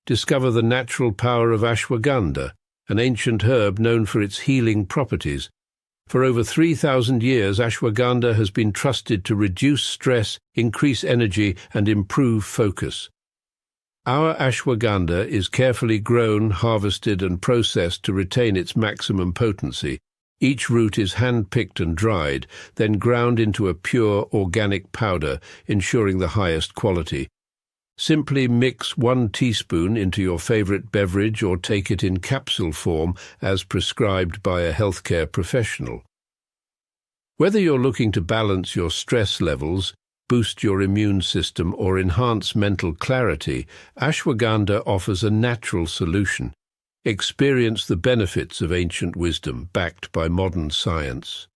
Discover the natural power of ashwagandha, an ancient herb known for its healing properties. For over 3,000 years, ashwagandha has been trusted to reduce stress, increase energy, and improve focus. Our ashwagandha is carefully grown, harvested, and processed to retain its maximum potency. Each root is hand-picked and dried, then ground into a pure, organic powder, ensuring the highest quality. Simply mix 1 teaspoon into your favorite beverage or take it in capsule form as prescribed by a healthcare professional. Whether you're looking to balance your stress levels, boost your immune system, or enhance mental clarity, ashwagandha offers a natural solution. Experience the benefits of ancient wisdom backed by modern science.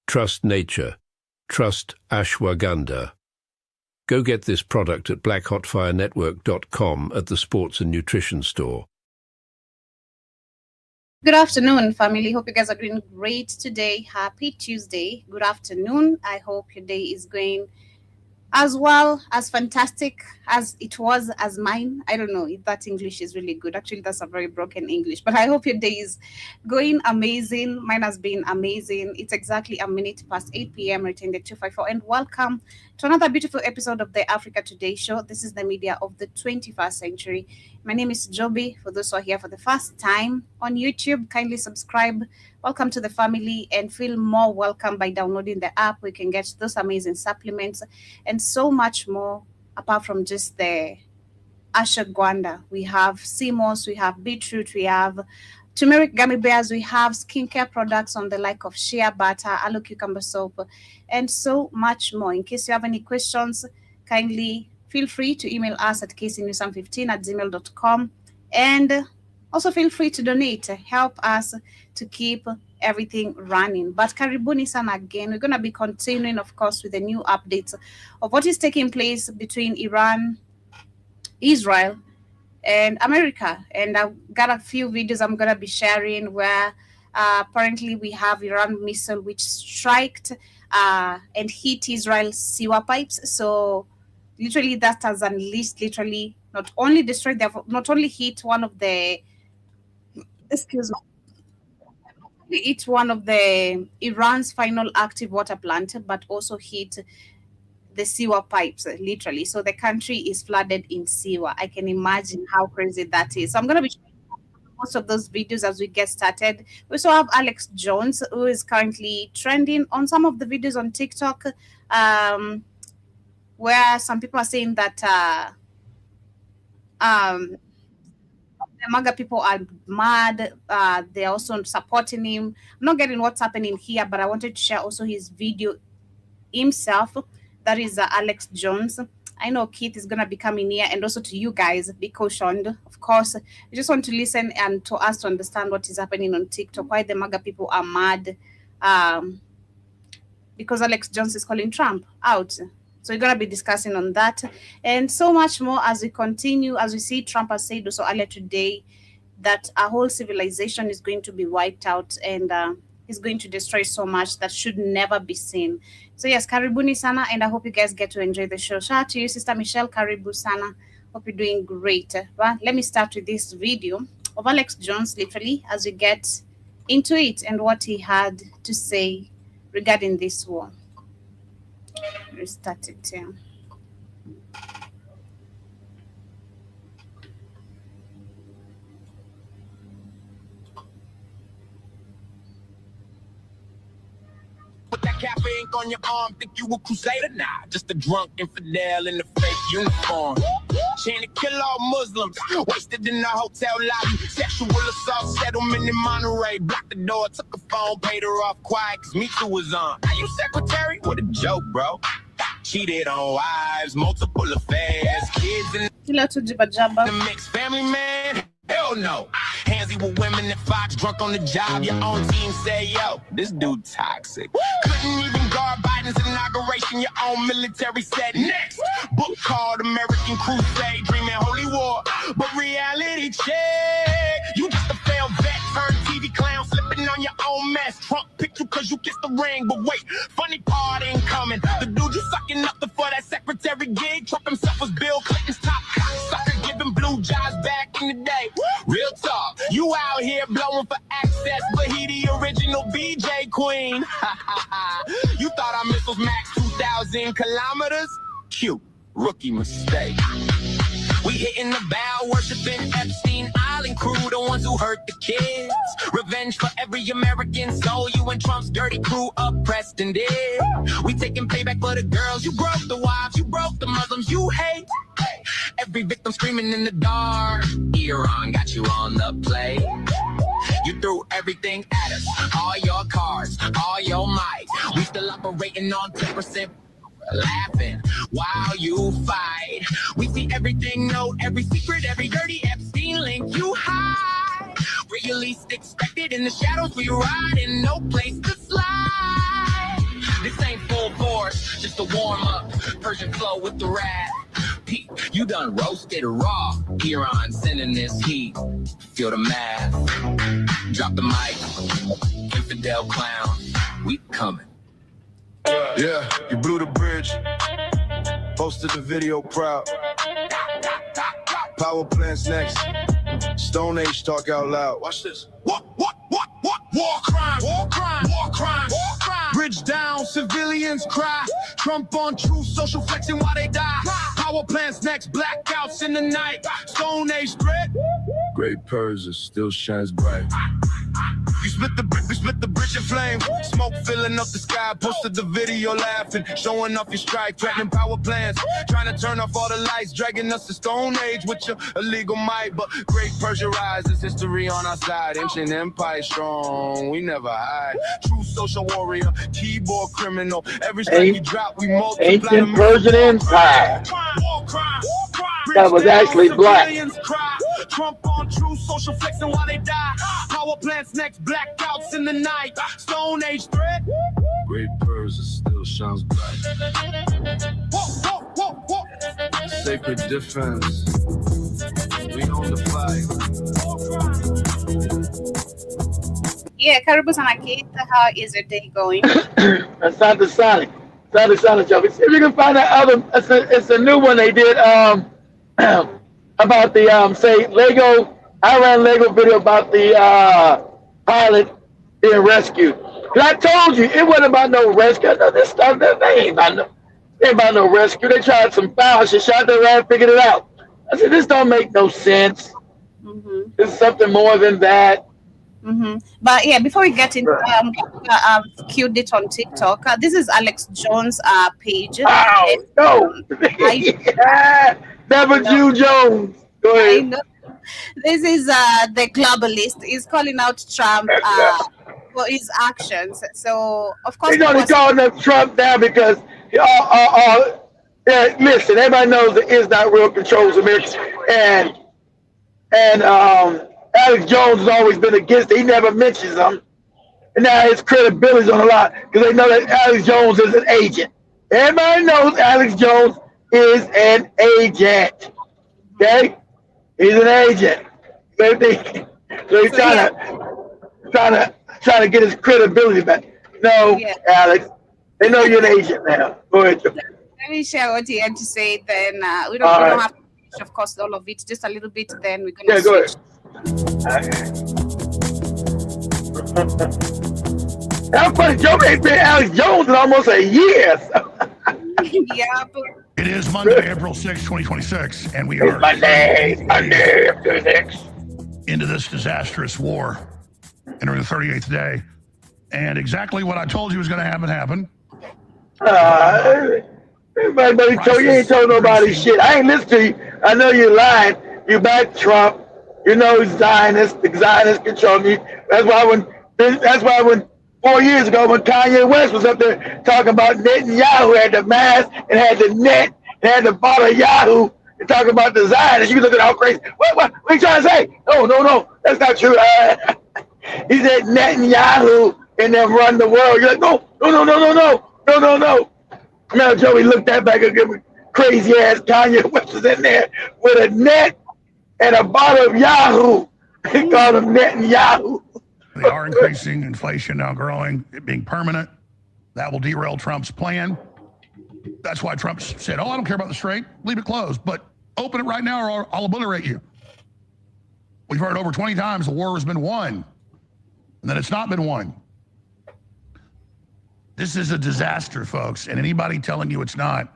Trust nature. Trust ashwagandha. Go get this product at blackhotfirenetwork.com at the Sports and Nutrition Store. Good afternoon, family. Hope you guys are doing great today. Happy Tuesday. Good afternoon. I hope your day is going as well, as fantastic as it was as mine. I don't know if that English is really good. Actually, that's a very broken English. But I hope your day is going amazing. Mine has been amazing. It's exactly a minute past 8 p.m. Returning the 254. And welcome to another beautiful episode of the Africa Today Show. This is the media of the 21st century. My name is Joby. For those who are here for the first time on YouTube, kindly subscribe. Welcome to the family and feel more welcome by downloading the app. We can get those amazing supplements and so much more apart from just the ashwagandha. We have CMOS, we have beetroot, we have turmeric gummy bears, we have skincare products on the like of shea butter, aloe cucumber soap, and so much more. In case you have any questions, kindly feel free to email us at kcnewsam15@gmail.com, and also feel free to donate to help us to keep everything running. But karibuni sana again. We're going to be continuing, of course, with the new updates of what is taking place between Iran, Israel, and America. And I've got a few videos I'm going to be sharing where apparently we have Iran missile which striked and hit Israel's sewer pipes. So literally that has unleashed, literally not only destroyed, they've not only hit one of the, it's one of the Iran's final active water plant, but also hit the sewer pipes, literally. So the country is flooded in sewer. I can imagine how crazy that is. So I'm going to be showing most of those videos as we get started. We also have Alex Jones, who is currently trending on some of the videos on TikTok, where some people are saying that the MAGA people are mad. They're also supporting him. I'm not getting what's happening here, but I wanted to share also his video himself. That is Alex Jones. I know Keith is going to be coming here, and also to you guys, be cautioned. Of course, we just want to listen and to us to understand what is happening on TikTok, why the MAGA people are mad, because Alex Jones is calling Trump out. So we're going to be discussing on that and so much more as we continue. As we see, Trump has said also earlier today that a whole civilization is going to be wiped out, and is going to destroy so much that should never be seen. So yes, karibuni sana, and I hope you guys get to enjoy the show. Shout out to you, Sister Michelle. Karibu sana. Hope you're doing great. Well, let me start with this video of Alex Jones, literally, as we get into it and what he had to say regarding this war. Restart it here. Put that cap ink on your arm, think you a crusader? Nah, just a drunk infidel in a fake uniform. Chain to kill all Muslims, wasted in a hotel lobby. Sexual assault settlement in Monterey. Blocked the door, took a phone, paid her off quiet, cause Me Too was on. Are you secretary? What a joke, bro. Cheated on wives, multiple affairs, kids in the mixed family, man. Hell no. Handsy with women at Fox, drunk on the job. Your own team say, yo, this dude toxic. Couldn't even guard Biden's inauguration. Your own military said next. Book called American Crusade, dreaming holy war. But reality check. You just a failed vet, turned TV clown, slipping on your own mess. Trump picked you cause you kissed the ring. But wait, funny part ain't coming. The dude you sucking up for that secretary gig. Trump himself was Bill Clinton's top sucker, giving blue jobs here blowing for access, but he the original BJ queen. You thought our missiles max 2,000 kilometers? Cute, rookie mistake. We hitting the bow, worshiping Epstein Island crew, the ones who hurt the kids. Revenge for every American soul you and Trump's dirty crew oppressed and did. We taking payback for the girls. You broke the wives, you broke the Muslims you hate. Every victim screaming in the dark. Iran got you on the play. You threw everything at us, all your cars, all your might. We still operating on 10%. Laughing while you fight. We see everything, know every secret, every dirty Epstein link you hide. Where you least expected, in the shadows we ride, and no place to slide. This ain't full force, just a warm up. Persian flow with the wrath. Pete, you done roasted raw. Iran sending this heat. Feel the math. Drop the mic. Infidel clown. We coming. Yeah, you blew the bridge. Posted the video proud. Power plants next. Stone Age talk out loud. Watch this. What? War crime, war crime, war crime, war crime. Bridge down, civilians cry. Trump on truth, social flexing while they die. Power plants next, blackouts in the night. Stone Age threat. Great Persia still shines bright. You split the brick, we split the bridge in flame. Smoke filling up the sky, posted the video laughing, showing off your strike, threatening power plants, trying to turn off all the lights, dragging us to Stone Age with your illegal might. But Great Persia rises, history on our side, ancient empire strong, we never hide. True social warrior, keyboard criminal, every strike we drop, we multiply. Ancient Persian Empire. That was actually black. Trump on true social flexing while they die. Power plants next, blackouts in the night. Stone Age threat. Great Persia still shines bright. Whoa. Sacred defense. We on the fight. Yeah, karibu sana Keith. How is your day going? Asante Sonic. Asante Sonic joke. See if you can find that other. It's a new one they did. About the say Lego. I ran Lego video about the pilot being rescued. Cause I told you it wasn't about no rescue. No, this stuff they ain't about no rescue. They tried some foul shit, shot their ass, figured it out. I said this don't make no sense. Mm-hmm. This is something more than that. Mm-hmm. But yeah, before we get into queued it on TikTok. This is Alex Jones' page. Oh no! Never Jew Jones. Go ahead. I know. This is the globalist. He's calling out Trump for his actions. So of course, He's only calling up Trump now because listen, everybody knows that Israel real controls America, and Alex Jones has always been against it. He never mentions them, and now his credibility's on a lot because they know that Alex Jones is an agent. Everybody knows Alex Jones is an agent. Okay, he's an agent. So he's trying to get his credibility back. No, yeah. Alex, they know you're an agent now. Go ahead, Joe. Let me share what he had to say. Then we don't have to finish, of course, all of it. Just a little bit. Then we're gonna switch. That's funny. Joe ain't been Alex Jones in almost a year. Yeah, but it is Monday, April 6, 2026, and we are Monday, April 6. into this disastrous war, entering the 38th day. And exactly what I told you was going to happen, happened. Everybody told you ain't told nobody shit. I ain't listening to you. I know you're lying. You back Trump. You know he's Zionist. The Zionists control you. That's why when 4 years ago when Kanye West was up there talking about Netanyahu had the mask and had the net and had the bottle of Yahoo and talking about the Zionists, you look at how crazy. What are you trying to say? No, that's not true. He said Netanyahu and them run the world. You're like, no. Now Joey looked that back and give crazy ass Kanye West was in there with a net and a bottle of Yahoo. He called him Netanyahu. They are increasing, inflation now growing, it being permanent. That will derail Trump's plan. That's why Trump said, I don't care about the strait, leave it closed, but open it right now or I'll obliterate you. We've heard over 20 times the war has been won, and then it's not been won. This is a disaster, folks, and anybody telling you it's not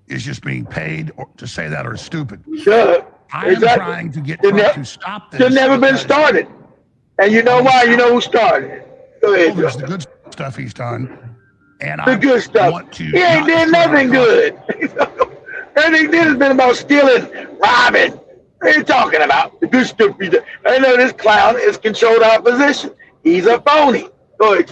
is just being paid to say that or stupid. Sure. I am trying to get Trump to stop this. It's never been started. And you know why? You know who started it. Go ahead. There's the good stuff he's done. And the good stuff. He ain't did nothing good. Everything he did has been about stealing, robbing. What are you talking about? The good stuff he did. I know this clown is controlled opposition. He's a phony. Go ahead.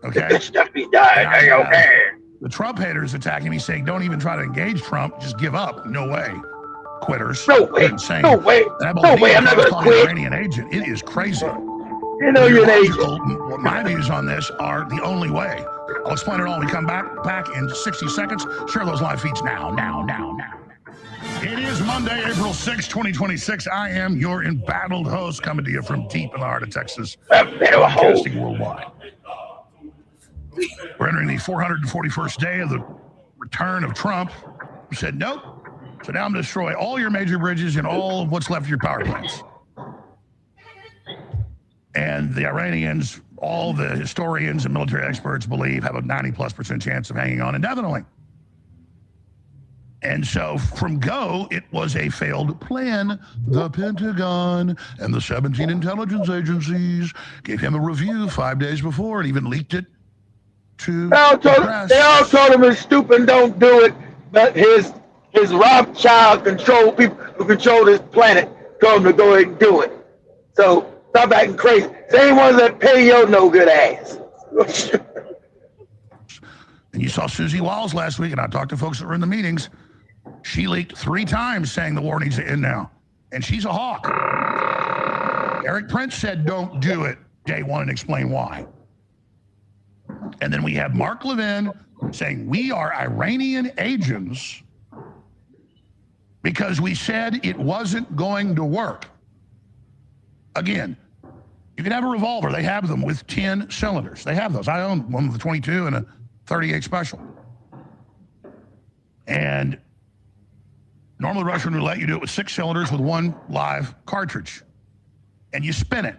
Okay. The good stuff he died. Okay. The Trump haters attacking me saying, don't even try to engage Trump. Just give up. No way. Quitters. No way. Insane. No way. No way. I'm not going to quit. Iranian agent. It is crazy. You know you're an agent. My views on this are the only way. I'll explain it all when we come back in 60 seconds. Share those live feeds now. It is Monday, April 6, 2026. I am your embattled host coming to you from deep in the heart of Texas, broadcasting worldwide. We're entering the 441st day of the return of Trump, who said, nope. So now I'm going to destroy all your major bridges and all of what's left of your power plants. And the Iranians, all the historians and military experts believe have a 90+% chance of hanging on indefinitely. And so from go, it was a failed plan. The Pentagon and the 17 intelligence agencies gave him a review 5 days before and even leaked it to they all told him it's stupid and don't do it. But his Rothschild control people who control this planet told him to go ahead and do it. So stop acting crazy. Same ones that pay your no good ass. And you saw Susie Wiles last week, and I talked to folks that were in the meetings. She leaked 3 times saying the war needs to end now. And she's a hawk. Eric Prince said don't do it day one and explain why. And then we have Mark Levin saying we are Iranian agents because we said it wasn't going to work. Again, you can have a revolver. They have them with 10 cylinders. They have those. I own one with a 22 and a 38 special. And normally Russian roulette, you do it with 6 cylinders with 1 live cartridge. And you spin it.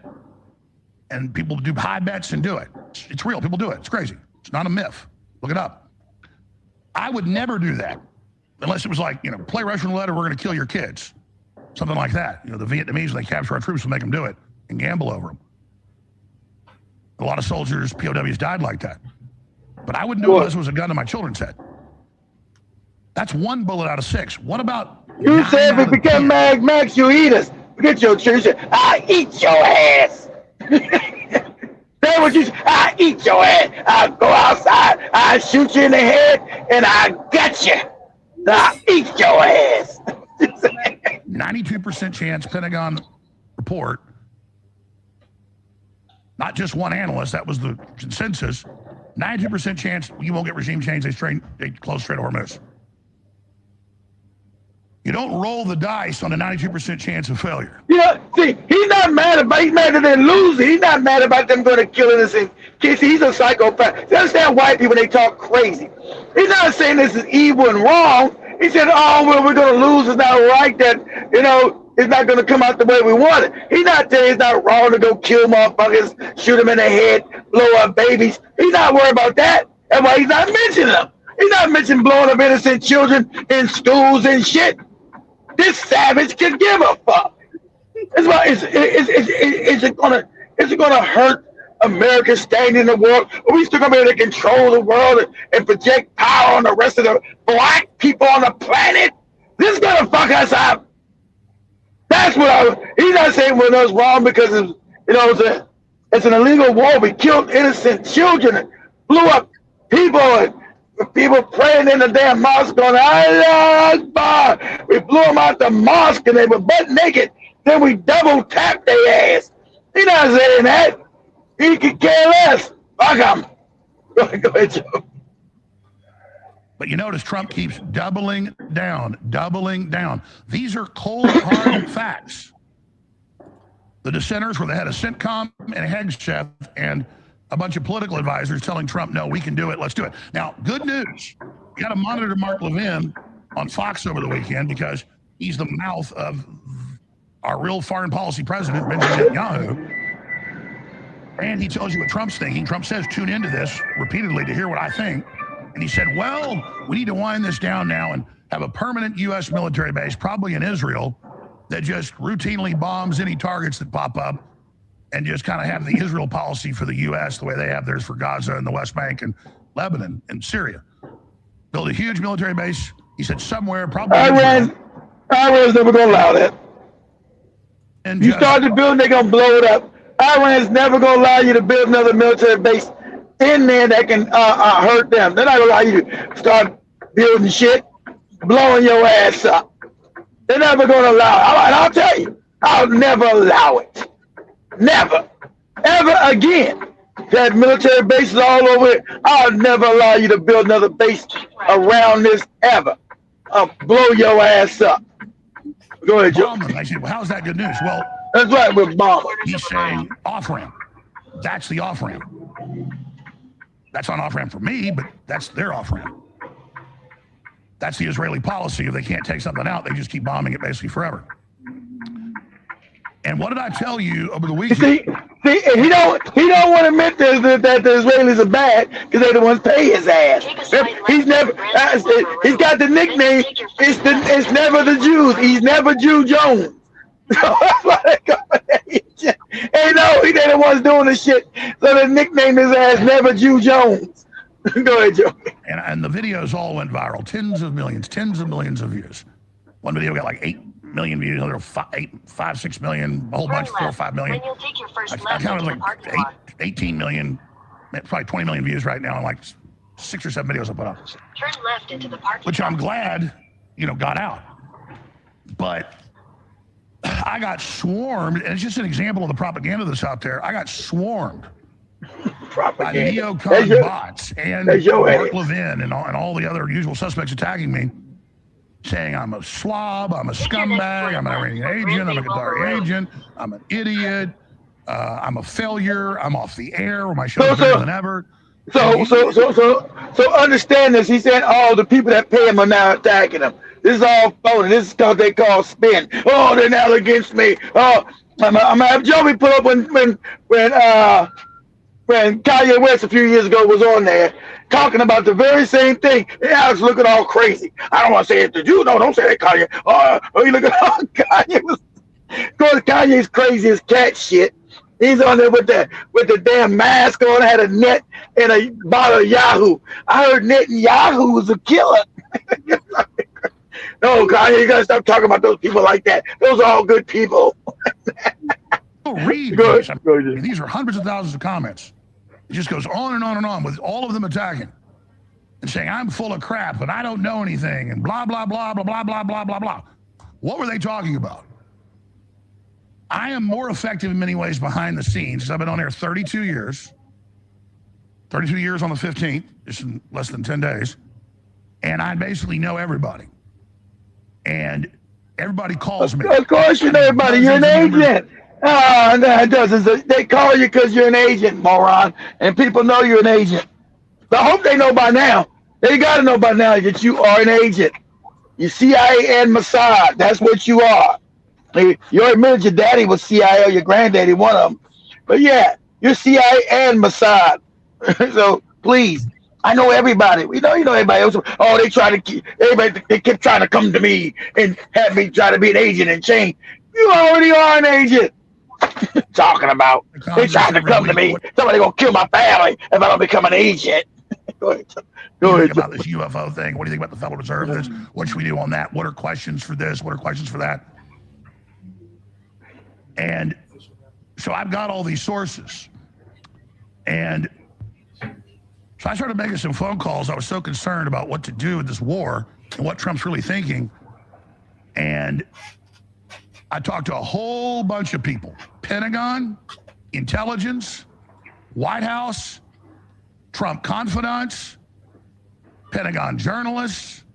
And people do high bets and do it. It's real. People do it. It's crazy. It's not a myth. Look it up. I would never do that unless it was like, play Russian roulette or we're going to kill your kids. Something like that. The Vietnamese, when they capture our troops, will make them do it and gamble over them. A lot of soldiers, POWs, died like that. But I wouldn't do it unless it was a gun to my children's head. That's 1 bullet out of 6. What about... You said if we become Mad Max, you eat us. Forget your church. I eat your ass. That's what you said. I eat your ass. I go outside. I shoot you in the head, and I get you. I eat your ass. 92% chance, Pentagon report, not just one analyst, that was the consensus, 92% chance you won't get regime change, they close Strait of Hormuz. You don't roll the dice on a 92% chance of failure. Yeah, see, he's not mad about them losing. He's not mad about them going to kill innocent kids. He's a psychopath. You understand white people, they talk crazy. He's not saying this is evil and wrong. He said, oh, well, we're going to lose. It's not right that, it's not going to come out the way we want it. He's not saying it's not wrong to go kill motherfuckers, shoot them in the head, blow up babies. He's not worried about that. That's why he's not mentioning them. He's not mentioning blowing up innocent children in schools and shit. This savage can give a fuck. It's why is it gonna hurt America's standing in the world? Are we still gonna be able to control the world and project power on the rest of the black people on the planet? This is gonna fuck us up. That's what he's not saying we're not wrong because it's an illegal war. We killed innocent children, blew up people, and people praying in the damn mosque going, Allah Akbar. We blew them out the mosque and they were butt naked. Then we double tapped their ass. He's not saying that. He could care less. Fuck him. Go ahead, Joe. But you notice Trump keeps doubling down. These are cold, hard facts. The dissenters were the head of CENTCOM and a Hegseth and a bunch of political advisors telling Trump, no, we can do it, let's do it. Now, good news. You got to monitor Mark Levin on Fox over the weekend because he's the mouth of our real foreign policy president, Benjamin Netanyahu, and he tells you what Trump's thinking. Trump says, tune into this repeatedly to hear what I think. And he said, well, we need to wind this down now and have a permanent U.S. military base, probably in Israel, that just routinely bombs any targets that pop up, and just kind of have the Israel policy for the U.S. the way they have theirs for Gaza and the West Bank and Lebanon and Syria. Build a huge military base. He said somewhere, probably Iran's never going to allow that. And you start the building, they're going to blow it up. Iran's never going to allow you to build another military base in there that can hurt them. They're not going to allow you to start building shit, blowing your ass up. They're never going to allow it. And I'll tell you, I'll never allow it. Never. Ever again. Had military bases all over it. I'll never allow you to build another base around this ever. I'll blow your ass up. Go ahead, Joe. I said, well, how's that good news? Well, that's right, we're bombing. He's saying off-ramp. That's the off-ramp. That's not off-ramp for me, but that's their off-ramp. That's the Israeli policy. If they can't take something out, they just keep bombing it basically forever. And what did I tell you over the weekend? See, he don't want to admit that the Israelis are bad because they're the ones pay his ass. He's never. He's got the nickname. It's never the Jews. He's never Jew Jones. Hey, no, they're the ones doing the shit. So they nickname his ass Never Jew Jones. Go ahead, Joe. And the videos all went viral. Tens of millions of views. One video got like 8 million views, another 6 million, a whole bunch, 4 or 5 million. I counted like 18 million, probably 20 million views right now, and like 6 or 7 videos I put up. Turn left into the parking which I'm glad, got out. But I got swarmed, and it's just an example of the propaganda that's out there. I got swarmed by neocon bots and Mark Levin and all the other usual suspects attacking me, saying I'm a slob, I'm a scumbag, I'm an Iranian agent, I'm a Qatari agent, I'm an idiot, I'm a failure, I'm off the air, or my show's better than ever. So understand this. He's saying, the people that pay him are now attacking him. This is all phony. This is what they call spin. Oh, they're now against me. Oh, I'm gonna have Joey put up when Kanye West a few years ago was on there talking about the very same thing. And Alex looking all crazy. I don't want to say it to you. No, don't say that, Kanye. You look at Kanye was going. Kanye's crazy as cat shit. He's on there with the damn mask on, had a net and a bottle of Yahoo. I heard Netanyahu was a killer. No, Kanye, you gotta stop talking about those people like that. Those are all good people. Read these are hundreds of thousands of comments. It just goes on and on and on with all of them attacking and saying I'm full of crap and I don't know anything and blah blah blah blah blah blah blah blah blah. What were they talking about? I am more effective in many ways behind the scenes because I've been on air 32 years. 32 years on the 15th, just in less than 10 days. And I basically know everybody. And everybody calls me. Of course you know everybody. You're an agent. No, it doesn't. They call you because you're an agent, moron. And people know you're an agent. But I hope they know by now. They got to know by now that you are an agent. You're CIA and Mossad. That's what you are. You already admitted your daddy was CIA or your granddaddy, one of them. But yeah, you're CIA and Mossad. So please, I know everybody. We know you know everybody else. Oh, they kept trying to come to me and have me try to be an agent and change. You already are an agent. Talking about they trying to come to me. Somebody gonna kill my family if I don't become an agent. Go ahead. About this UFO thing. What do you think about the Federal Reserve? This? What should we do on that? What are questions for this? What are questions for that? And so I've got all these sources. And so I started making some phone calls. I was so concerned about what to do with this war and what Trump's really thinking. And I talked to a whole bunch of people. Pentagon, intelligence, White House, Trump confidants, Pentagon journalists,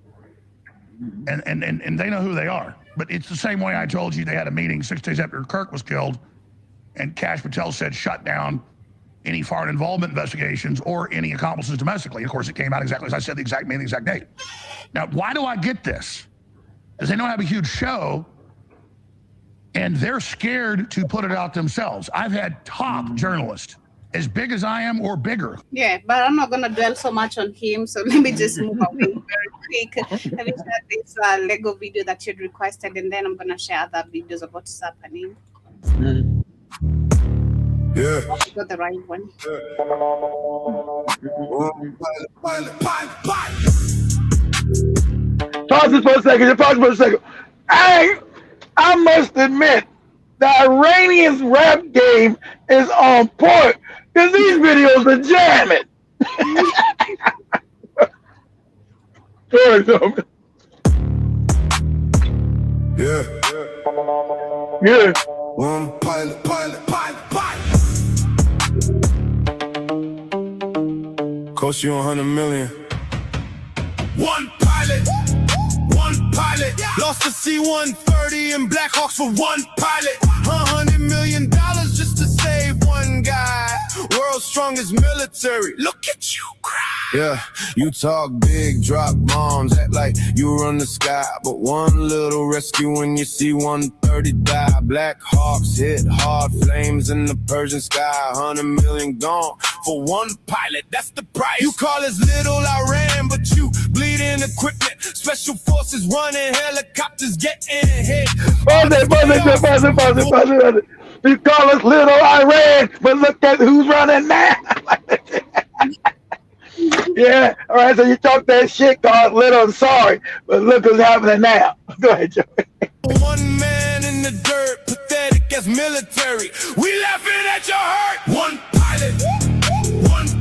and they know who they are. But it's the same way I told you they had a meeting 6 days after Kirk was killed, and Kash Patel said shut down any foreign involvement investigations or any accomplices domestically. Of course, it came out exactly as I said, the exact date. Now, why do I get this? Because they know I have a huge show, And they're scared to put it out themselves. I've had top journalists, as big as I am or bigger. Yeah, but I'm not gonna dwell so much on him. So let me just move away very quick. Let me share this Lego video that you'd requested, and then I'm gonna share other videos of what's happening. Yeah. You got the right one. Pause this for a second. Pause for a second. I must admit, the Iranians rap game is on point because these videos are jamming. Yeah. Yeah. One pilot. Cost you 100 million. One pilot. Lost the C-130 in Black Hawks for one pilot. $100 million just to save one guy. World's strongest military. Look at you cry. Yeah, you talk big, drop bombs, act like you run the sky. But one little rescue when you see 130 die. Black Hawks hit hard, flames in the Persian sky. 100 million gone for one pilot, that's the price. You call us little Iran, but you bleeding equipment. Special forces running, helicopters getting hit. Pause it. You call us little Iran, but look at who's running now. Yeah, all right, so you talk that shit, called little and sorry, but look what's happening now. Go ahead, Joey. One man in the dirt, pathetic as military. We laughing at your hurt. One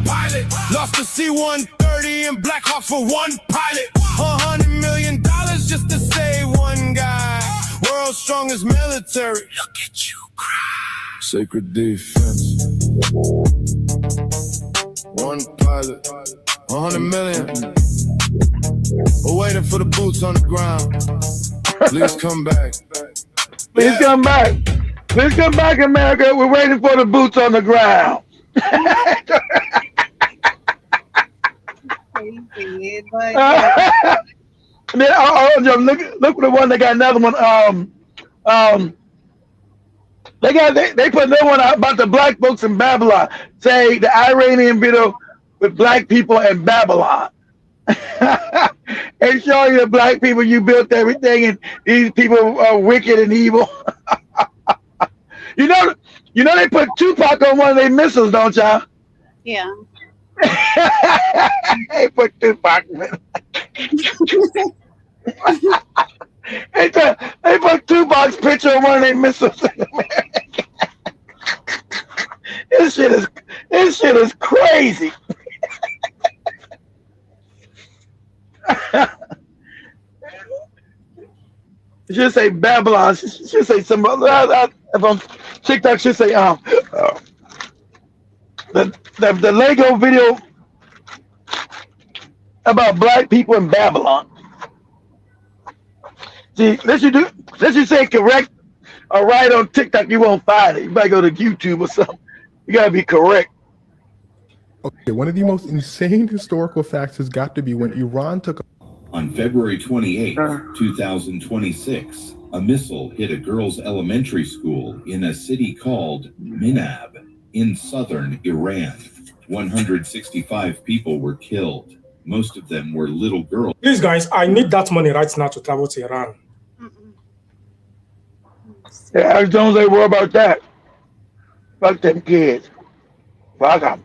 pilot, lost the C-130 in Black Hawks for one pilot. $100 million just to save one guy. World's strongest military. Look at you cry. Sacred defense. One pilot, 100 million. We're waiting for the boots on the ground. Please come back. Please come back. Please come back, America. We're waiting for the boots on the ground. Look at the one. They got another one. They put another one out about the black folks in Babylon. Say the Iranian video with black people in Babylon. And showing the black people you built everything, and these people are wicked and evil. You know they put Tupac on one of their missiles, don't y'all? Yeah. They put Tupac in it. They put Tupac's picture on one of their missiles in America. This shit is crazy. It should say Babylon. It should say some other. If I'm TikTok, should say the Lego video about black people in Babylon. See, let's you say correct or right on TikTok, you won't find it. You might go to YouTube or something. You gotta be correct. Okay, one of the most insane historical facts has got to be when Iran took. On February 28, 2026, a missile hit a girls' elementary school in a city called Minab in southern Iran. 165 people were killed. Most of them were little girls. Please, guys, I need that money right now to travel to Iran. Yeah, don't say worry about that. Fuck them kids. Fuck them.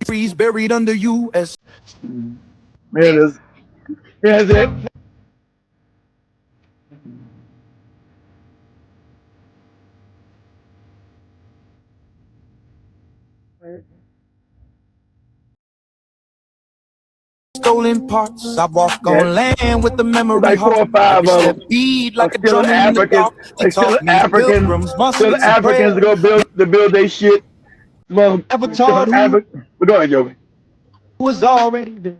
Trees buried under U.S. There it is. Here's it. Stolen parts. I walk on land with the memory like 4 or 5 of them. Beat like a Still drum in the dark. They still taught me pilgrims, Africans to go build their shit. Well, Ever taught but go ahead, Joey. was already there.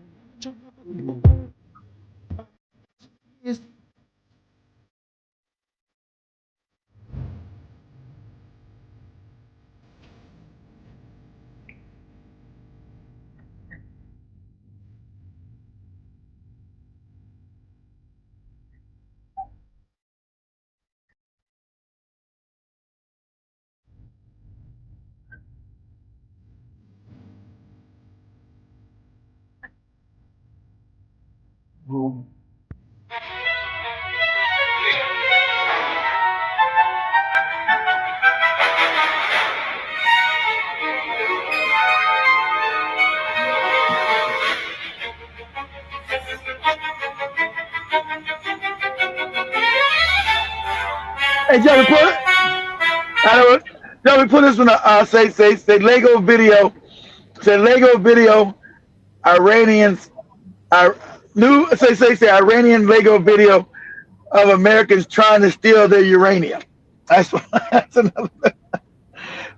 Hey, Joey, put this one. Say Lego video. Say Lego video. Iranians. Say Iranian Lego video of Americans trying to steal their uranium. That's another.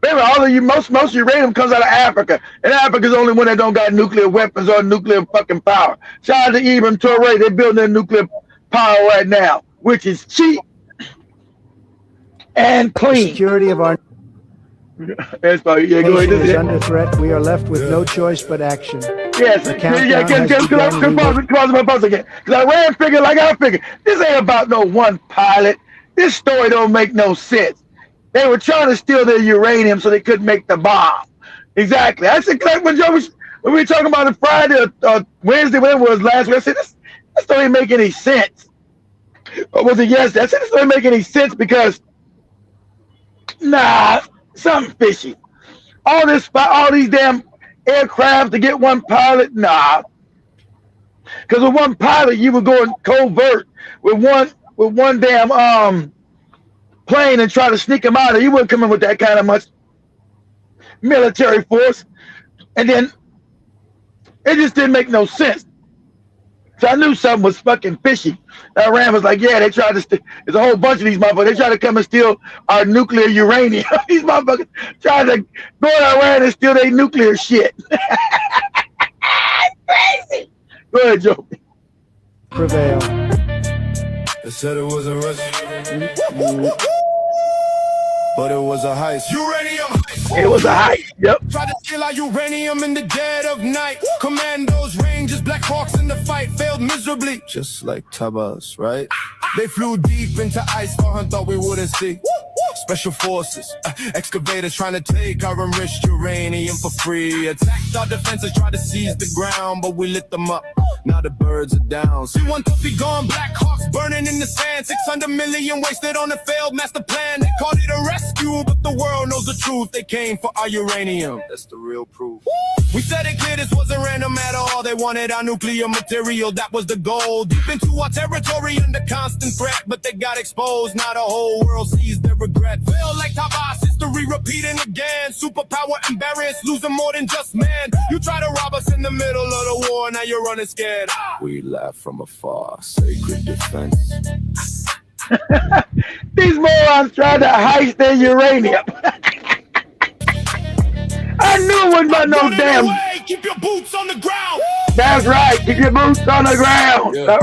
Remember, all of you, most uranium comes out of Africa, and Africa's the only one that don't got nuclear weapons or nuclear fucking power. Shout out to Ibrahim Traoré. They're building their nuclear power right now, which is cheap and clean. Security of our nation is under threat. We are left with no choice but action. Yes, because Iran figured, like I figured, this ain't about no one pilot. This story don't make no sense. They were trying to steal their uranium so they couldn't make the bomb. Exactly. I said, when we were talking about it Friday or Wednesday, whatever it was last week, I said, this don't make any sense. Or was it yesterday? I said, this don't make any sense because, something fishy. All these damn aircraft to get one pilot, because with one pilot you were going covert with one damn plane and try to sneak them out. You wouldn't come in with that kind of much military force, and then it just didn't make no sense. So I knew something was fucking fishy. Iran was like, yeah, they tried to there's a whole bunch of these motherfuckers. They tried to come and steal our nuclear uranium. These motherfuckers tried to go to Iran and steal their nuclear shit. Crazy. Go ahead, Joe. Prevail. They said it was a rush, but it was a heist. Uranium. It was a heist. Yep. Tried to steal our uranium in the dead of night. Commandos, Rangers, Black Hawks in the fight failed miserably, just like Tabas, right? They flew deep into ice, Farhan thought we wouldn't see. Special forces, excavators trying to take our enriched uranium for free. Attacked our defenses, tried to seize the ground, but we lit them up. Now the birds are down. C-130 gone, Black Hawks burning in the sand. 600 million wasted on a failed master plan. They called it a rescue, but the world knows the truth. They came for our uranium. That's the real proof. We said it clear, this wasn't random at all. They wanted our nuclear material, that was the goal. Deep into our territory under constant threat, but they got exposed. Now the whole world sees their regret. Feel like Tabas, history repeating again. Superpower embarrassed, losing more than just man. You try to rob us in the middle of the war, now you're running scared. We laugh from afar, sacred defense. These morons tried to heist their uranium. I knew it wasn't about no damn. Keep your boots on the ground. That's right. Keep your boots on the ground. Yeah.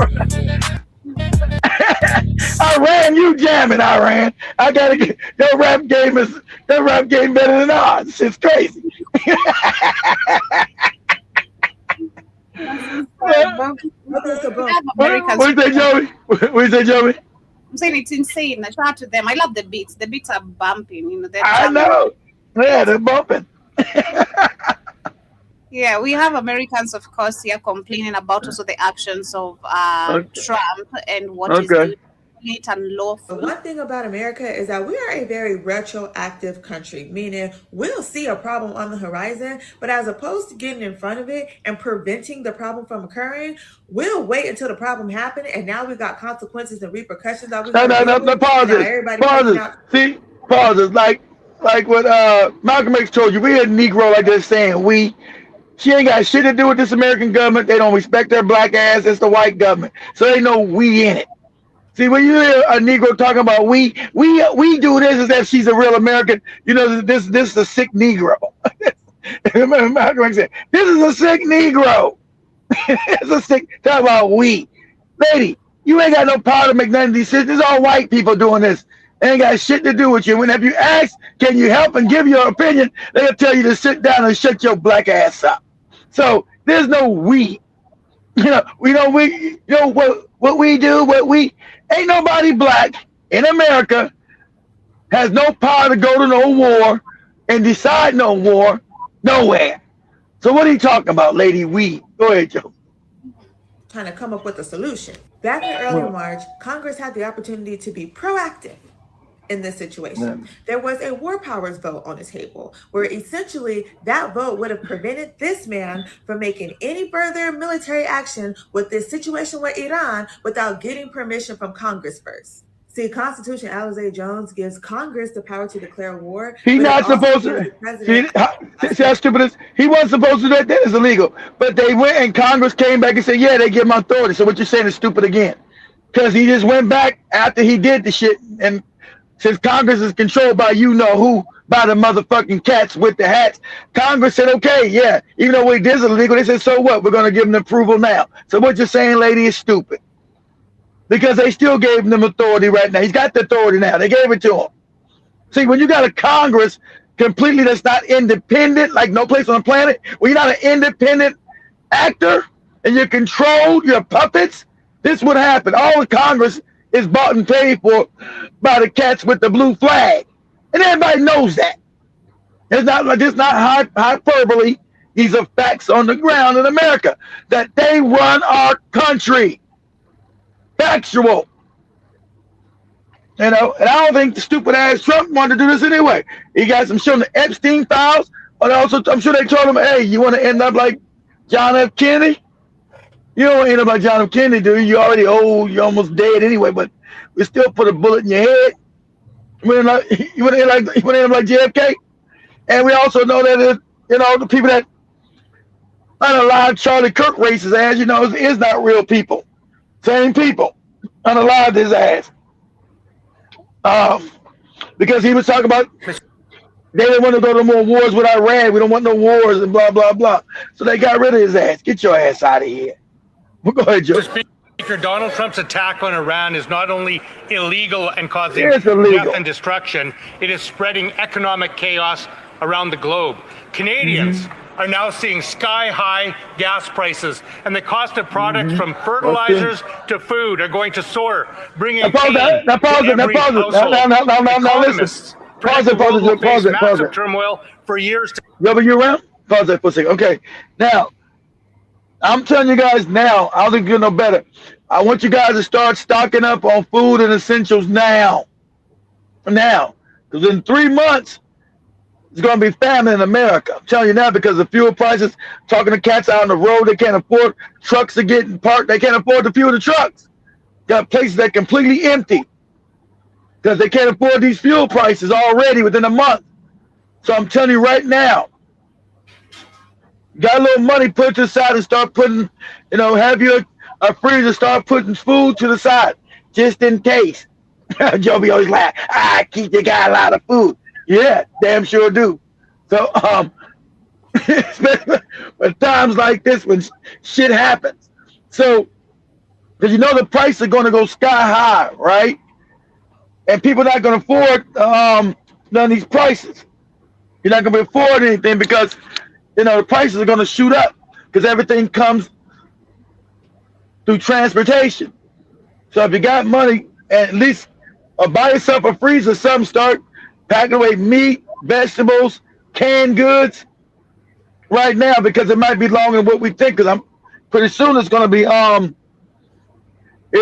Iran, you jamming, Iran. I gotta get your rap game better than ours. It's crazy. What you say, Joey? What you say, Joey? I'm saying it's insane. Shout out to them. I love the beats. The beats are bumping. You know. I know. Yeah, they're bumping. Yeah, we have Americans, of course, here complaining about also the actions of Trump and what is doing it unlawful. One thing about America is that we are a very retroactive country, meaning we'll see a problem on the horizon, but as opposed to getting in front of it and preventing the problem from occurring, we'll wait until the problem happened, and now we've got consequences and repercussions. No, pauses. Like what Malcolm X told you, we a Negro like they're saying we. She ain't got shit to do with this American government. They don't respect their black ass. It's the white government. So they know we in it. See, when you hear a Negro talking about we do this as if she's a real American, you know, this is a sick Negro. Malcolm X said, this is a sick Negro. It's a sick, talk about we. Lady, you ain't got no power to make none of these shit. There's all white people doing this. They ain't got shit to do with you. Whenever you ask, can you help and give your opinion, they'll tell you to sit down and shut your black ass up. So there's no we. What we do, ain't nobody black in America has no power to go to no war and decide no war nowhere. So what are you talking about, lady? We. Go ahead, Joe. trying to come up with a solution. Back in early March, Congress had the opportunity to be proactive in this situation. There was a war powers vote on the table where essentially that vote would have prevented this man from making any further military action with this situation with Iran without getting permission from Congress first. See, Constitution Alizé Jones gives Congress the power to declare war. He's not supposed to. See how stupid it is? He wasn't supposed to do that. That is illegal. But they went and Congress came back and said, yeah, they give him authority. So what you're saying is stupid again. Because he just went back after he did the shit. And since Congress is controlled by you know who, by the motherfucking cats with the hats, Congress said, okay, yeah, even though what he did is illegal, they said, so what? We're going to give him approval now. So what you're saying, lady, is stupid. Because they still gave him authority right now. He's got the authority now. They gave it to him. See, when you got a Congress completely that's not independent, like no place on the planet, when you're not an independent actor and you're controlled, you're puppets, this would happen. All the Congress is bought and paid for by the cats with the blue flag. And everybody knows that. It's not like it's not hyperbole. These are facts on the ground in America that they run our country. Factual. You know, and I don't think the stupid ass Trump wanted to do this anyway. He got some shit on the Epstein files, and also I'm sure they told him, hey, you want to end up like John F. Kennedy? You don't want to end up like John F. Kennedy, do you? You're already old, you're almost dead anyway, but we still put a bullet in your head. You want to end up like JFK? And we also know that you know the people that unalive Charlie Kirk racist ass, you know, is not real people. Same people unalive his ass. Because he was talking about they didn't want to go to more wars with Iran. We don't want no wars and blah, blah, blah. So they got rid of his ass. Get your ass out of here. Well, go ahead, Joe. Speaker, Donald Trump's attack on Iran is not only illegal and causing death and destruction, it is spreading economic chaos around the globe. Canadians are now seeing sky-high gas prices, and the cost of products from fertilizers to food are going to soar, bringing pain to every household. Economists predict the world will face massive turmoil for years to come. Rubber, you around? Pause that for a second. Okay, now, I'm telling you guys now, I don't think you'll know better. I want you guys to start stocking up on food and essentials now. Now, because in 3 months, it's going to be famine in America. I'm telling you now because the fuel prices, talking to cats out on the road, they can't afford, trucks are getting parked, they can't afford to fuel the trucks. Got places that are completely empty because they can't afford these fuel prices already within a month. So I'm telling you right now, got a little money, put it to the side and start putting, you know, have your freezer, start putting food to the side just in case. Joby always laugh, I keep the guy a lot of food. Yeah, damn sure do. So, at times like this when shit happens. So, because you know the price is going to go sky high, right? And people are not going to afford none of these prices. You're not going to afford anything because, you know, the prices are going to shoot up because everything comes through transportation. So if you got money, at least buy yourself a freezer, something, start packing away meat, vegetables, canned goods right now because it might be longer than what we think. Because I'm pretty soon it's going to be, you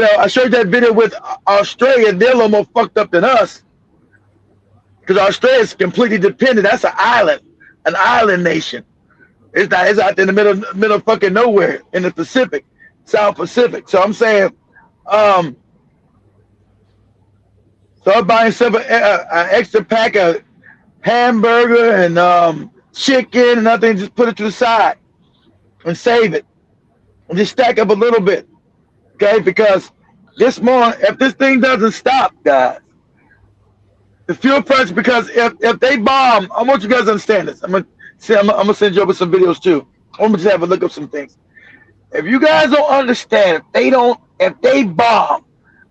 know, I showed that video with Australia. They're a little more fucked up than us because Australia is completely dependent. That's an island nation. It's not. It's out there in the middle of fucking nowhere in the Pacific, South Pacific. So I'm saying, start buying some an extra pack of hamburger and chicken and nothing. Just put it to the side and save it, and just stack up a little bit, okay? Because this morning, if this thing doesn't stop, guys, the fuel price. Because if they bomb, I want you guys to understand this. I'm gonna send you over some videos too. I'm gonna just have a look up some things. If you guys don't understand, if they bomb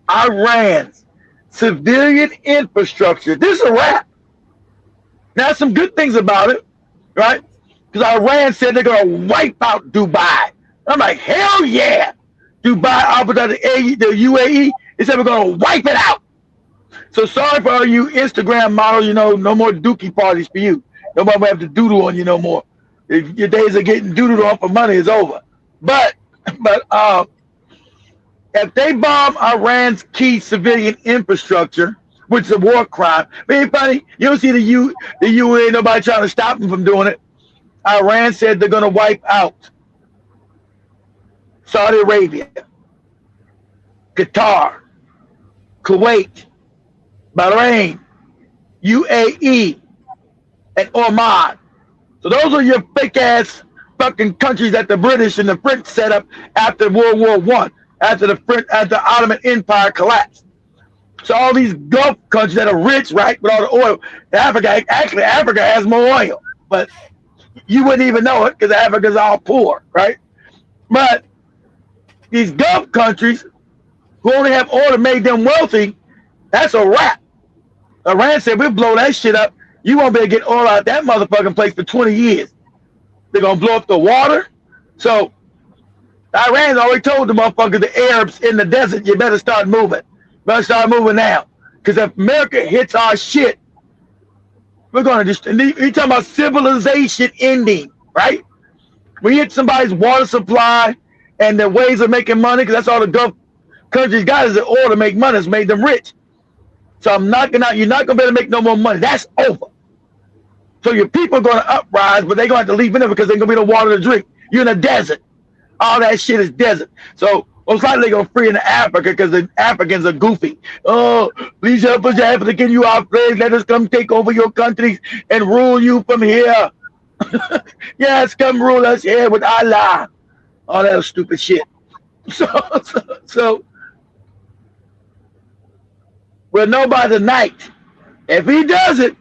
Iran's civilian infrastructure, this is a wrap. Now, some good things about it, right? Because Iran said they're going to wipe out Dubai. I'm like, hell yeah. Dubai, Abu Dhabi, the UAE, they said we're going to wipe it out. So sorry for all you Instagram models, you know, no more dookie parties for you. Nobody will have to doodle on you no more. If your days of getting doodled on for money is over. But if they bomb Iran's key civilian infrastructure, which is a war crime, funny, you don't see the UN, nobody trying to stop them from doing it. Iran said they're going to wipe out Saudi Arabia, Qatar, Kuwait, Bahrain, UAE, and Oman. So those are your fake ass fucking countries that the British and the French set up after World War I, after the Ottoman Empire collapsed. So all these Gulf countries that are rich, right, with all the oil, Africa has more oil, but you wouldn't even know it because Africa's all poor, right? But these Gulf countries who only have oil that made them wealthy, that's a wrap. Iran said, we'll blow that shit up. You won't be able to get oil out that motherfucking place for 20 years. They're going to blow up the water. So Iran's already told the motherfuckers, the Arabs in the desert, you better start moving. Better start moving now. Because if America hits our shit, we're going to just, you're talking about civilization ending, right? We hit somebody's water supply and their ways of making money, because that's all the Gulf countries got is the oil to make money. It's made them rich. So you're not going to be able to make no more money. That's over. So your people are going to uprise, but they're going to have to leave in there because they're going to be no water to drink. You're in a desert. All that shit is desert. So most likely they're going to free into Africa because the Africans are goofy. Oh, please help us, Africa, you our slaves. Let us come take over your countries and rule you from here. Yes, come rule us here with Allah. All that stupid shit. So we'll know by the night. If he does it,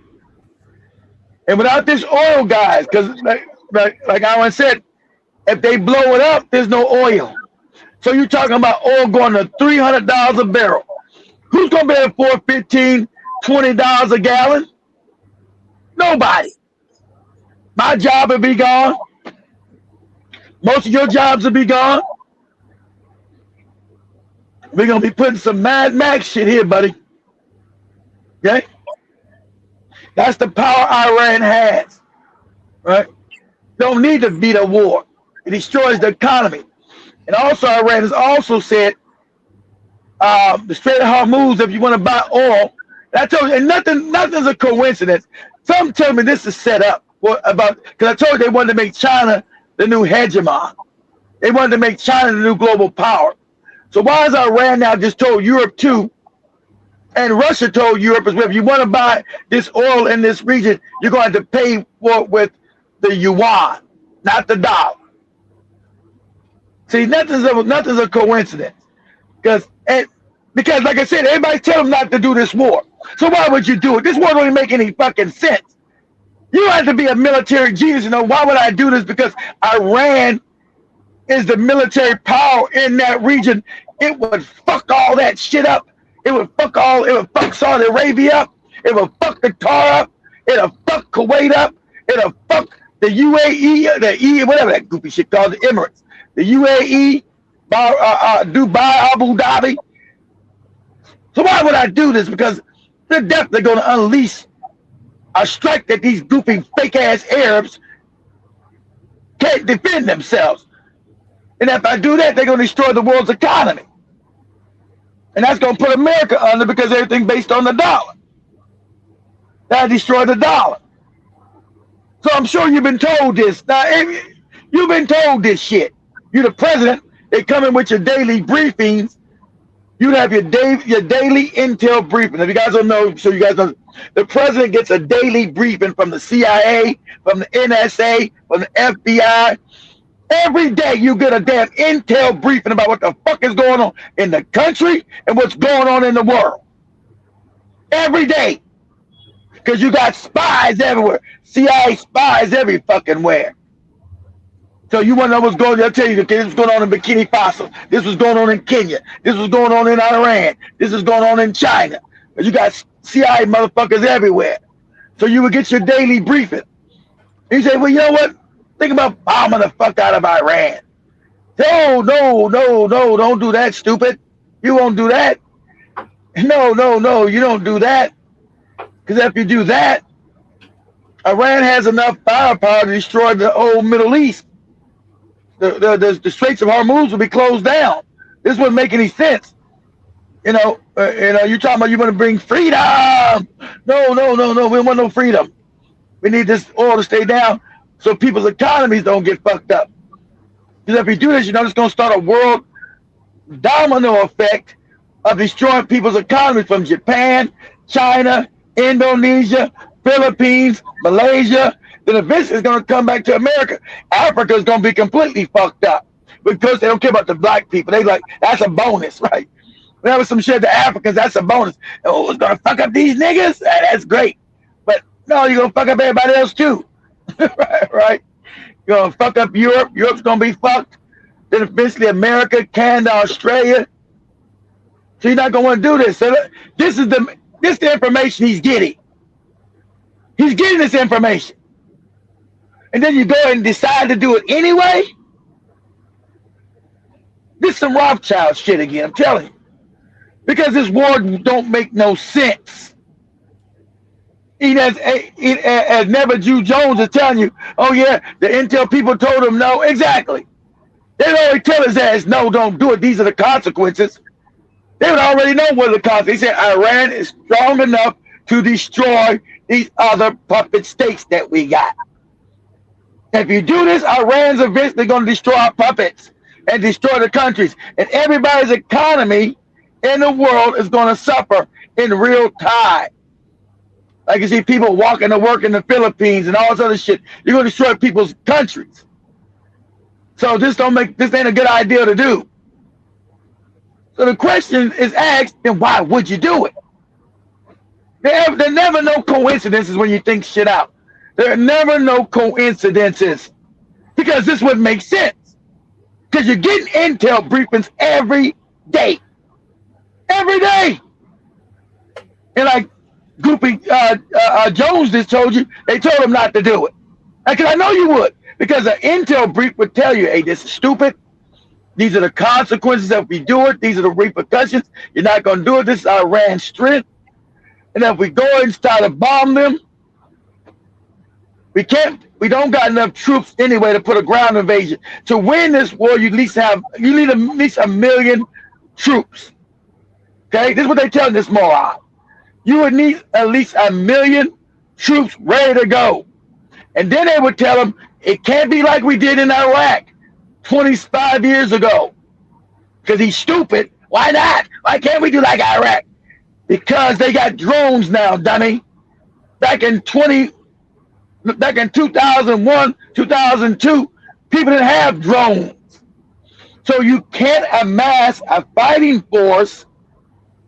and without this oil, guys, because like Aaron said, if they blow it up, there's no oil. So you're talking about oil going to $300 a barrel. Who's going to be able to afford $15, $20 a gallon? Nobody. My job will be gone. Most of your jobs will be gone. We're going to be putting some Mad Max shit here, buddy. Okay? That's the power Iran has. Right? Don't need to beat a war. It destroys the economy. And also, Iran has also said the Strait of Hormuz, if you want to buy oil, I told you, and nothing's a coincidence. Some tell me this is set up because I told you they wanted to make China the new hegemon. They wanted to make China the new global power. So why is Iran now just told Europe too, and Russia told Europe as well, if you want to buy this oil in this region, you're going to have to pay for it with the yuan, not the dollar. See, nothing's a coincidence. Because, like I said, everybody tell them not to do this war. So why would you do it? This war don't even make any fucking sense. You don't have to be a military genius, why would I do this? Because Iran is the military power in that region. It would fuck all that shit up. It would fuck Saudi Arabia up. It would fuck Qatar up. It'll fuck Kuwait up. It'll fuck the UAE, whatever that goofy shit called, the Emirates. The UAE, Dubai, Abu Dhabi. So why would I do this? Because they're definitely going to unleash a strike that these goofy fake-ass Arabs can't defend themselves. And if I do that, they're going to destroy the world's economy. And that's going to put America under because everything's based on the dollar. That'll destroy the dollar. So I'm sure you've been told this. Now, you've been told this shit. You're the president. They come in with your daily briefings. You'd have your daily intel briefing. If you guys don't know, so you guys know, the president gets a daily briefing from the CIA, from the NSA, from the FBI. Every day you get a damn intel briefing about what the fuck is going on in the country and what's going on in the world. Every day. Because you got spies everywhere. CIA spies every fucking where. So you want to know what's going on? They'll tell you, okay, this was going on in Burkina Faso. This was going on in Kenya. This was going on in Iran. This is going on in China. But you got CIA motherfuckers everywhere. So you would get your daily briefing. And you say, well, you know what? Think about bombing the fuck out of Iran. No, don't do that, stupid. You won't do that. No, you don't do that. Because if you do that, Iran has enough firepower to destroy the whole Middle East. The Straits of Hormuz will be closed down. This wouldn't make any sense. You're talking about you want to bring freedom. No. We don't want no freedom. We need this oil to stay down so people's economies don't get fucked up. Because if you do this, it's going to start a world domino effect of destroying people's economies from Japan, China, Indonesia, Philippines, Malaysia. Then eventually it's going to come back to America. Africa is going to be completely fucked up because they don't care about the black people. They like, that's a bonus, right? Whenever some shit to Africans, that's a bonus. Oh, it's going to fuck up these niggas? That's great. But no, you're going to fuck up everybody else too. right? You're going to fuck up Europe. Europe's going to be fucked. Then eventually America, Canada, Australia. So you're not going to want to do this. So this is the information he's getting. He's getting this information. And then you go and decide to do it anyway? This is some Rothschild shit again, I'm telling you. Because this war don't make no sense. As Never Jew Jones is telling you, oh yeah, the intel people told him no. Exactly. They'd already tell his ass, no, don't do it. These are the consequences. They would already know what the consequences. They said Iran is strong enough to destroy these other puppet states that we got. If you do this, Iran's eventually going to destroy our puppets and destroy the countries. And everybody's economy in the world is going to suffer in real time. Like you see people walking to work in the Philippines and all this other shit. You're going to destroy people's countries. So this ain't a good idea to do. So the question is asked, then why would you do it? There are never no coincidences when you think shit out. There are never no coincidences because this would make sense. Because you're getting intel briefings every day. Every day. And like Goopy Jones just told you, they told him not to do it. Because I know you would. Because an intel brief would tell you, hey, this is stupid. These are the consequences if we do it. These are the repercussions. You're not going to do it. This is Iran's strength. And if we go and start to bomb them, we don't got enough troops anyway to put a ground invasion. To win this war, you need at least 1 million troops. Okay, this is what they tell this moron. You would need at least 1 million troops ready to go. And then they would tell them, it can't be like we did in Iraq 25 years ago. Because he's stupid. Why not? Why can't we do like Iraq? Because they got drones now, dummy. Back in 2001, 2002, people didn't have drones. So you can't amass a fighting force,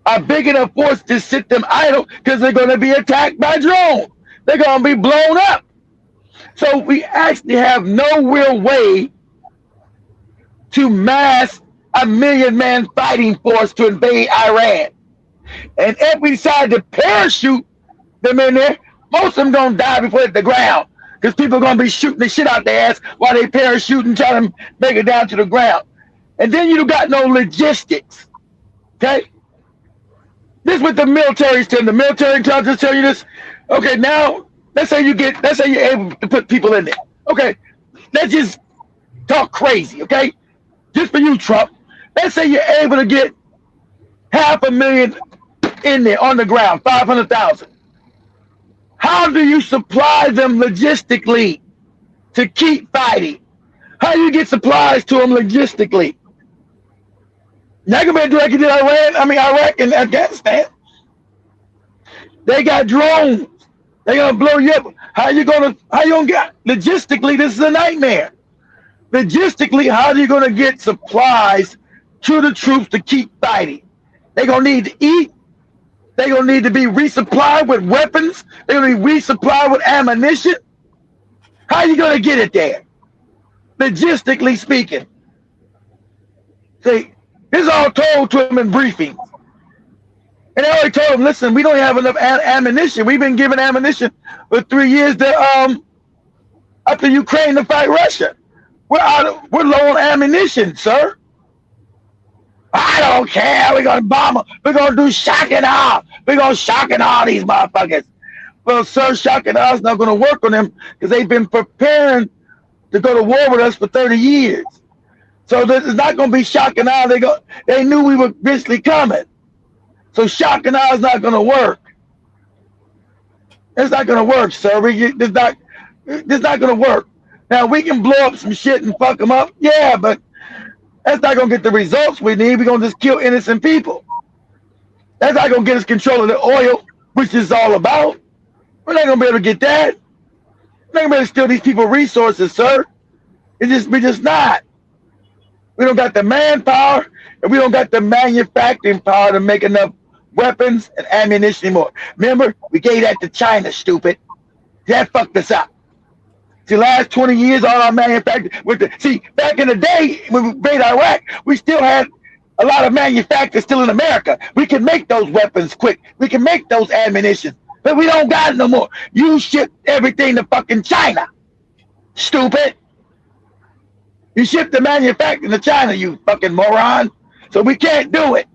a big enough force to sit them idle because they're going to be attacked by drones. They're going to be blown up. So we actually have no real way to mass a 1 million-man fighting force to invade Iran. And if we decide to parachute them in there, most of them going to die before they hit the ground because people are going to be shooting the shit out their ass while they parachute and try to make it down to the ground. And then you got no logistics. Okay? This is what the military's telling. The military intelligence tell you this. Okay, now let's say you're able to put people in there. Okay, let's just talk crazy, okay? Just for you, Trump. Let's say you're able to get 500,000 in there on the ground, 500,000. How do you supply them logistically to keep fighting? How do you get supplies to them logistically? Not gonna be do like you did Iraq and Afghanistan. They got drones. They're gonna blow you up. How you gonna get logistically? This is a nightmare. Logistically, how are you gonna get supplies to the troops to keep fighting? They're gonna need to eat. They're gonna need to be resupplied with weapons. They're gonna be resupplied with ammunition. How are you gonna get it there? Logistically speaking. See, this is all told to them in briefings. And they already told them, listen, we don't have enough ammunition. We've been given ammunition for 3 years to up to Ukraine to fight Russia. We're low on ammunition, sir. I don't care. We're gonna bomb them. We're gonna do shock and awe. We're gonna shock and awe these motherfuckers. Well, sir, shock and awe is not gonna work on them because they've been preparing to go to war with us for 30 years. So this is not going to be shock and awe. They knew we were eventually coming. So shock and awe is not going to work. It's not going to work, sir. It's not going to work. Now, we can blow up some shit and fuck them up. Yeah, but that's not going to get the results we need. We're going to just kill innocent people. That's not going to get us control of the oil, which is all about. We're not going to be able to get that. We're not going to be able to steal these people resources, sir. We're just not. We don't got the manpower, and we don't got the manufacturing power to make enough weapons and ammunition anymore. Remember, we gave that to China, stupid. That fucked us up. The last 20 years, all our manufacturing. See, back in the day, when we invaded Iraq, we still had a lot of manufacturers still in America. We can make those weapons quick. We can make those ammunition. But we don't got it no more. You ship everything to fucking China. Stupid. You ship the manufacturing to China, you fucking moron. So we can't do it.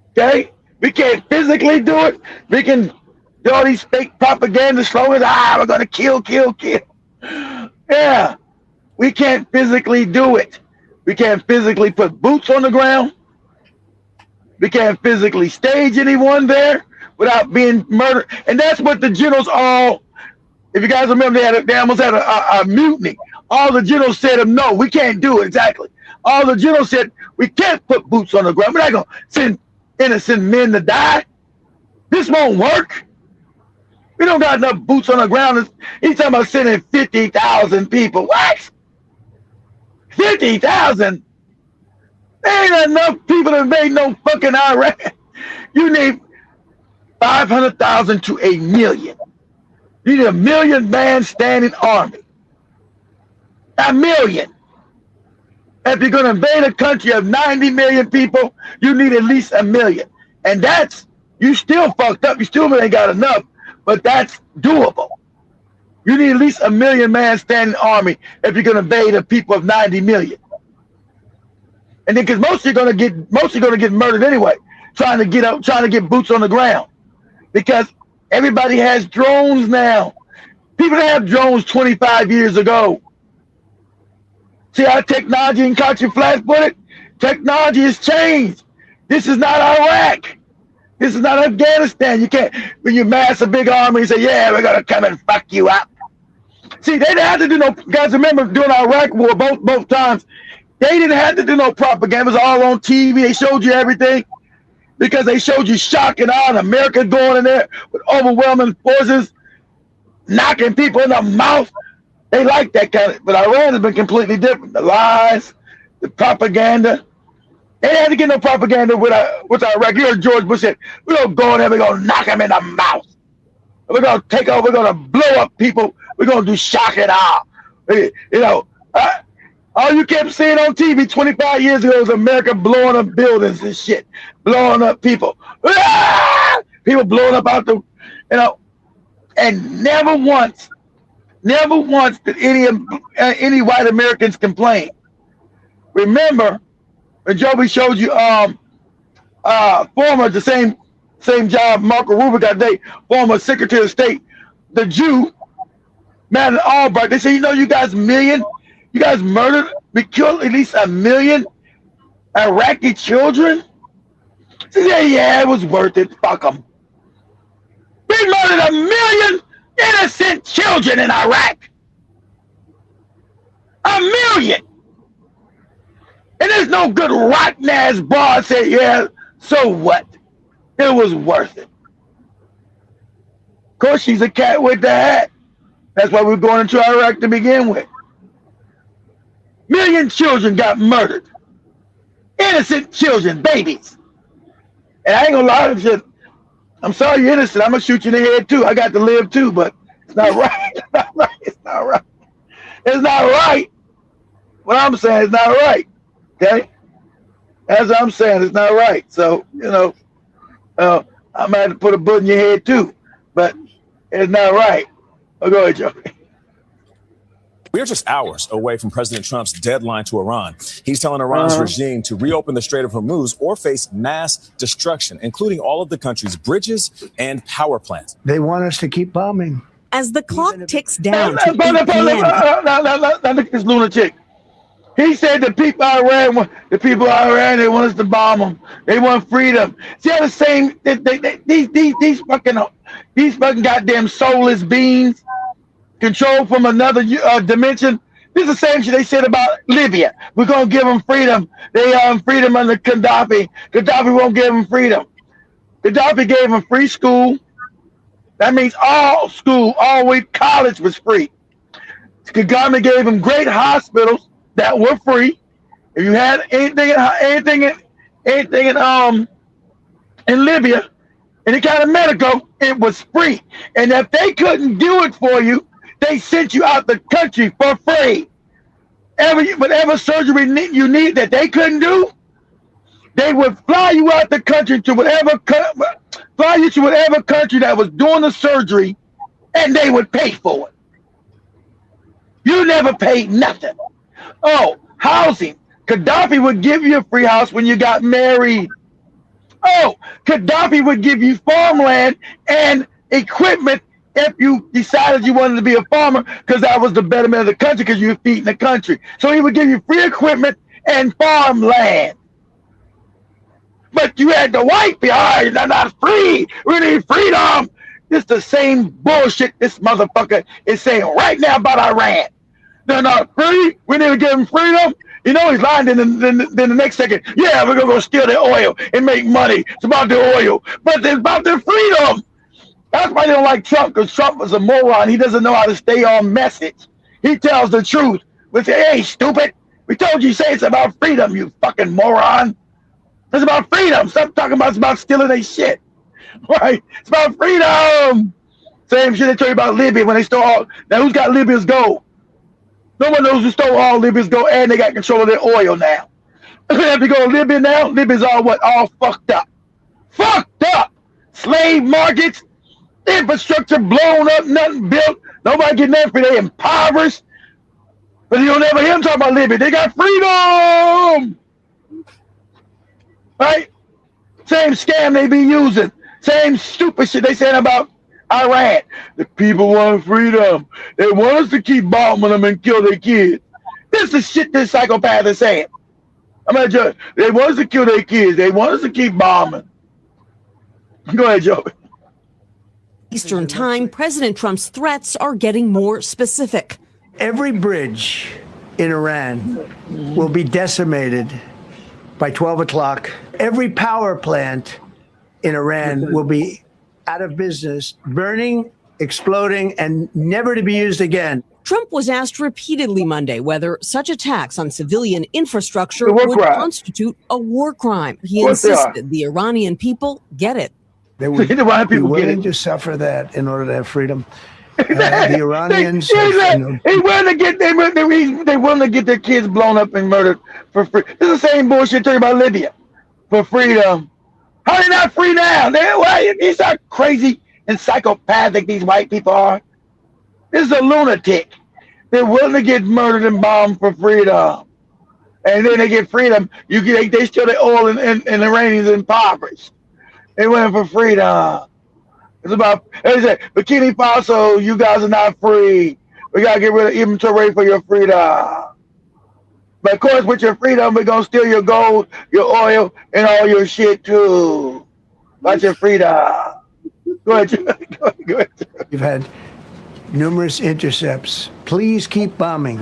Okay? We can't physically do it. We can do all these fake propaganda slogans. We're going to kill. Yeah. We can't physically do it. We can't physically put boots on the ground. We can't physically stage anyone there without being murdered. And that's what the generals all, if you guys remember, they almost had a mutiny. All the generals said, no, we can't do it. Exactly. All the generals said, we can't put boots on the ground. We're not going to send innocent men to die. This won't work. We don't got enough boots on the ground. He's talking about sending 50,000 people. What? 50,000? There ain't enough people to invade no fucking Iraq. You need 500,000 to 1 million. You need 1 million man standing army. 1 million. If you're going to invade a country of 90 million people, you need at least 1 million. And that's, you still fucked up. You still ain't got enough, but that's doable. You need at least 1 million man standing army if you're going to invade a people of 90 million. And then, because most are going to get murdered anyway, trying to get boots on the ground, because everybody has drones now. People didn't have drones 25 years ago. See how technology and caught you flat-footed? Technology has changed. This is not Iraq. This is not Afghanistan. You can't, when you mass a big army and say, yeah, we're going to come and fuck you up. See, they didn't have to do no, guys, remember during Iraq war, both times, they didn't have to do no propaganda. It was all on TV. They showed you everything because they showed you shock and awe, and America going in there with overwhelming forces, knocking people in the mouth. They like that kind of, but Iran has been completely different. The lies, the propaganda. They didn't have to get no propaganda with Iraq. You heard George Bush said, we're going to go in there, we're going to knock them in the mouth. We're going to take over, we're going to blow up people. We're going to do shock and awe. You know, all you kept seeing on TV 25 years ago was America blowing up buildings and shit, blowing up people. People blowing up out the, you know, and never once did any white Americans complain. Remember, when Joby showed you former, the same job Marco Rubio got today, former Secretary of State, the Jew, Madeleine Albright, they say, you know, you guys murdered, we killed at least 1 million Iraqi children. She said, yeah, it was worth it, fuck them. We murdered 1 million innocent children in Iraq. 1 million. And there's no good rotten ass broad say, yeah, so what? It was worth it. Of course, she's a cat with the hat. That's why we're going into Iraq to begin with. 1 million children got murdered. Innocent children, babies. And I ain't gonna lie to you. I'm sorry you're innocent. I'm gonna shoot you in the head too. I got to live too, but it's not right. It's not right. It's not right. It's not right. What I'm saying is not right. Okay? As I'm saying, it's not right. So, you know, I might have to put a bullet in your head too, but it's not right. Oh, go ahead, Joe. We are just hours away from President Trump's deadline to Iran. He's telling Iran's regime to reopen the Strait of Hormuz or face mass destruction, including all of the country's bridges and power plants. They want us to keep bombing. As the clock ticks down to 8 Now, look at this lunatic. He said the people of Iran, they want us to bomb them. They want freedom. See how the same these fucking goddamn soulless beings controlled from another dimension. This is the same shit they said about Libya. We're gonna give them freedom. They freedom under Gaddafi. Gaddafi won't give them freedom. Gaddafi gave them free school. That means all school, all way college was free. Kagame gave them great hospitals that were free. If you had anything in Libya, any kind of medical, it was free. And if they couldn't do it for you, they sent you out the country for free. Whatever surgery you need that they couldn't do, they would fly you out the country to whatever country that was doing the surgery, and they would pay for it. You never paid nothing. Oh, housing. Gaddafi would give you a free house when you got married. Oh, Gaddafi would give you farmland and equipment if you decided you wanted to be a farmer, because that was the betterment of the country, because you were feeding the country. So he would give you free equipment and farmland. But you had the white behind, they're not free. We need freedom. It's the same bullshit this motherfucker is saying right now about Iran. They're not free. We need to give them freedom. You know he's lying. Then the next second, yeah, we're gonna go steal their oil and make money. It's about the oil, but it's about their freedom. That's why they don't like Trump, because Trump is a moron. He doesn't know how to stay on message. He tells the truth. We say, hey, stupid. We told you, say it's about freedom, you fucking moron. It's about freedom. Stop talking about it's about stealing their shit. Right? It's about freedom. Same shit they told you about Libya when they stole all. Now who's got Libya's gold? No one knows who stole all Libya's gold, and they got control of their oil now. If you go to Libya now, Libya's all what? All fucked up. Fucked up. Slave markets, infrastructure blown up, nothing built. Nobody getting nothing for they impoverished. But you don't ever hear them talk about Libya. They got freedom. Right? Same scam they be using. Same stupid shit they saying about Iran. The people want freedom. They want us to keep bombing them and kill their kids. This is shit this psychopath is saying. I'm not joking. They want us to kill their kids. They want us to keep bombing. Go ahead, Joe. Eastern Time, President Trump's threats are getting more specific. Every bridge in Iran will be decimated by 12 o'clock. Every power plant in Iran will be out of business, burning, exploding, and never to be used again. Trump was asked repeatedly Monday whether such attacks on civilian infrastructure would constitute a war crime. He insisted the Iranian people get it. They would be willing to suffer that in order to have freedom. The Iranians, they willing to get their kids blown up and murdered for free. This is the same bullshit talking about Libya for freedom. How are they not free now? These are crazy and psychopathic. These white people are. This is a lunatic. They're willing to get murdered and bombed for freedom, and then they get freedom. They steal their oil and the Iranians impoverished. They went for freedom. It's about, they say, Burkina Faso, you guys are not free. We got to get rid of inventory for your freedom. But of course, with your freedom, we're going to steal your gold, your oil, and all your shit too. That's your freedom. Go ahead. Go ahead. You've had numerous intercepts. Please keep bombing.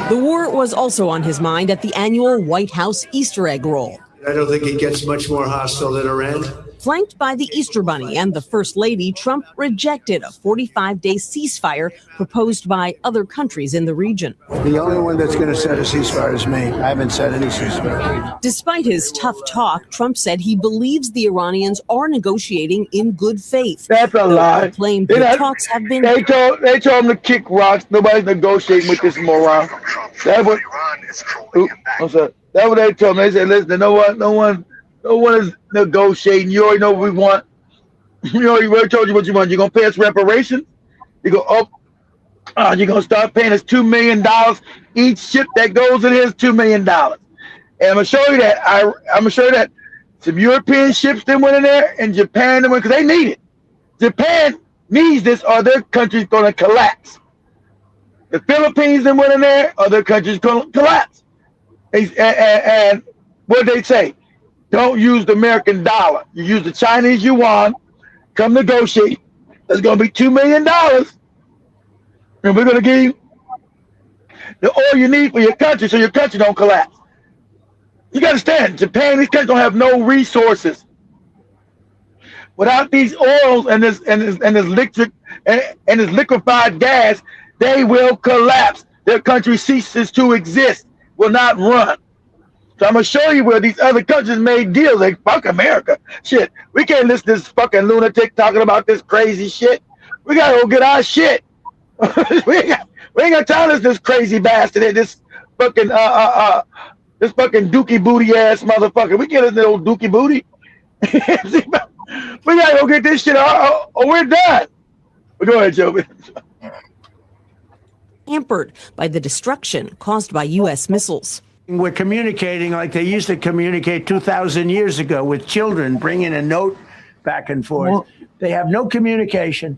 The war was also on his mind at the annual White House Easter egg roll. I don't think it gets much more hostile than Iran. Flanked by the Easter Bunny and the First Lady, Trump rejected a 45-day ceasefire proposed by other countries in the region. The only one that's going to set a ceasefire is me. I haven't set any ceasefire. Despite his tough talk, Trump said he believes the Iranians are negotiating in good faith. That's a lie. Claimed the talks have been. They told him to kick rocks. Nobody's negotiating with this moron. That's what they told him. They said, listen, no one is negotiating. You already know what we want. You already told you what you want. You're going to pay us reparations. You go, you're going to start paying us $2 million. Each ship that goes in here is $2 million. And I'm going to show you that. I'm going to show you that some European ships that went in there and Japan that went, because they need it. Japan needs this or their country's going to collapse. the Philippines and went in there, other countries collapse. And what they say, don't use the American dollar. You use the Chinese yuan, come negotiate. There's going to be $2 million. And we're going to give you the oil you need for your country so your country don't collapse. You got to understand, Japan, these countries don't have no resources. Without these oils and this liquefied gas, they will collapse. Their country ceases to exist, will not run. So I'm gonna show you where these other countries made deals. Like, fuck America. Shit, we can't listen to this fucking lunatic talking about this crazy shit. We gotta go get our shit. we ain't got time to listen to this crazy bastard. This fucking this fucking dookie booty ass motherfucker. We can't listen to old dookie booty. We gotta go get this shit or we're done. But go ahead, Joe. Hampered by the destruction caused by U.S. missiles. We're communicating like they used to communicate 2,000 years ago with children, bringing a note back and forth. They have no communication.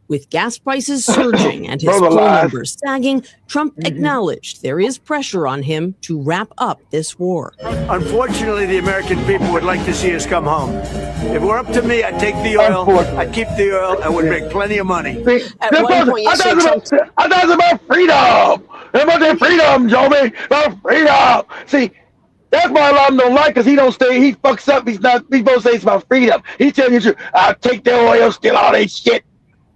With gas prices surging and his poll numbers sagging, Trump acknowledged there is pressure on him to wrap up this war. Unfortunately, the American people would like to see us come home. If it were up to me, I'd take the oil, I'd keep the oil, and would make plenty of money. At one point, I thought it was about freedom. It's about that freedom, Joey. About freedom. See, that's why a lot of them don't like, because he don't stay, he fucks up. He's supposed to say it's about freedom. He's telling you the truth. I'll take their oil, steal all their shit.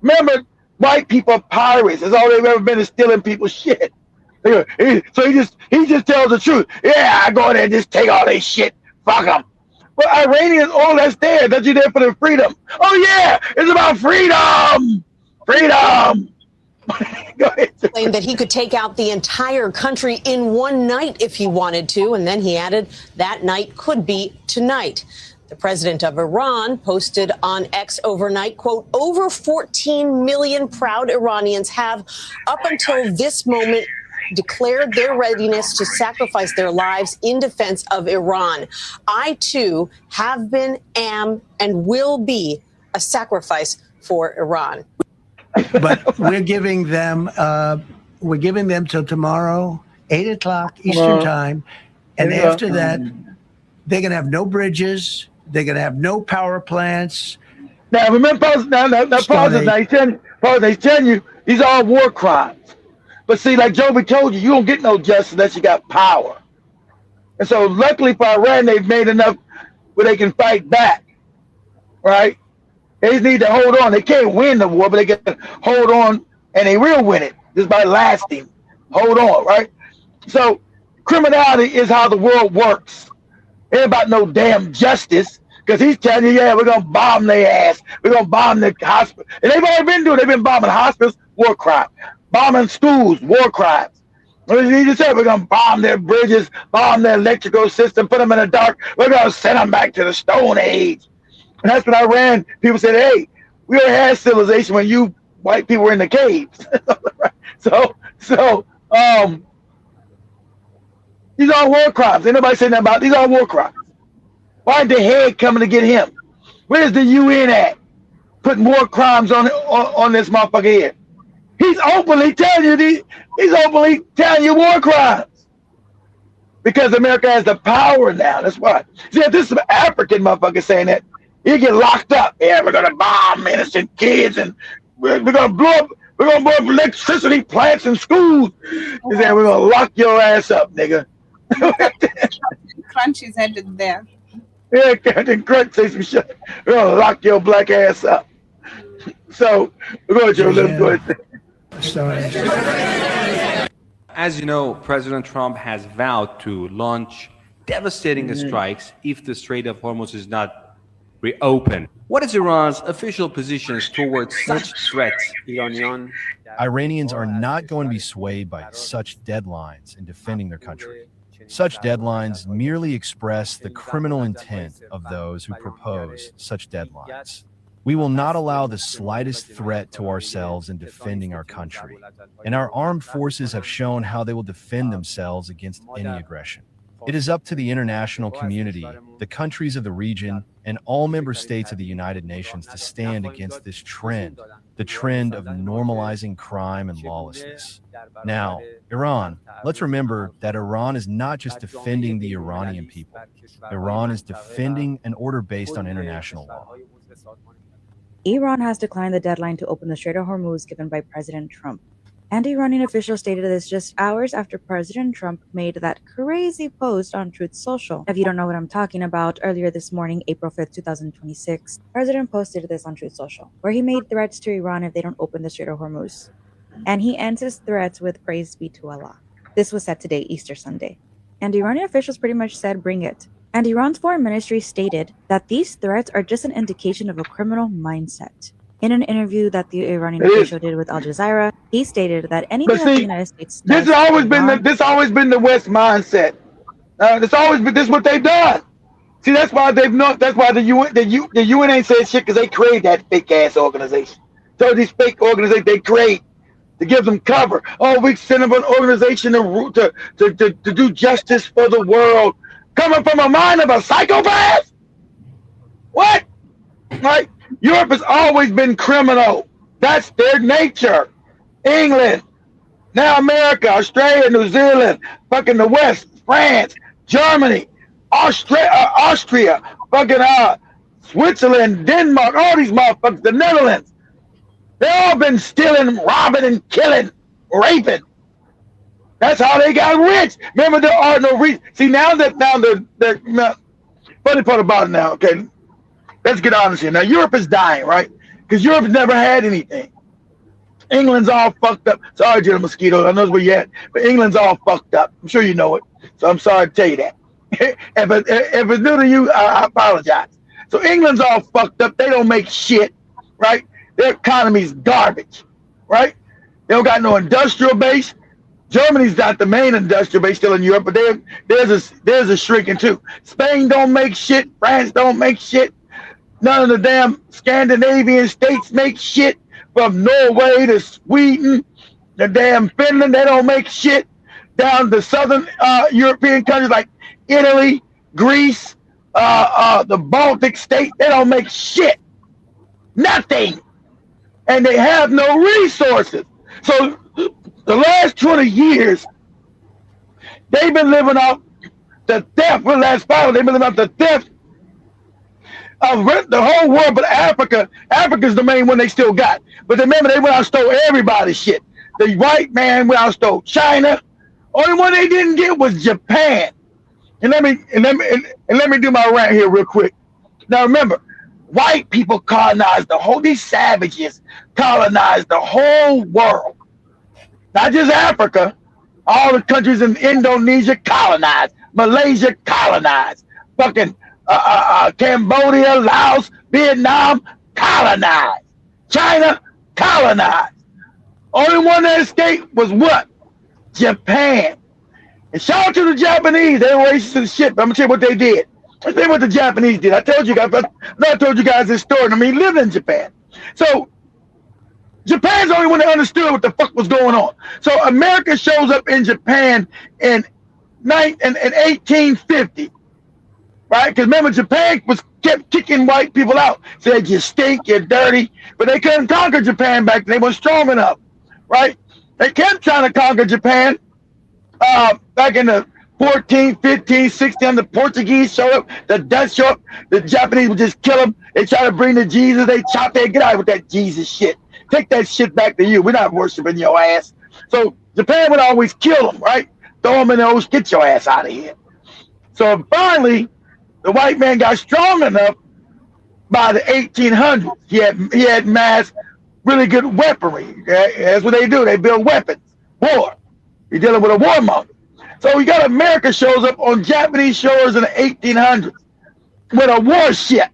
Remember, white people are pirates. That's all they've ever been, is stealing people's shit. So he just tells the truth. Yeah, I go in there and just take all their shit. Fuck them. But Iranians, all that's there. That you're there for the freedom. Oh yeah, it's about freedom. Freedom. Go ahead. Claimed that he could take out the entire country in one night if he wanted to, and then he added that night could be tonight. The president of Iran posted on X overnight, quote, over 14 million proud Iranians have, up until this moment, declared their readiness to sacrifice their lives in defense of Iran. I, too, have been, am, and will be a sacrifice for Iran. But we're giving them till tomorrow, 8 o'clock Eastern time. And after that, they're going to have no bridges. They're going to have no power plants. Now, remember, he's telling you these are all war crimes. But see, like Joby told you, you don't get no justice unless you got power. And so luckily for Iran, they've made enough where they can fight back, right? They just need to hold on. They can't win the war, but they can hold on, and they will win it just by lasting. Hold on, right? So criminality is how the world works. It ain't about no damn justice, because he's telling you, yeah, we're going to bomb their ass. We're going to bomb the hospital. And they've already been doing it. They've been bombing hospitals, war crime. Bombing schools, war crimes. He just said, we're going to bomb their bridges, bomb their electrical system, put them in the dark. We're going to send them back to the Stone Age. And that's when Iran, people said, hey, we already had civilization when you white people were in the caves. So, these are war crimes. Ain't nobody saying that about. These are war crimes. Why is the head coming to get him? Where's the UN at? Putting war crimes on this motherfucker head. He's openly telling you war crimes. Because America has the power now. That's why. See, if this is an African motherfucker saying that, he'll get locked up. Yeah, we're gonna bomb innocent kids, and we're gonna blow up electricity plants in schools. He said, we're gonna lock your ass up, nigga. Crunch is headed there. Yeah, Captain Crunch says some shit. We're gonna lock your black ass up. So we're going to let him go ahead. As you know, President Trump has vowed to launch devastating strikes if the Strait of Hormuz is not reopened. What is Iran's official positions towards such threats? Iranians are not going to be swayed by such deadlines in defending their country. Such deadlines merely express the criminal intent of those who propose such deadlines. We will not allow the slightest threat to ourselves in defending our country, and our armed forces have shown how they will defend themselves against any aggression. It is up to the international community, the countries of the region, and all member states of the United Nations to stand against this trend the trend of normalizing crime and lawlessness. Now, Iran, let's remember that Iran is not just defending the Iranian people. Iran is defending an order based on international law. Iran has declined the deadline to open the Strait of Hormuz given by President Trump. And Iranian officials stated this just hours after President Trump made that crazy post on Truth Social. If you don't know what I'm talking about, earlier this morning, April 5th, 2026, President posted this on Truth Social, where he made threats to Iran if they don't open the Strait of Hormuz. And he ends his threats with praise be to Allah. This was said today, Easter Sunday. And Iranian officials pretty much said, bring it. And Iran's foreign ministry stated that these threats are just an indication of a criminal mindset. In an interview that the Iranian official did with Al Jazeera, he stated that anything that the United States does, this has always been the West mindset. This is what they've done. See, that's why they've not. That's why the UN ain't said shit, because they create that fake ass organization. So these fake organizations they create to give them cover. Oh, we send them an organization to do justice for the world, coming from a mind of a psychopath. What? Right? Europe has always been criminal. That's their nature. England, now America, Australia, New Zealand, fucking the West, France, Germany, Austria, fucking Switzerland, Denmark, all these motherfuckers, the Netherlands. They all been stealing, robbing, and killing, raping. That's how they got rich. Remember, there are no reasons. See, now the funny part about it now, okay? Let's get honest here. Now, Europe is dying, right? Because Europe's never had anything. England's all fucked up. Sorry, General Mosquito. I know where you're at. But England's all fucked up. I'm sure you know it. So I'm sorry to tell you that. if it's new to you, I apologize. So England's all fucked up. They don't make shit, right? Their economy's garbage, right? They don't got no industrial base. Germany's got the main industrial base still in Europe, but there's a shrinking too. Spain don't make shit. France don't make shit. None of the damn Scandinavian states make shit, from Norway to Sweden, the damn Finland, they don't make shit. Down to southern European countries like Italy, Greece, the Baltic states, they don't make shit. Nothing. And they have no resources. So the last 20 years, they've been living off the theft. For the last 5, they've been living off the theft of the whole world, but Africa's the main one they still got. But remember, they went out and stole everybody's shit. The white man went out and stole China. Only one they didn't get was Japan. And let me do my rant here real quick. Now remember, white people colonized these savages colonized the whole world. Not just Africa. All the countries in Indonesia colonized. Malaysia colonized. Fucking Cambodia, Laos, Vietnam, colonized. China, colonized. Only one that escaped was what? Japan. And shout out to the Japanese. They were racist as shit, but I'm gonna tell you what they did. Let's tell you what the Japanese did. I told you guys this story. I mean, he lived in Japan. So Japan's the only one that understood what the fuck was going on. So America shows up in Japan in 1850. Right? Because remember, Japan kept kicking white people out. Said, you stink, you're dirty. But they couldn't conquer Japan back then. They weren't strong enough. Right? They kept trying to conquer Japan back in the 14, 15, 16. The Portuguese show up. The Dutch show up. The Japanese would just kill them. They try to bring the Jesus. They chop their get out with that Jesus shit. Take that shit back to you. We're not worshiping your ass. So Japan would always kill them, right? Throw them in the ocean. Get your ass out of here. So finally, the white man got strong enough by the 1800s. He had mass, really good weaponry. That's what they do. They build weapons. War. You're dealing with a warmonger. So we got America shows up on Japanese shores in the 1800s with a warship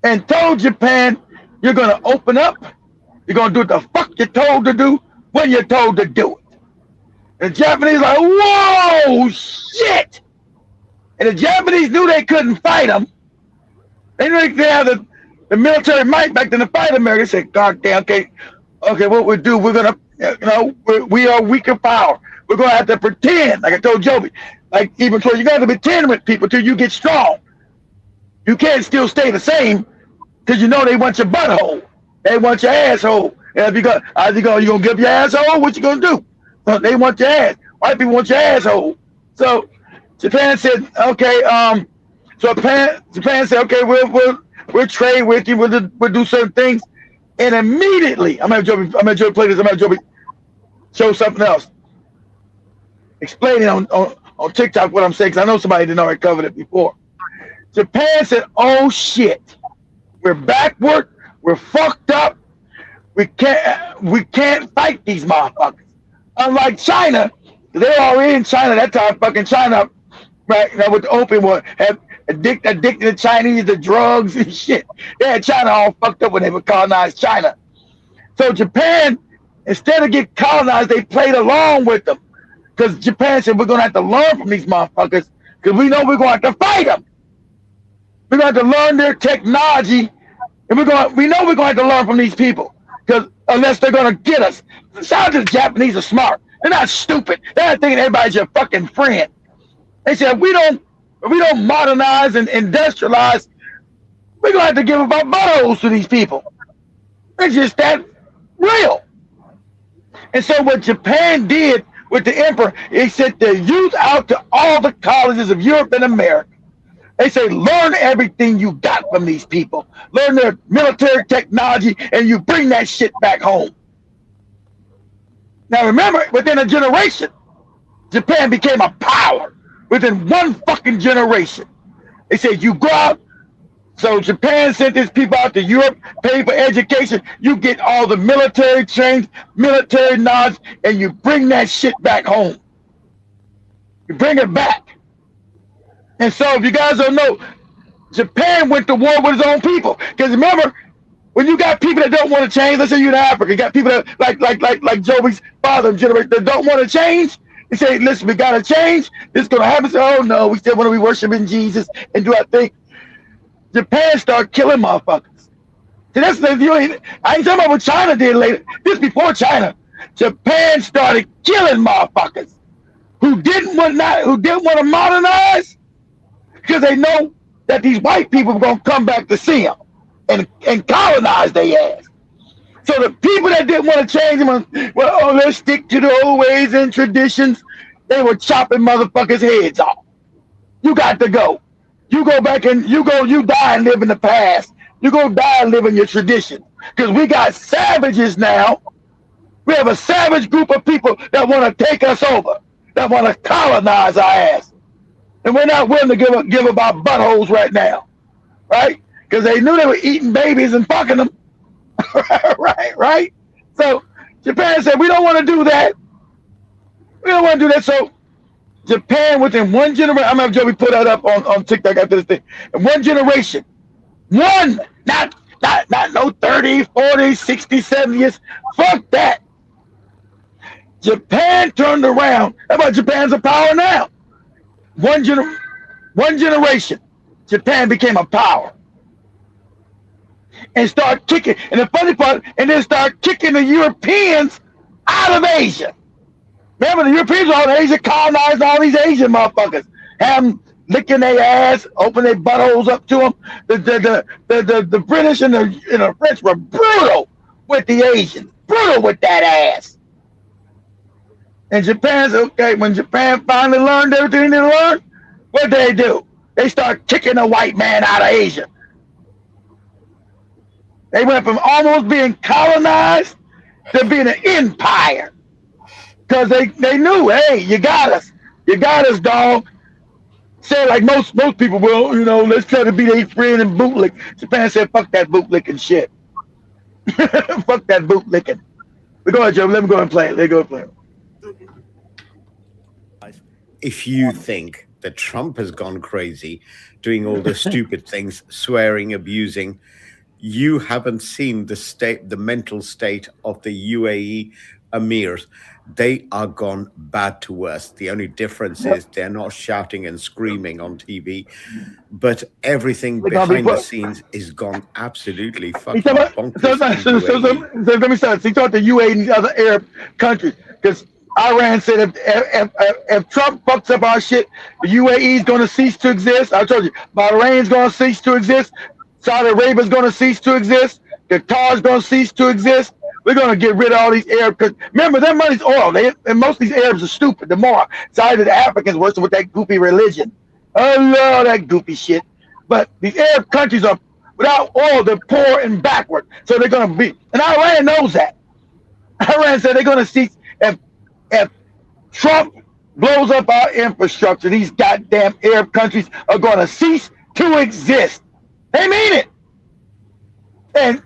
and told Japan, you're going to open up. You're going to do what the fuck you're told to do when you're told to do it. And the Japanese like, whoa, shit. And the Japanese knew they couldn't fight them. They knew they had the military might back then to fight America. They said, God damn, okay, what we do, we're going to, we are weaker power. We're going to have to pretend, like I told Joby, like even so, you got to pretend with people till you get strong. You can't still stay the same because you know they want your butthole. They want your asshole. And if you gonna give your asshole? What you gonna do? They want your ass. White people want your asshole. So Japan said, okay. So Japan said, okay, we'll trade with you. We'll do certain things. And immediately, I'm gonna Joey play this. I'm gonna Joey show something else. Explaining on TikTok what I'm saying, because I know somebody didn't already covered it before. Japan said, oh shit, we're backward, we're fucked up, we can't fight these motherfuckers. Unlike China, they were already in China that time. Fucking China, right? Now with the opium war, had addicted the Chinese to drugs and shit. They had China all fucked up when they would colonize China. So Japan, instead of getting colonized, they played along with them. Because Japan said, we're going to have to learn from these motherfuckers because we know we're going to have to fight them. We're going to have to learn their technology, and we know we're going to have to learn from these people, because unless they're going to get us. Shout out to the Japanese are smart. They're not stupid. They're not thinking everybody's your fucking friend. They said, we don't modernize and industrialize, we're going to have to give up our buttholes to these people. It's just that real. And so what Japan did with the emperor, he sent the youth out to all the colleges of Europe and America. They say, learn everything you got from these people. Learn their military technology, and you bring that shit back home. Now remember, within a generation, Japan became a power. Within one fucking generation. They said, you go out. So Japan sent these people out to Europe, pay for education. You get all the military trained, military knowledge, and you bring that shit back home. You bring it back. And so if you guys don't know, Japan went to war with its own people. Because remember, when you got people that don't want to change, let's say you're in Africa, you got people that like Joey's father generation that don't want to change. They say, listen, we got to change. This is going to happen. So, oh no, we still want to be worshiping Jesus and do our thing. Japan started killing motherfuckers. See, that's I ain't talking about what China did later. This before China. Japan started killing motherfuckers who didn't want to modernize, because they know that these white people are going to come back to see them and colonize their ass. So the people that didn't want to change them, let's stick to the old ways and traditions. They were chopping motherfuckers' heads off. You got to go. You go back and you die and live in the past. You go die and live in your tradition. Because we got savages now. We have a savage group of people that want to take us over, that want to colonize our ass. And we're not willing to give up our buttholes right now. Right? Because they knew they were eating babies and fucking them. right? So Japan said, we don't want to do that. We don't want to do that. So Japan, within one generation, I'm going to have Joey put that up on TikTok after this thing. In one generation, not no 30, 40, 60, 70 years. Fuck that. Japan turned around. How about Japan's a power now? One generation, Japan became a power. And start kicking, and the funny part, and then start kicking the Europeans out of Asia. Remember, the Europeans all in Asia, colonized all these Asian motherfuckers, have them licking their ass, open their buttholes up to them. The British and the French were brutal with the Asians, brutal with that ass. And Japan's okay. When Japan finally learned everything they learned, what did they do? They start kicking the white man out of Asia. They went from almost being colonized to being an empire. Because they knew, hey, you got us. You got us, dog. Say like most people will, let's try to be their friend and bootlick. Japan said, fuck that bootlicking shit. Fuck that bootlicking. But go ahead, Joe. Let me go and play it. Let me go and play it. If you think that Trump has gone crazy, doing all the stupid things, swearing, abusing, you haven't seen the mental state of the UAE emirs. They are gone bad to worse. The only difference is they're not shouting and screaming on TV, but everything behind the scenes is gone absolutely fucking bonkers. So let me start. He talked to UAE and other Arab countries, because Iran said if Trump fucks up our shit, the UAE is going to cease to exist. I told you, Bahrain is going to cease to exist. Saudi Arabia is going to cease to exist. Qatar's going to cease to exist. We're going to get rid of all these Arabs. Because remember, their money's oil. And most of these Arabs are stupid. The more side of the Africans worse with that goofy religion. I love that goofy shit. But these Arab countries are, without oil, they're poor and backward. So they're going to be, and Iran knows that. Iran said they're going to cease, if Trump blows up our infrastructure, these goddamn Arab countries are going to cease to exist. They mean it. And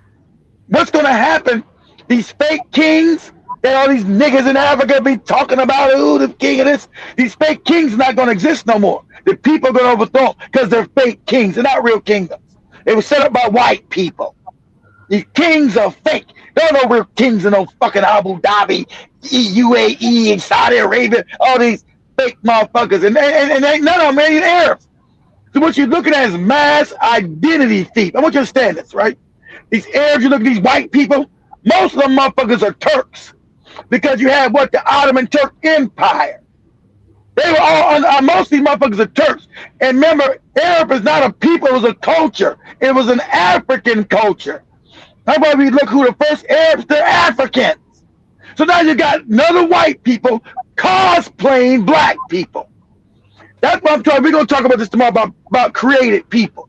what's going to happen, these fake kings that all these niggas in Africa be talking about, who the king of this, these fake kings are not going to exist no more. The people are going to overthrow because they're fake kings. They're not real kingdoms. They were set up by white people. These kings are fake. There are no real kings in no fucking Abu Dhabi, UAE, and Saudi Arabia, all these fake motherfuckers. And ain't none of them ain't Arabs. So what you're looking at is mass identity thief. I want you to understand this, right? These Arabs, you look at these white people, most of them motherfuckers are Turks. Because you had what? The Ottoman Turk Empire. They were all, most of these motherfuckers are Turks. And remember, Arab is not a people, it was a culture. It was an African culture. That's why we look who the first Arabs, they're Africans. So now you got another white people cosplaying black people. That's what I'm talking. We're going to talk about this tomorrow about created people.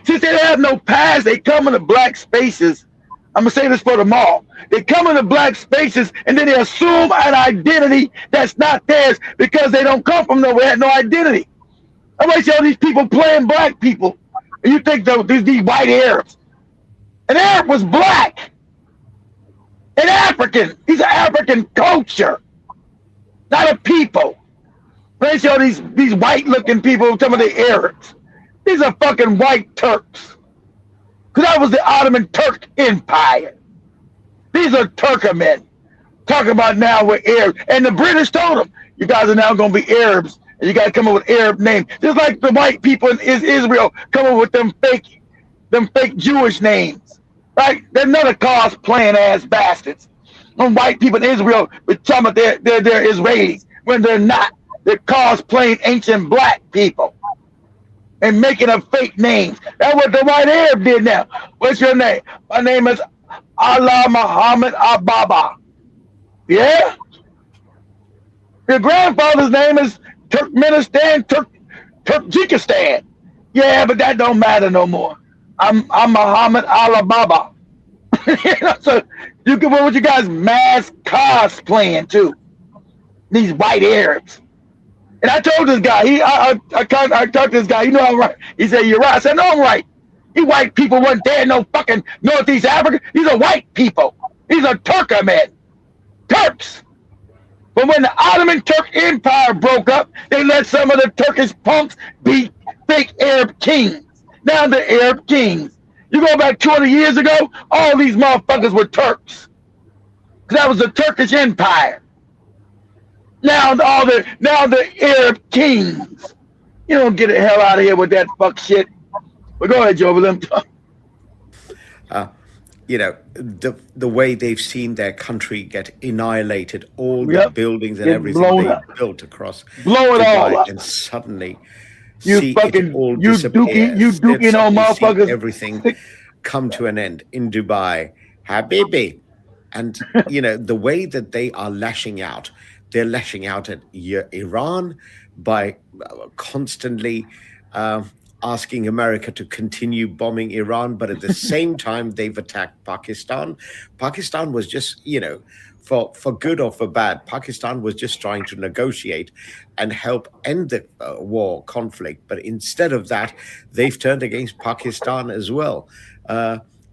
Since they have no past, they come into black spaces. I'm going to say this for tomorrow. They come into black spaces and then they assume an identity that's not theirs because they don't come from nowhere, had no identity. I might see all these people playing black people. And you think these white Arabs. An Arab was black. An African. He's an African culture. Not a people. They show these white looking people, some of the Arabs. These are fucking white Turks. Because that was the Ottoman Turk Empire. These are Turkmen. Talking about now we're Arabs. And the British told them, you guys are now going to be Arabs. And you got to come up with Arab names. Just like the white people in Israel come up with them fake Jewish names. Right? They're another cosplaying ass bastards. Them white people in Israel, with some of they're Israelis when they're not. They're cosplaying ancient black people and making up fake names. That's what the white Arab did now. What's your name? My name is Allah Muhammad Ababa. Yeah? Your grandfather's name is Turkmenistan, Turkmenistan. Yeah, but that don't matter no more. I'm Muhammad Alibaba. So you can what you guys mass cosplaying too. These white Arabs. And I told this guy, I talked to this guy, you know I'm right. He said, you're right. I said, no, I'm right. These white people weren't there in no fucking Northeast Africa. These are white people. These are Turkmen. Turks. But when the Ottoman Turk Empire broke up, they let some of the Turkish punks be fake Arab kings. Now they're Arab kings. You go back 20 years ago, all these motherfuckers were Turks. That was the Turkish Empire. Now the Arab kings. You don't get the hell out of here with that fuck shit. But go ahead, Joe. You know, the way they've seen their country get annihilated, all the buildings and everything they built across Dubai, and suddenly see it all disappear. You motherfuckers. Everything come to an end in Dubai. Habibi. And, you know, the way that they are lashing out, they're lashing out at Iran by constantly asking America to continue bombing Iran. But at the same time, they've attacked Pakistan. Pakistan was just, you know, for good or for bad, Pakistan was just trying to negotiate and help end the war conflict. But instead of that, they've turned against Pakistan as well.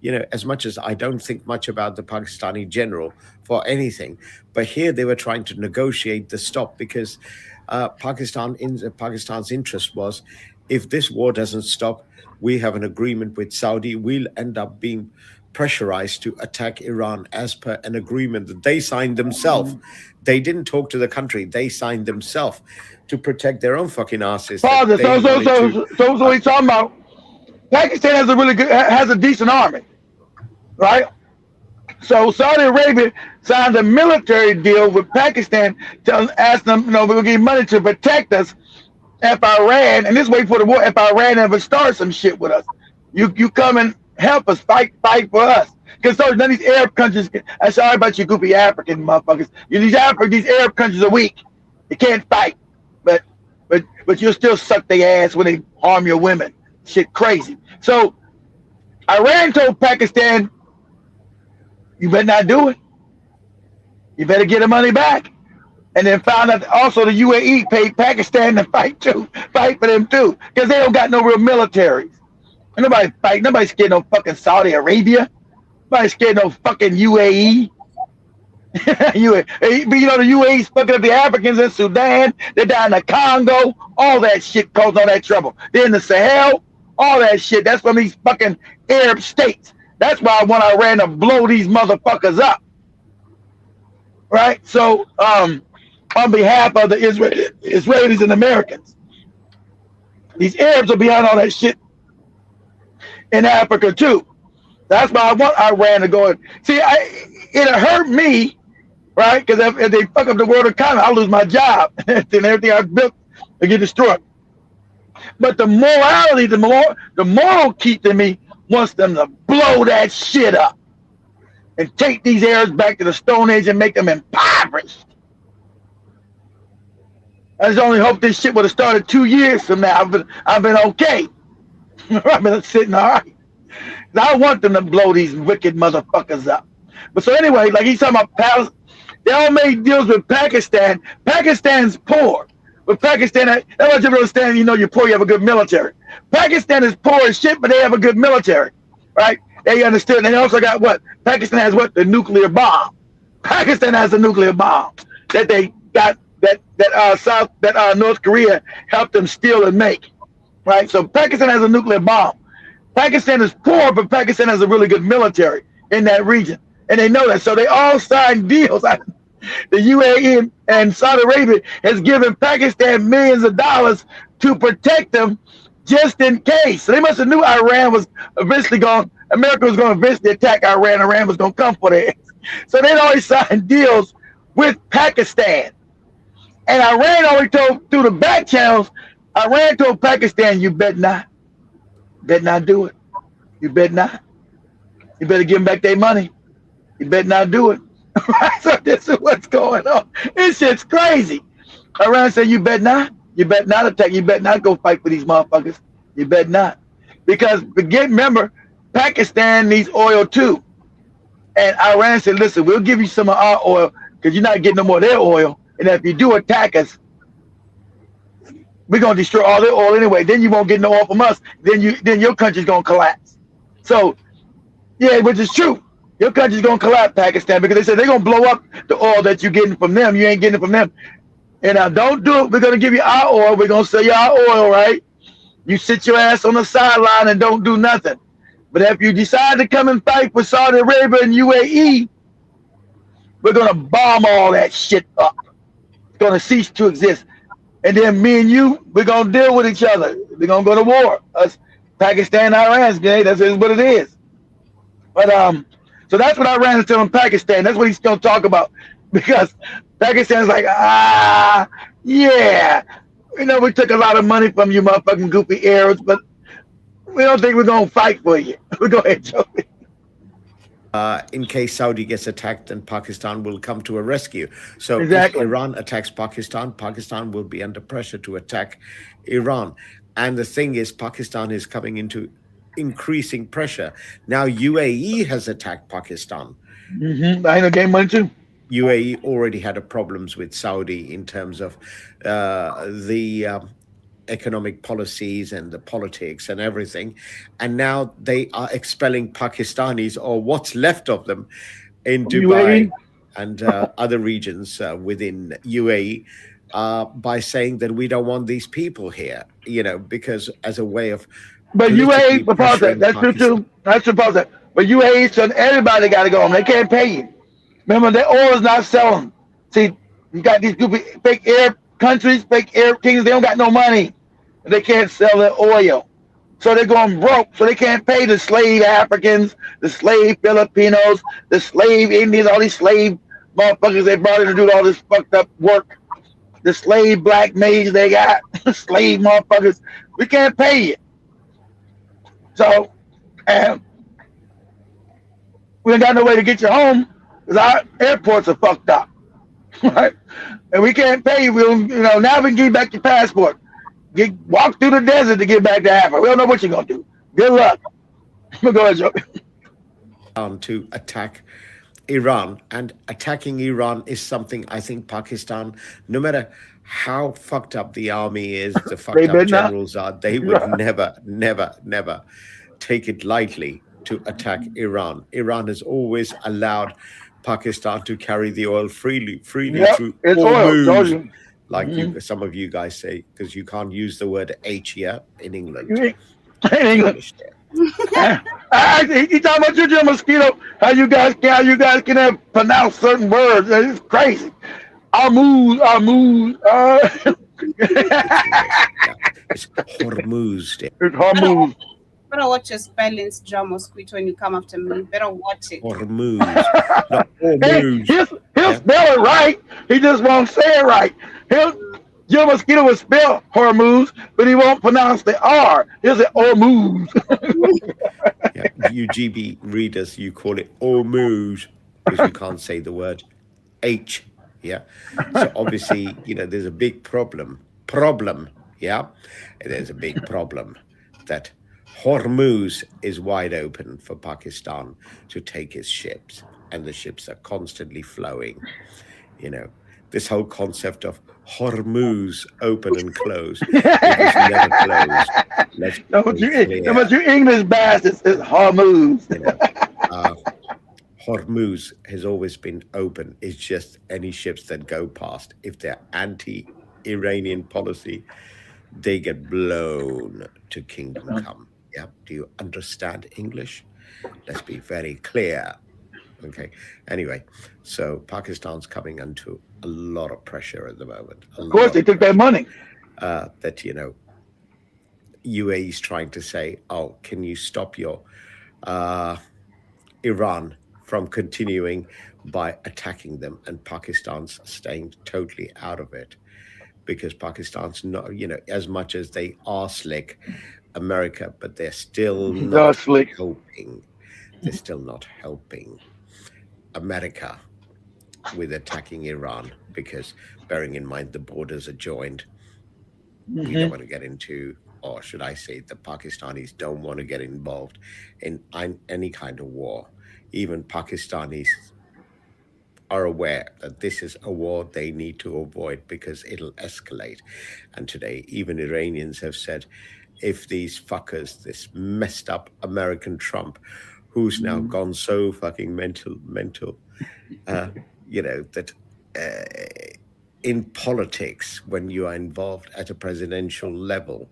You know, as much as I don't think much about the Pakistani general for anything, but here they were trying to negotiate the stop because Pakistan's interest was, if this war doesn't stop, we have an agreement with Saudi, we'll end up being pressurized to attack Iran as per an agreement that they signed themselves. They didn't talk to the country, they signed themselves to protect their own fucking asses. Father, so what he's talking about, Pakistan has a really good, has a decent army, right? So Saudi Arabia signed a military deal with Pakistan to ask them, you know, we're gonna give you money to protect us if Iran, and this way for the war, if Iran ever starts some shit with us, you come and help us fight for us. Because so none of these Arab countries, I'm sorry about you goofy African motherfuckers. These Arab countries are weak. They can't fight. But you'll still suck their ass when they harm your women. Shit crazy. So Iran told Pakistan, you better not do it. You better get the money back. And then found out also the UAE paid Pakistan to fight for them too. Because they don't got no real militaries. And nobody fight. Nobody's scared no fucking Saudi Arabia. Nobody's scared no fucking UAE. But you know the UAE's fucking up the Africans in Sudan. They're down in the Congo. All that shit caused all that trouble. They're in the Sahel. All that shit. That's from these fucking Arab states. That's why I want Iran to blow these motherfuckers up. Right? So, on behalf of the Israelis and Americans, these Arabs are behind all that shit in Africa too. That's why I want Iran to go. See, it'll hurt me, right? Because if they fuck up the world economy, I'll lose my job and everything I've built will get destroyed. But the morality, the moral keep in me wants them to blow that shit up and take these Arabs back to the Stone Age and make them impoverished. I just only hope this shit would have started 2 years from now. I've been okay. I've been sitting all right. I want them to blow these wicked motherfuckers up. But so anyway, like he's talking about Palestine, they all made deals with Pakistan. Pakistan's poor. But Pakistan, that's why you understand, you're poor, you have a good military. Pakistan is poor as shit, but they have a good military, right? They understood. And they also got what? Pakistan has what? The nuclear bomb. Pakistan has a nuclear bomb that they got that North Korea helped them steal and make, right? So Pakistan has a nuclear bomb. Pakistan is poor, but Pakistan has a really good military in that region, and they know that. So they all signed deals. The UAE and Saudi Arabia has given Pakistan millions of dollars to protect them, just in case. So they must have knew Iran was eventually America was going to eventually attack Iran. Iran was going to come for their ass. So they'd always signed deals with Pakistan. And Iran already told, through the back channels, Iran told Pakistan, you better not. Better not do it. You better not. You better give them back their money. You better not do it. So this is what's going on. This shit's crazy. Iran said, you better not. You better not attack. You better not go fight for these motherfuckers. You better not. Because, remember, Pakistan needs oil too. And Iran said, listen, we'll give you some of our oil because you're not getting no more of their oil. And if you do attack us, we're going to destroy all their oil anyway. Then you won't get no oil from us. Then your country's going to collapse. So, yeah, which is true. Your country's going to collapse, Pakistan, because they said they're going to blow up the oil that you're getting from them. You ain't getting it from them. And now don't do it. We're going to give you our oil. We're going to sell you our oil, right? You sit your ass on the sideline and don't do nothing. But if you decide to come and fight for Saudi Arabia and UAE, we're going to bomb all that shit up. It's going to cease to exist. And then me and you, we're going to deal with each other. We're going to go to war. Us, Pakistan, Iran, that's what it is. But so that's what Iran is telling Pakistan. That's what he's going to talk about. Because Pakistan's like, yeah. We took a lot of money from you motherfucking goofy Arabs, but we don't think we're going to fight for you. We're going to enjoy it. In case Saudi gets attacked, then Pakistan will come to a rescue. So exactly. If Iran attacks Pakistan, Pakistan will be under pressure to attack Iran. And the thing is, Pakistan is coming into increasing pressure. Now UAE has attacked Pakistan. I know game money too. UAE already had problems with Saudi in terms of the economic policies and the politics and everything. And now they are expelling Pakistanis, or what's left of them, in Dubai and other regions within UAE by saying that we don't want these people here, because as a way of... But UAE, that's true too. That's supposed to. But UAE, so everybody got to go home. They can't pay you. Remember, their oil is not selling. See, you got these fake Arab countries, fake Arab kings. They don't got no money. They can't sell their oil. So they're going broke. So they can't pay the slave Africans, the slave Filipinos, the slave Indians, all these slave motherfuckers they brought in to do all this fucked up work. The slave black maids they got, slave motherfuckers. We can't pay you. So, we ain't got no way to get you home because our airports are fucked up, right? And we can't pay you. Now we can give you back your passport. Walk through the desert to get back to Africa. We don't know what you're gonna do. Good luck. Go ahead, Joe. To attack Iran, and attacking Iran is something I think Pakistan, no matter how fucked up the army is, the fucked up generals are, they would never take it lightly to attack Iran. Iran has always allowed Pakistan to carry the oil freely through Hormuz, like some of you guys say, because you can't use the word H here in England. In England. He talking about you, Mosquito. How you guys can pronounce certain words. It's crazy. Hormuz. It's Hormuz. It's Hormuz. Better watch your spellings, John Mosquito, when you come after me. Better watch it. Hormuz. Not Hormuz. He'll spell it right. He just won't say it right. Joe Mosquito will spell Hormuz, but he won't pronounce the R. He'll say Hormuz. You GB readers, you call it Hormuz because you can't say the word H. Yeah. So obviously, there's a big problem. Yeah. There's a big problem that Hormuz is wide open for Pakistan to take its ships, and the ships are constantly flowing. This whole concept of Hormuz open and close. It is never closed. But you English bastards is Hormuz. Hormuz has always been open. It's just any ships that go past, if they're anti-Iranian policy, they get blown to kingdom come. Yeah. Do you understand English? Let's be very clear. Okay. Anyway, so Pakistan's coming under a lot of pressure at the moment. Of course, they took their money. That UAE is trying to say, "Oh, can you stop your Iran from continuing by attacking them?" And Pakistan's staying totally out of it because Pakistan's not, as much as they are slick, America, but they're still not helping. They're still not helping America with attacking Iran because, bearing in mind the borders are joined, we don't want to get into, or should I say, the Pakistanis don't want to get involved in any kind of war. Even Pakistanis are aware that this is a war they need to avoid because it'll escalate. And today, even Iranians have said, if these fuckers, this messed up American Trump, who's now gone so fucking mental, that in politics, when you are involved at a presidential level,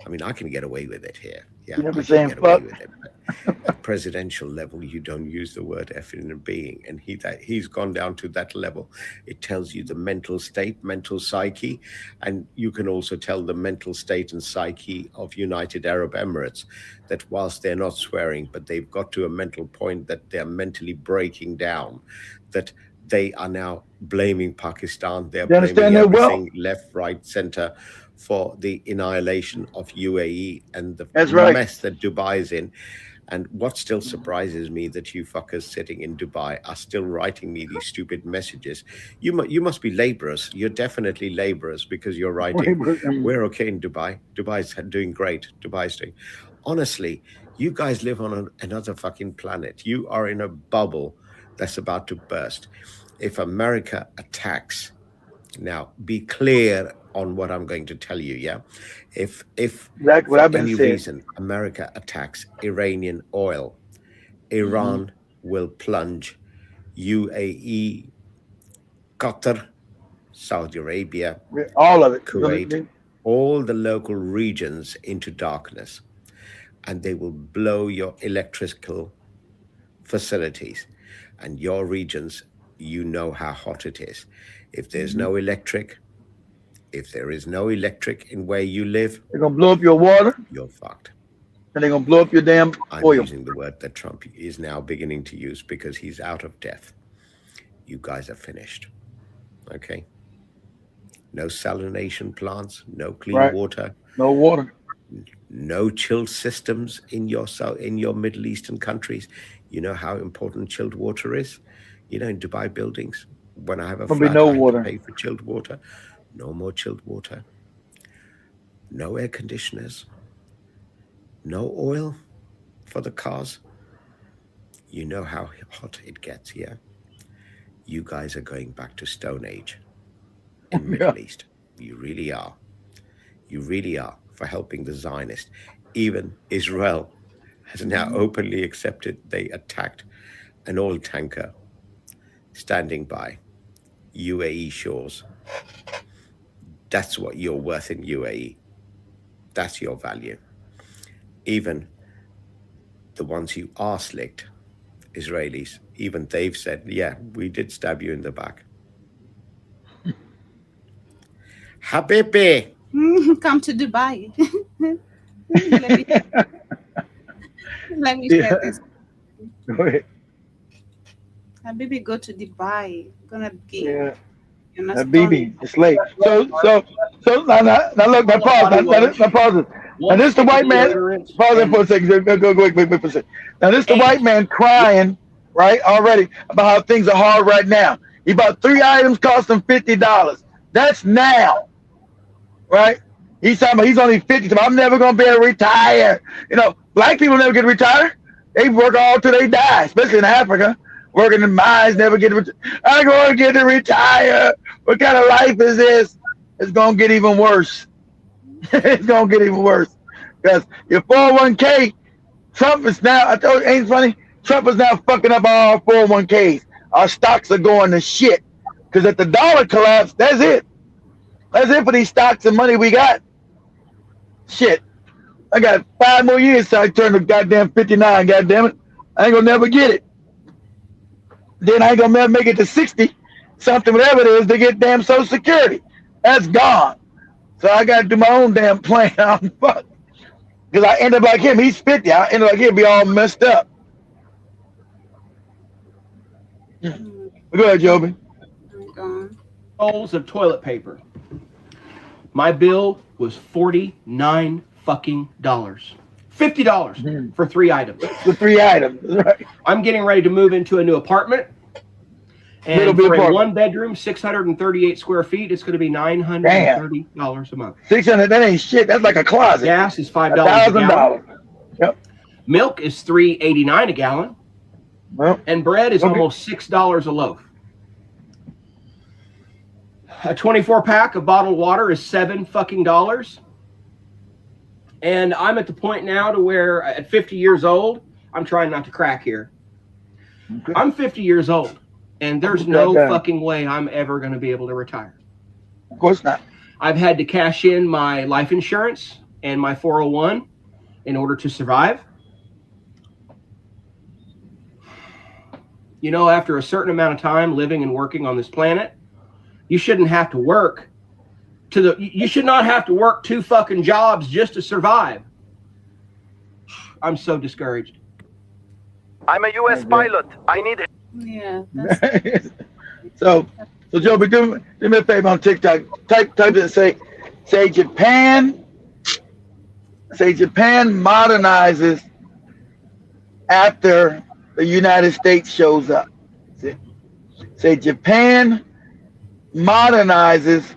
I mean, I can get away with it here. Yeah, I can get away with it. But at presidential level, you don't use the word effing and being. And he's gone down to that level. It tells you the mental state, mental psyche, and you can also tell the mental state and psyche of United Arab Emirates that whilst they're not swearing, but they've got to a mental point that they're mentally breaking down, that they are now blaming Pakistan. They're blaming everything left, right, center for the annihilation of UAE and the mess that Dubai is in. And what still surprises me that you fuckers sitting in Dubai are still writing me these stupid messages. You must be laborers. You're definitely laborers because you're writing, we're okay in Dubai. Dubai's doing great. Dubai's doing. Honestly, you guys live on another fucking planet. You are in a bubble that's about to burst. If America attacks, now be clear on what I'm going to tell you, yeah? If for any reason America attacks Iranian oil, Iran will plunge UAE, Qatar, Saudi Arabia, all of it, Kuwait, all the local regions into darkness, and they will blow your electrical facilities and your regions. You know how hot it is. If there's no electric, if there is no electric in where you live, they're gonna blow up your water. You're fucked. And they're gonna blow up your damn oil. I'm using the word that Trump is now beginning to use because he's out of depth. You guys are finished. Okay. No salination plants, no clean water. No water. no chilled systems in your Middle Eastern countries. You know how important chilled water is. You know, in Dubai buildings, when I have a flat, no I have water. to pay for chilled water. No more chilled water. No air conditioners. No oil for the cars. You know how hot it gets here. You guys are going back to Stone Age in the Middle East. You really are. You really are, for helping the Zionists. Even Israel has now openly accepted they attacked an oil tanker standing by UAE shores. That's what you're worth in UAE. That's your value. Even the ones who are slicked, Israelis, even they've said, yeah, we did stab you in the back. Habibi! Come to Dubai. Let me share this. Go ahead. Habibi, go to Dubai. Gonna get. Yeah. Habibi, it's late. So now look, now pause it. Now this the white man. Pause it for a second. Go wait for a second. Now this the white man crying, right? Already about how things are hard right now. He bought 3 items, cost him $50. That's now, right? He's talking about he's only 50. So I'm never gonna be able to retire. You know, black people never get to retire. They work all till they die, especially in Africa. Working in mines, never get to retire. I'm going to get to retire. What kind of life is this? It's going to get even worse. It's going to get even worse. Because your 401k, Trump is now, I told you, ain't funny? Trump is now fucking up all 401ks. Our stocks are going to shit. Because if the dollar collapse, that's it. That's it for these stocks and money we got. Shit. I got 5 more years till I turn to goddamn 59, goddamn it. I ain't going to never get it. Then I ain't gonna make it to 60, something, whatever it is, to get damn Social Security. That's gone. So I gotta do my own damn plan. I'm fucked. Because I end up like him. He's 50. I end up like him, be all messed up. Go ahead, Joby. Rolls of toilet paper. My bill was $49 fucking dollars. $50 for 3 items. For 3 items, right. I'm getting ready to move into a new apartment. And for a 1-bedroom, 638 square feet, it's going to be $930 a month. 600, that ain't shit. That's like a closet. Gas is $5 a gallon. Yep. Milk is $3.89 a gallon. Well, and bread is almost $6 a loaf. A 24-pack of bottled water is $7 fucking dollars. And I'm at the point now to where at 50 years old, I'm trying not to crack here. Okay. I'm 50 years old, and there's no fucking way I'm ever going to be able to retire. Of course not. I've had to cash in my life insurance and my 401 in order to survive. You know, after a certain amount of time living and working on this planet, you shouldn't have to work. You should not have to work 2 fucking jobs just to survive. I'm so discouraged. I'm a U.S. pilot. I need it. Yeah. So Joby, do me a favor on TikTok. Type it and say Japan. Say Japan modernizes after the United States shows up. Say Japan modernizes.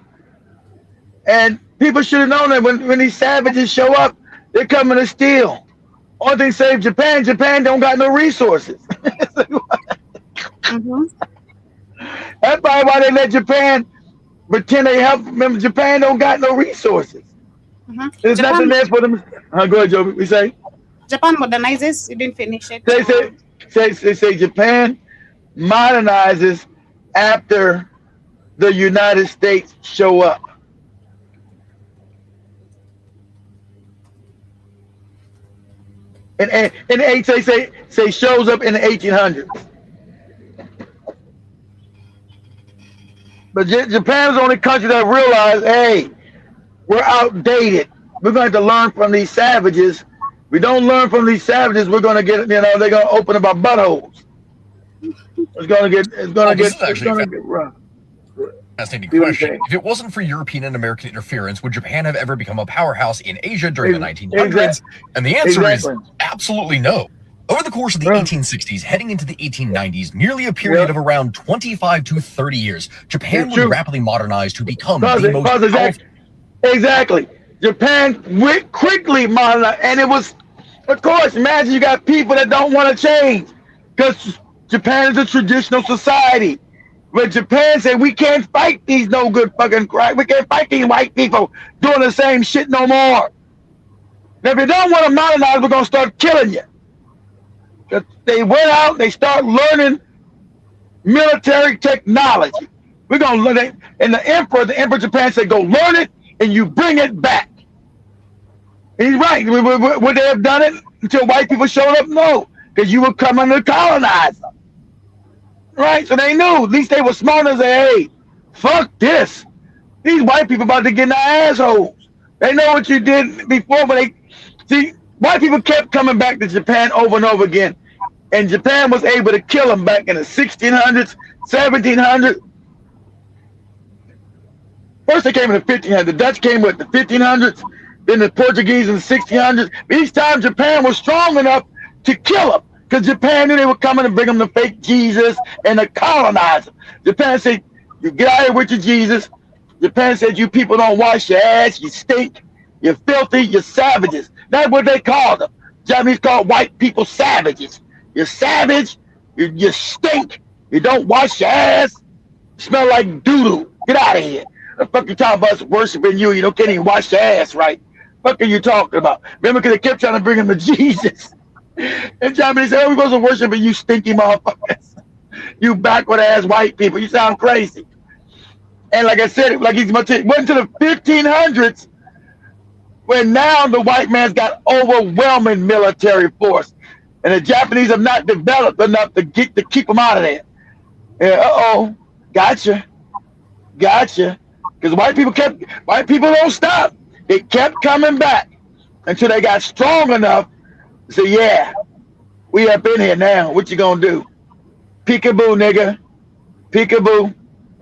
And people should have known that when these savages show up, they're coming to steal. Only thing save Japan don't got no resources. That's probably why they let Japan pretend they help. Remember, Japan don't got no resources. There's nothing there for them. Go ahead, Joby. We say Japan modernizes. You didn't finish it. Say Japan modernizes after the United States show up. And say shows up in the 1800s. But Japan is the only country that realized, hey, we're outdated. We're going to have to learn from these savages. We don't learn from these savages, we're going to get, they're going to open up our buttholes. It's going to get rough. Fascinating question. If it wasn't for European and American interference, would Japan have ever become a powerhouse in Asia during the 1900s? And the answer is absolutely no. Over the course of the 1860s, heading into the 1890s, nearly a period of around 25 to 30 years, Japan would rapidly modernize to become the most powerful. Exactly. Japan quickly modernized, and it was, of course, imagine you got people that don't want to change because Japan is a traditional society. But Japan said, we can't fight these no good fucking crack. We can't fight these white people doing the same shit no more. Now, if you don't want to modernize, we're going to start killing you. They went out, they start learning military technology. We're going to learn it. And the emperor of Japan said, go learn it and you bring it back. And he's right. Would they have done it until white people showed up? No, because you were coming to colonize them. Right, so they knew. At least they were smart enough to say, hey, fuck this. These white people about to get in their assholes. They know what you did before, but they see white people kept coming back to Japan over and over again. And Japan was able to kill them back in the 1600s, 1700s. First they came in the 1500s. The Dutch came with the 1500s, then the Portuguese in the 1600s. Each time Japan was strong enough to kill them. Because Japan knew they were coming to bring them the fake Jesus and to colonize them. Japan said, you get out here with your Jesus. Japan said, you people don't wash your ass, you stink, you're filthy, you're savages. That's what they called them. Japanese called white people savages. You're savage, you stink, you don't wash your ass, you smell like doo-doo. Get out of here. The fuck you talking about worshiping you, you can't even wash your ass right. What are you talking about? Remember, because they kept trying to bring him to Jesus. And Japanese said, oh, we're supposed to worship you stinky motherfuckers. You backward ass white people. You sound crazy. And like I said, like he's went to the 1500s when now the white man's got overwhelming military force. And the Japanese have not developed enough to keep them out of there. Yeah, gotcha. Because white people don't stop. They kept coming back until they got strong enough. So yeah, we up in here now. What you gonna do? Peekaboo, nigga. Peekaboo.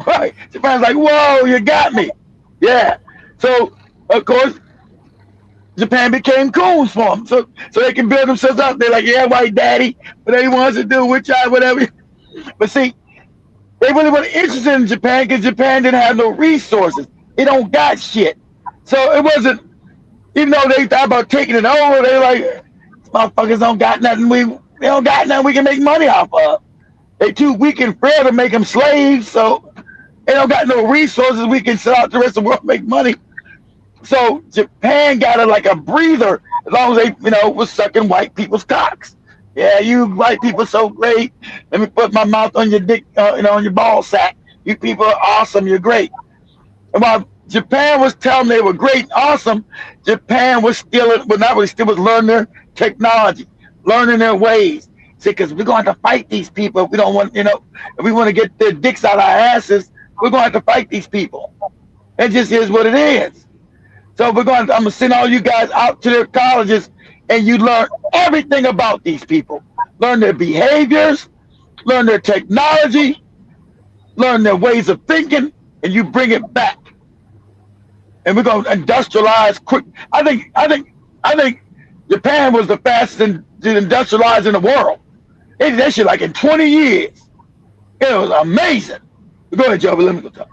Right. Japan's like, whoa, you got me. Yeah. So of course, Japan became coons for them. So they can build themselves up. They're like, yeah, white daddy, whatever he wants to do, which I whatever. But see, they really weren't interested in Japan because Japan didn't have no resources. It don't got shit. So it wasn't, even though they thought about taking it over, they like, motherfuckers don't got nothing we can make money off of. They too weak and frail to make them slaves, so they don't got no resources we can sell out to the rest of the world and make money. So Japan got it like a breather as long as they, was sucking white people's cocks. Yeah, you white people so great. Let me put my mouth on your dick, on your ball sack. You people are awesome. You're great. And while Japan was telling them they were great and awesome, Japan was still was learning their technology, learning their ways. See, because we're going to have to fight these people. If we don't want, if we want to get their dicks out of our asses, we're going to have to fight these people. It just is what it is. So I'm going to send all you guys out to their colleges and you learn everything about these people. Learn their behaviors, learn their technology, learn their ways of thinking, and you bring it back. And we're going to industrialize quick. I think Japan was the fastest to industrialize in the world. They did that shit like in 20 years. It was amazing. Go ahead, Joe, let me go talk.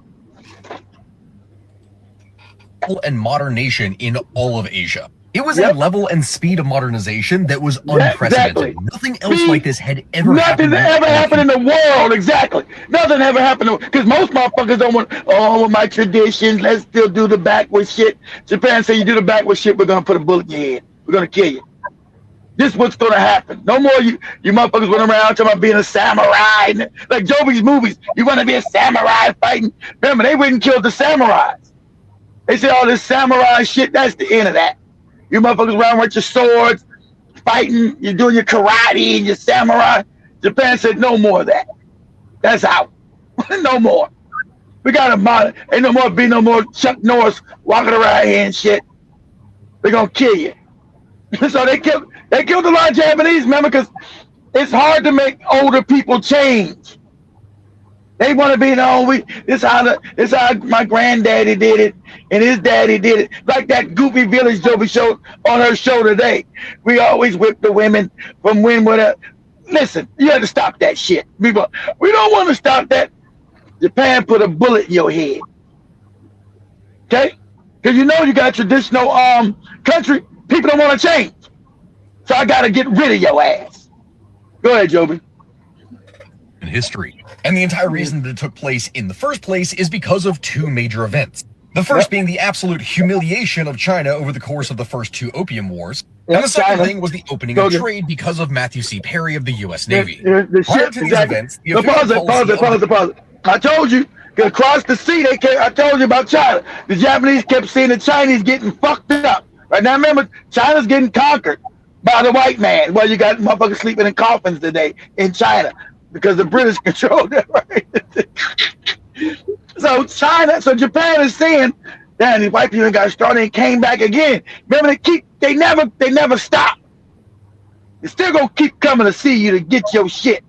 And modern nation in all of Asia. It was a level and speed of modernization that was unprecedented. Exactly. Nothing else like this had ever happened. Nothing ever happened in the world, exactly. Nothing ever happened, because most motherfuckers don't want, my traditions, let's still do the backwards shit. Japan say you do the backwards shit, we're going to put a bullet in your head. We're going to kill you. This is what's going to happen. No more you motherfuckers running around talking about being a samurai. Like Joby's movies, you want to be a samurai fighting. Remember, they wouldn't kill the samurais. They said all this samurai shit, that's the end of that. You motherfuckers around with your swords, fighting, you're doing your karate and your samurai. Japan said no more of that. That's out. No more. We got to modern. Ain't no more Chuck Norris walking around here and shit. They're going to kill you. So they killed a lot of Japanese, remember, because it's hard to make older people change. They want to be this how my granddaddy did it and his daddy did it. Like that goofy Village Jovi show on her show today. We always whip the women from Listen, you have to stop that shit. We don't want to stop that. Japan put a bullet in your head. Okay? Because you got traditional country. People don't want to change. So I got to get rid of your ass. Go ahead, Joby. In history. And the entire reason that it took place in the first place is because of two major events. The first being the absolute humiliation of China over the course of the first two Opium Wars. And the second thing was the opening of trade because of Matthew C. Perry of the U.S. Navy. Prior to these events, the pause it. I told you, across the sea, I told you about China. The Japanese kept seeing the Chinese getting fucked up. Right now, remember, China's getting conquered by the white man. Well, you got motherfuckers sleeping in coffins today in China because the British controlled that, right? So Japan is saying, damn, these white people got started and came back again. Remember, they never stop. They're still gonna keep coming to see you to get your shit.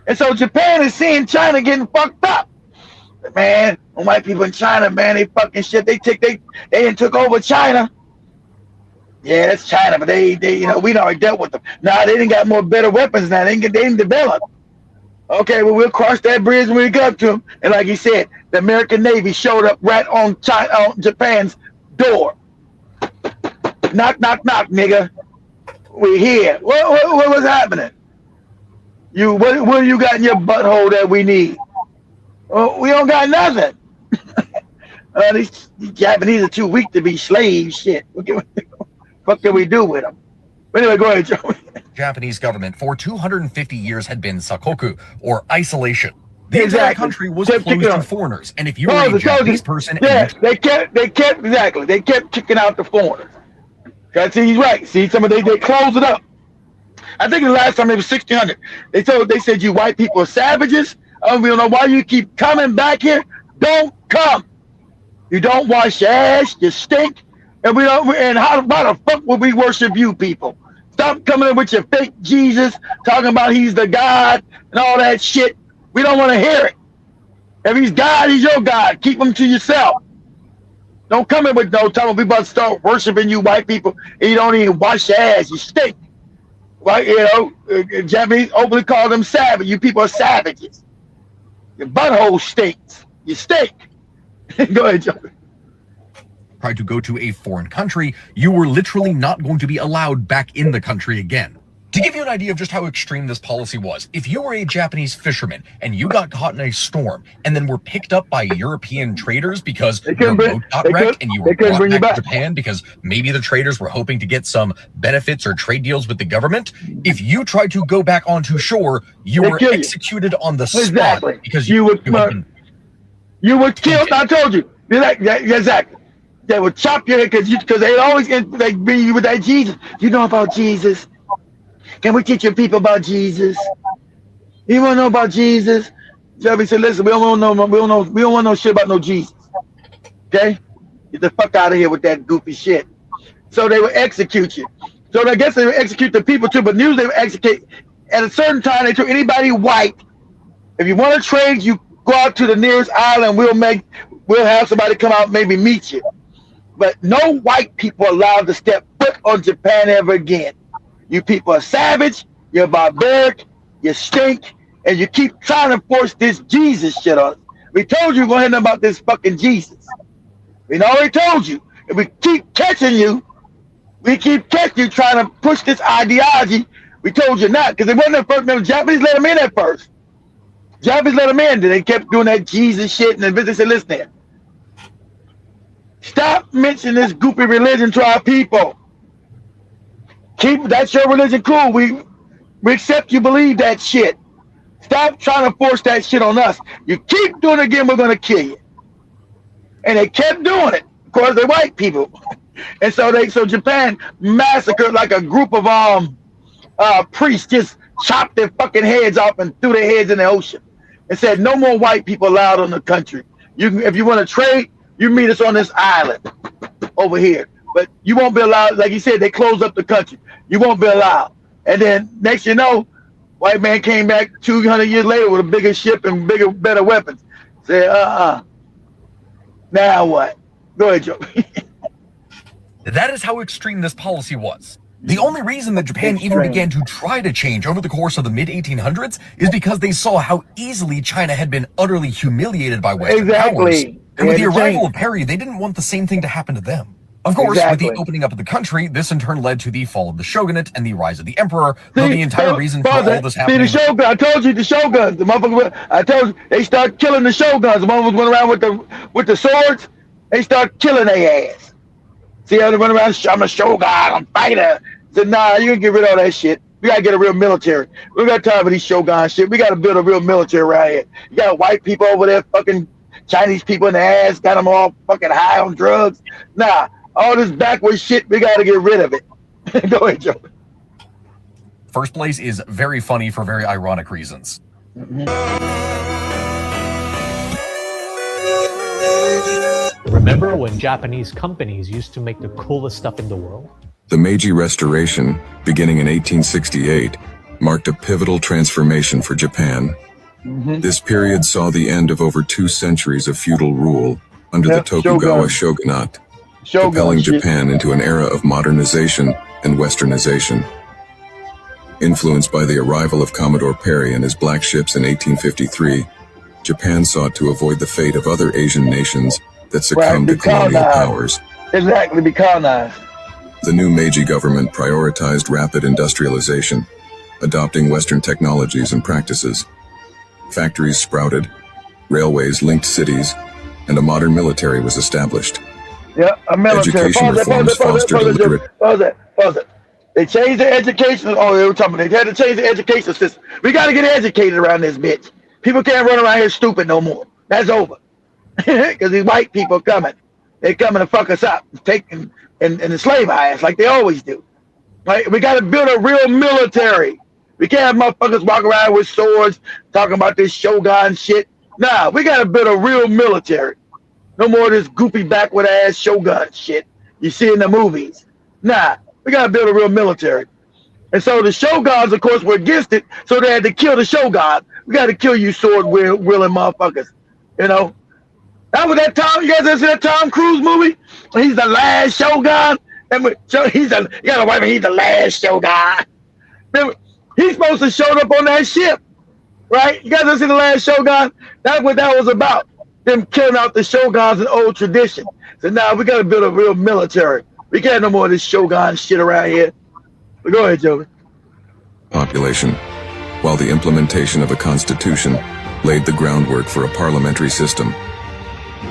And so Japan is seeing China getting fucked up. Man, white people in China, man, they fucking shit. They took over China. Yeah, that's China, but they we already dealt with them. Nah, they didn't got more better weapons now. They didn't develop. Okay, well, we'll cross that bridge when we get up to them. And like he said, the American Navy showed up right on Japan's door. Knock, knock, knock, nigga. We're here. What was happening? What do you got in your butthole that we need? Oh, we don't got nothing. These Japanese are too weak to be slaves. Shit. What can we do with them? But anyway, go ahead, Joe. Japanese government for 250 years had been sakoku, or isolation. The entire country was closed to foreigners, and if you were a Japanese person, they kept kicking out the foreigners. See, he's right. See, they closed it up. I think the last time it was 1600. They said you white people are savages. We don't know why you keep coming back here. Don't come. You don't wash your ass. You stink. And why the fuck would we worship you people? Stop coming in with your fake Jesus, talking about he's the God and all that shit. We don't want to hear it. If he's God, he's your God. Keep him to yourself. Don't come in with no time. We about to start worshiping you white people and you don't even wash your ass. You stink. Right? Japanese openly call them savage. You people are savages. Your butthole stinks. You stink. Go ahead, Joe. Tried to go to a foreign country, you were literally not going to be allowed back in the country again. To give you an idea of just how extreme this policy was, if you were a Japanese fisherman and you got caught in a storm and then were picked up by European traders because your boat got wrecked and you were brought back to Japan because maybe the traders were hoping to get some benefits or trade deals with the government, if you tried to go back onto shore, you were executed on the spot because you were killed. I told you. Exactly. They would chop your head because they always bring you with that Jesus. You know about Jesus? Can we teach your people about Jesus? You want to know about Jesus? Jeffrey said, "Listen, we don't want no shit about no Jesus. Okay, get the fuck out of here with that goofy shit." So they would execute you. So I guess they would execute the people too, but usually they would execute at a certain time. They took anybody white. If you want to trade, you go out to the nearest island. We'll have somebody come out, maybe meet you. But no white people allowed to step foot on Japan ever again. You people are savage, you're barbaric, you stink, and you keep trying to force this Jesus shit on us. We told you go ahead about this fucking Jesus. We already told you. If we keep catching you, trying to push this ideology. We told you not, because it wasn't the first. Remember, Japanese let them in at first. Japanese let them in, then they kept doing that Jesus shit, and then they said, listen there. Stop mentioning this goofy religion to our people. That's your religion, cool. We accept you believe that shit. Stop trying to force that shit on us. You keep doing it again, we're gonna kill you. And they kept doing it. Of course, they're white people. And so Japan massacred like a group of priests, just chopped their fucking heads off and threw their heads in the ocean. And said no more white people allowed on the country. If you want to trade, you meet us on this island over here. But you won't be allowed, like you said, they closed up the country. You won't be allowed. And then next you know, White man came back 200 years later with a bigger ship and bigger, better weapons. Say, now what? Go ahead, Joe. That is how extreme this policy was. The only reason that Japan even began to try to change over the course of the mid-1800s is because they saw how easily China had been utterly humiliated by Western powers. And with the arrival of Perry, they didn't want the same thing to happen to them. Of course, with the opening up of the country, this in turn led to the fall of the shogunate and the rise of the emperor, though the entire reason for all this happening... See, the shogun, I told you, the shoguns, the motherfuckers, I told you, they start killing the shoguns. The motherfuckers went around with the swords, they start killing their ass. See how they run around, I'm a shogun, I'm a fighter. Said, nah, you can get rid of all that shit. We gotta get a real military. We got time for these shogun shit. We gotta build a real military around here. You got white people over there, fucking Chinese people in the ass, got them all fucking high on drugs. Nah, all this backward shit, we gotta get rid of it. Go ahead, Joe. First place is very funny for very ironic reasons. Remember when Japanese companies used to make the coolest stuff in the world? The Meiji Restoration, beginning in 1868, marked a pivotal transformation for Japan. This period saw the end of over 2 centuries of feudal rule under the Tokugawa shogunate, propelling Japan into an era of modernization and westernization. Influenced by the arrival of Commodore Perry and his black ships in 1853, Japan sought to avoid the fate of other Asian nations that succumbed to colonial powers. Exactly, be colonized. The new Meiji government prioritized rapid industrialization, adopting Western technologies and practices. Factories sprouted, railways linked cities, and a modern military was established. Yeah, a military. Education reforms fostered a literate... Pause it. They changed the education. Oh, they were talking about they had to change the education system. We got to get educated around this bitch. People can't run around here stupid no more. That's over. Because these white people coming. They're coming to fuck us up, taking and enslave our ass like they always do. Right? We got to build a real military. We can't have motherfuckers walk around with swords talking about this shogun shit. Nah, we got to build a real military. No more of this goofy backward ass shogun shit you see in the movies. Nah, we got to build a real military. And so the shoguns, of course, were against it, so they had to kill the shogun. We got to kill you sword-wielding motherfuckers. You know? That was that Tom, you guys ever see that Tom Cruise movie? He's the last shogun. He's the last shogun. Remember, he's supposed to show up on that ship, right? You guys ever see the last shogun? That's what that was about. Them killing out the shoguns in old tradition. So now we got to build a real military. We can't have no more of this shogun shit around here. But go ahead, Joey. Population, while the implementation of a constitution laid the groundwork for a parliamentary system.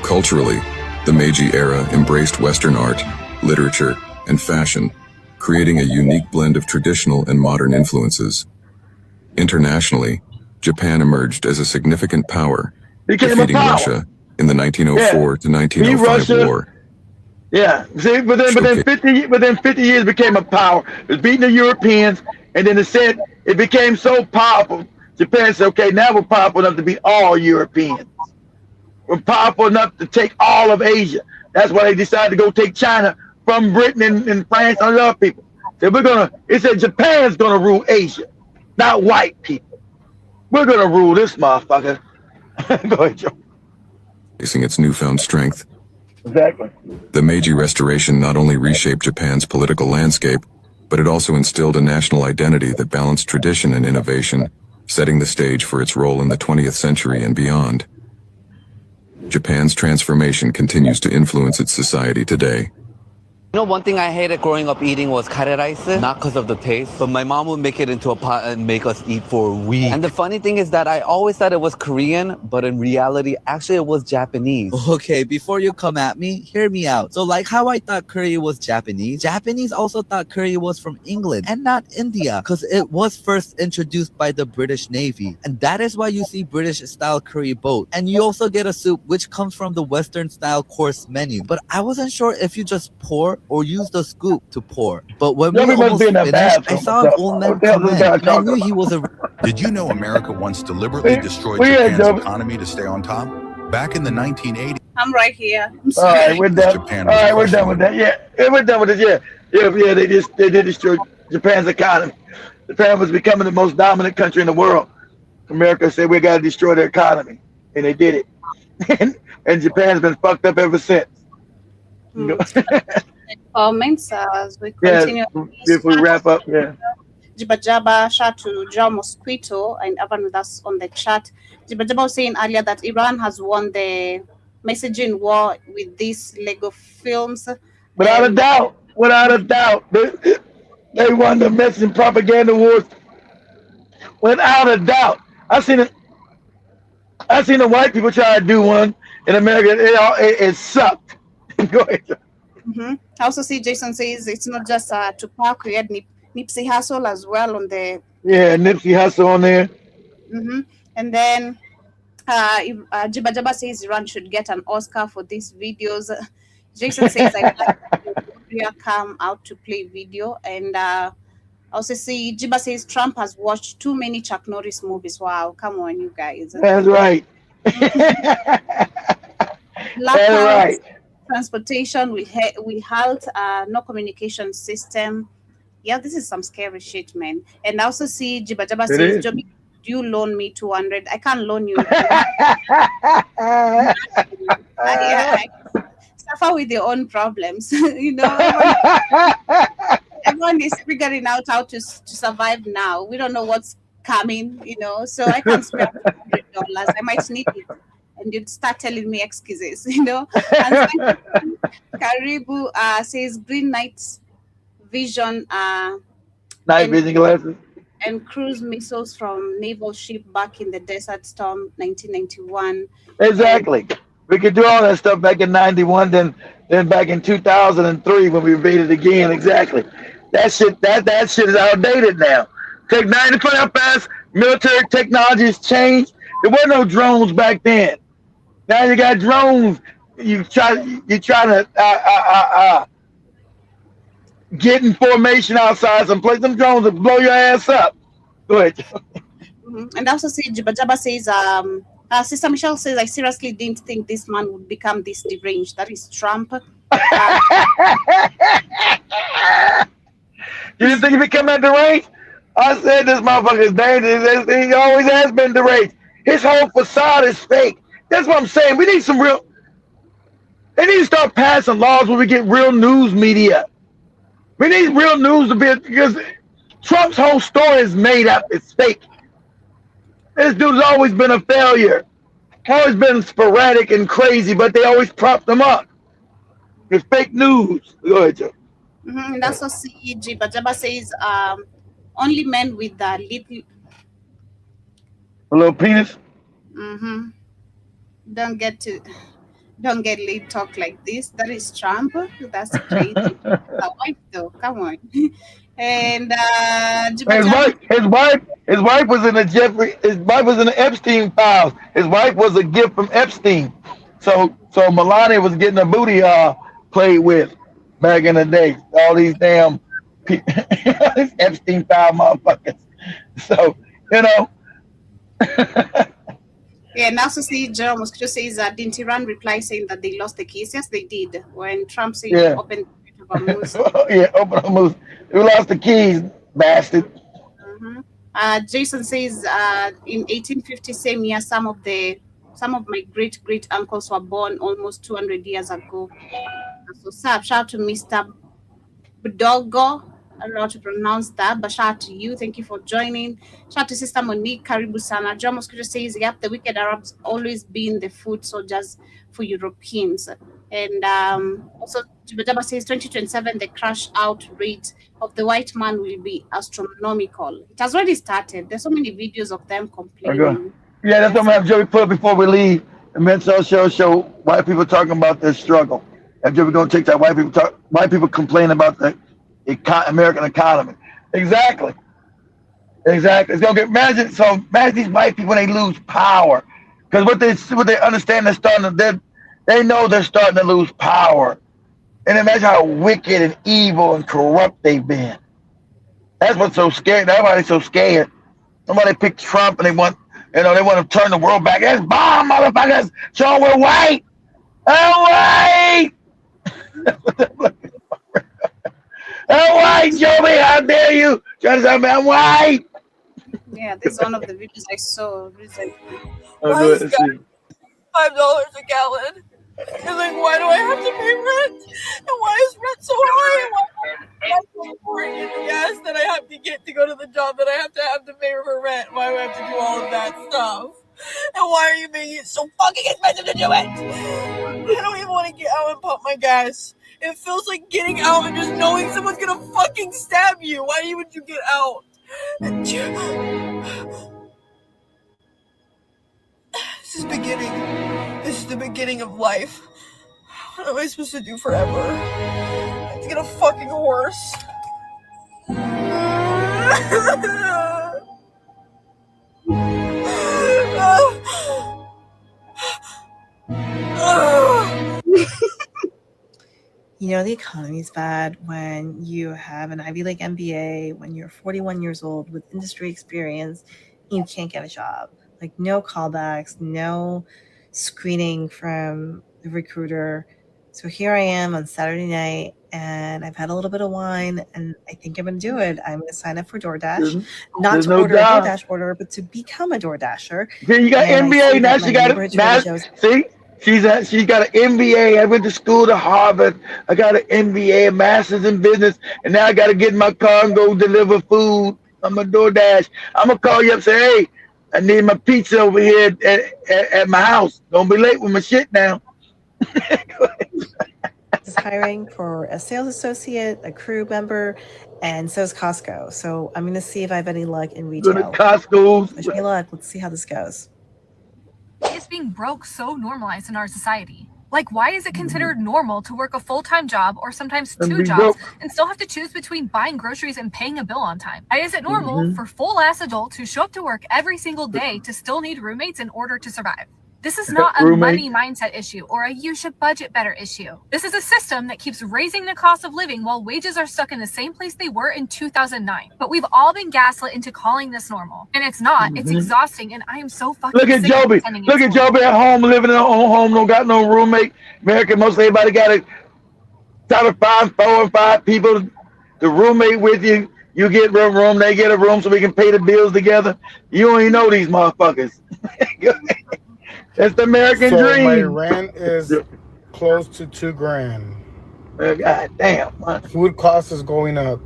Culturally, the Meiji era embraced Western art, literature, and fashion, creating a unique blend of traditional and modern influences. Internationally, Japan emerged as a significant power, defeating Russia in the 1904 to 1905 war. Yeah, see, within 50 years became a power. It was beating the Europeans, and then it became so powerful. Japan said, okay, now we're powerful enough to beat all Europeans. We're powerful enough to take all of Asia. That's why they decided to go take China from Britain and France and other people. So it said Japan's gonna rule Asia, not white people. We're gonna rule this motherfucker. Go ahead, Joe. Facing its newfound strength. Exactly. The Meiji Restoration not only reshaped Japan's political landscape, but it also instilled a national identity that balanced tradition and innovation, setting the stage for its role in the 20th century and beyond. Japan's transformation continues to influence its society today. You know, one thing I hated growing up eating was curry rice, not because of the taste, but my mom would make it into a pot and make us eat for a week. And the funny thing is that I always thought it was Korean, but in reality, actually it was Japanese. Okay, before you come at me, hear me out. So like how I thought curry was Japanese, Japanese also thought curry was from England and not India, because it was first introduced by the British Navy. And that is why you see British-style curry boat. And you also get a soup which comes from the Western-style course menu. But I wasn't sure if you just pour or use the scoop to pour. But when we almost finished, I saw an old man come in, and I knew he was a... Did you know America once deliberately destroyed Japan's economy to stay on top? Back in the 1980s... I'm right here. All right, we're done. All right, we're done with that. Yeah, we're done with it. Yeah, they did destroy Japan's economy. Japan was becoming the most dominant country in the world. America said we got to destroy their economy, and they did it. and Japan's been fucked up ever since. Comments as we continue. If we wrap up, Jiba Jaba, shout to Joe Mosquito and everyone with us on the chat. Jiba Jaba was saying earlier that Iran has won the messaging war with these Lego films. Without a doubt. They won the messaging propaganda wars. Without a doubt. I seen the white people try to do one in America. It sucked. Go ahead. I also see Jason says it's not just Tupac. We had Nipsey Hussle as well on the. Yeah, Nipsey Hussle on there. And then Jiba Jaba says Iran should get an Oscar for these videos. Jason says I like come out to play video. And I also see Jiba says Trump has watched too many Chuck Norris movies. Wow, come on, you guys. That's right. That's right. Transportation will halt. No communication system. Yeah, this is some scary shit, man. And I also see Jiba Jaba says, Joby, you loan me 200. I can't loan you. I suffer with your own problems. Everyone is figuring out how to survive now. We don't know what's coming, so I can't spare $100. I might need it. And you'd start telling me excuses, And Karibu says Green Night Vision. Night vision glasses. And cruise missiles from naval ship back in the Desert Storm 1991. Exactly. We could do all that stuff back in 91, then back in 2003 when we invaded again. Exactly. That shit is outdated now. Technology, for how fast military technology has changed. There were no drones back then. Now you got drones. You try to get in formation outside some place. Them drones will blow your ass up. Go ahead. And also see Jiba Jaba says, Sister Michelle says, I seriously didn't think this man would become this deranged. That is Trump. You didn't think he became that deranged? I said this motherfucker is dangerous. He always has been deranged. His whole facade is fake. That's what I'm saying. We need some real. They need to start passing laws where we get real news media. We need real news to be, because Trump's whole story is made up. It's fake. This dude's always been a failure. Always been sporadic and crazy, but they always prop them up. It's fake news. Go ahead, Joe. And also CEG, but Jaba says only men with a little penis. Don't get lead talk like this. That is Trump. That's crazy. A wife though, come on. And his wife was in the Epstein files. His wife was a gift from Epstein. So Melania was getting her booty played with back in the day. All these damn Epstein file motherfuckers. So Yeah, and also see Jerome Mosquito says didn't Iran reply saying that they lost the case? Yes, they did. When Trump said open Hormuz. Open Hormuz. We lost the keys, bastard. Jason says in 1850, same year, some of my great uncles were born almost 200 years ago. So shout out to Mr. Budogo. I don't know how to pronounce that, but shout out to you. Thank you for joining. Shout out to Sister Monique, Karibu Sana. John Mosquito says, yep, the wicked Arabs always been the food soldiers for Europeans. And also, Jibajaba says 2027, the crash out rate of the white man will be astronomical. It has already started. There's so many videos of them complaining. Yeah, that's what I'm going to have Joey put up before we leave. The Men's show white people talking about their struggle. And Joey going to take that white people complain about the American economy. Exactly. It's gonna get imagine these white people when they lose power, because what they understand they know they're starting to lose power, and imagine how wicked and evil and corrupt they've been. That's what's so scary. That's why they're so scared. Somebody picked Trump and they want to turn the world back. That's bomb, motherfuckers. So we're white. I'm white. I'm white, Joby. How dare you? Trying to tell me I'm white. Yeah, this is one of the videos I saw recently. Oh, good. Let's see. $5 a gallon. And like, why do I have to pay rent? And why is rent so high? And why am I pouring in the gas that I have to get to go to the job that I have to pay for rent? Why do I have to do all of that stuff? And why are you making it so fucking expensive to do it? I don't even want to get out and pump my gas. It feels like getting out and just knowing someone's gonna fucking stab you. Why would you get out? This is beginning. This is the beginning of life. What am I supposed to do forever? It's gonna fucking horse. You know, the economy's bad when you have an Ivy League MBA, when you're 41 years old with industry experience, you can't get a job. Like, no callbacks, no screening from the recruiter. So here I am on Saturday night, and I've had a little bit of wine, and I think I'm going to do it. I'm going to sign up for DoorDash, not to order a DoorDash order, but to become a DoorDasher. Then you got MBA, now she got it. Now, see? She's got an MBA. I went to school to Harvard. I got an MBA, a master's in business, and now I got to get in my car and go deliver food. I'm a DoorDash. I'm going to call you up and say, hey, I need my pizza over here at my house. Don't be late with my shit now. Is hiring for a sales associate, a crew member, and so is Costco. So I'm going to see if I have any luck in retail. Go to Costco. Wish me luck. Let's see how this goes. Is being broke so normalized in our society? Like, why is it considered normal to work a full-time job or sometimes two jobs and still have to choose between buying groceries and paying a bill on time? Why is it normal for full-ass adults who show up to work every single day to still need roommates in order to survive? This is not a money mindset issue or a you should budget better issue. This is a system that keeps raising the cost of living while wages are stuck in the same place they were in 2009. But we've all been gaslit into calling this normal. And it's not. It's exhausting, and I am so fucking Look at sick Joby. of pretending Look it's at Joby at home, living in her own home, don't got no roommate. America, most everybody got a top of 4 or 5 people to roommate with you. You get a room, they get a room so we can pay the bills together. You don't even know these motherfuckers. That's the American dream. My rent is close to $2,000. God damn. Man. Food cost is going up.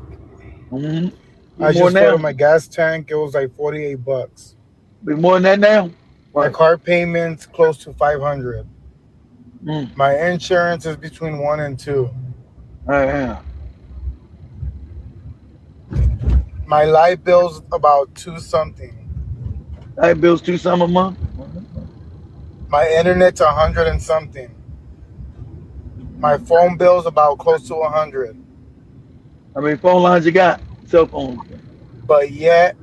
I just filled my gas tank. It was like $48. Be more than that now. My car payment's close to $500. My insurance is between 1 and 2. Yeah. My light bill's about 2 something. Light bill's 2 something a month. My internet's 100 and something. My phone bill's about close to 100. How many phone lines you got? Cell phones. But yet,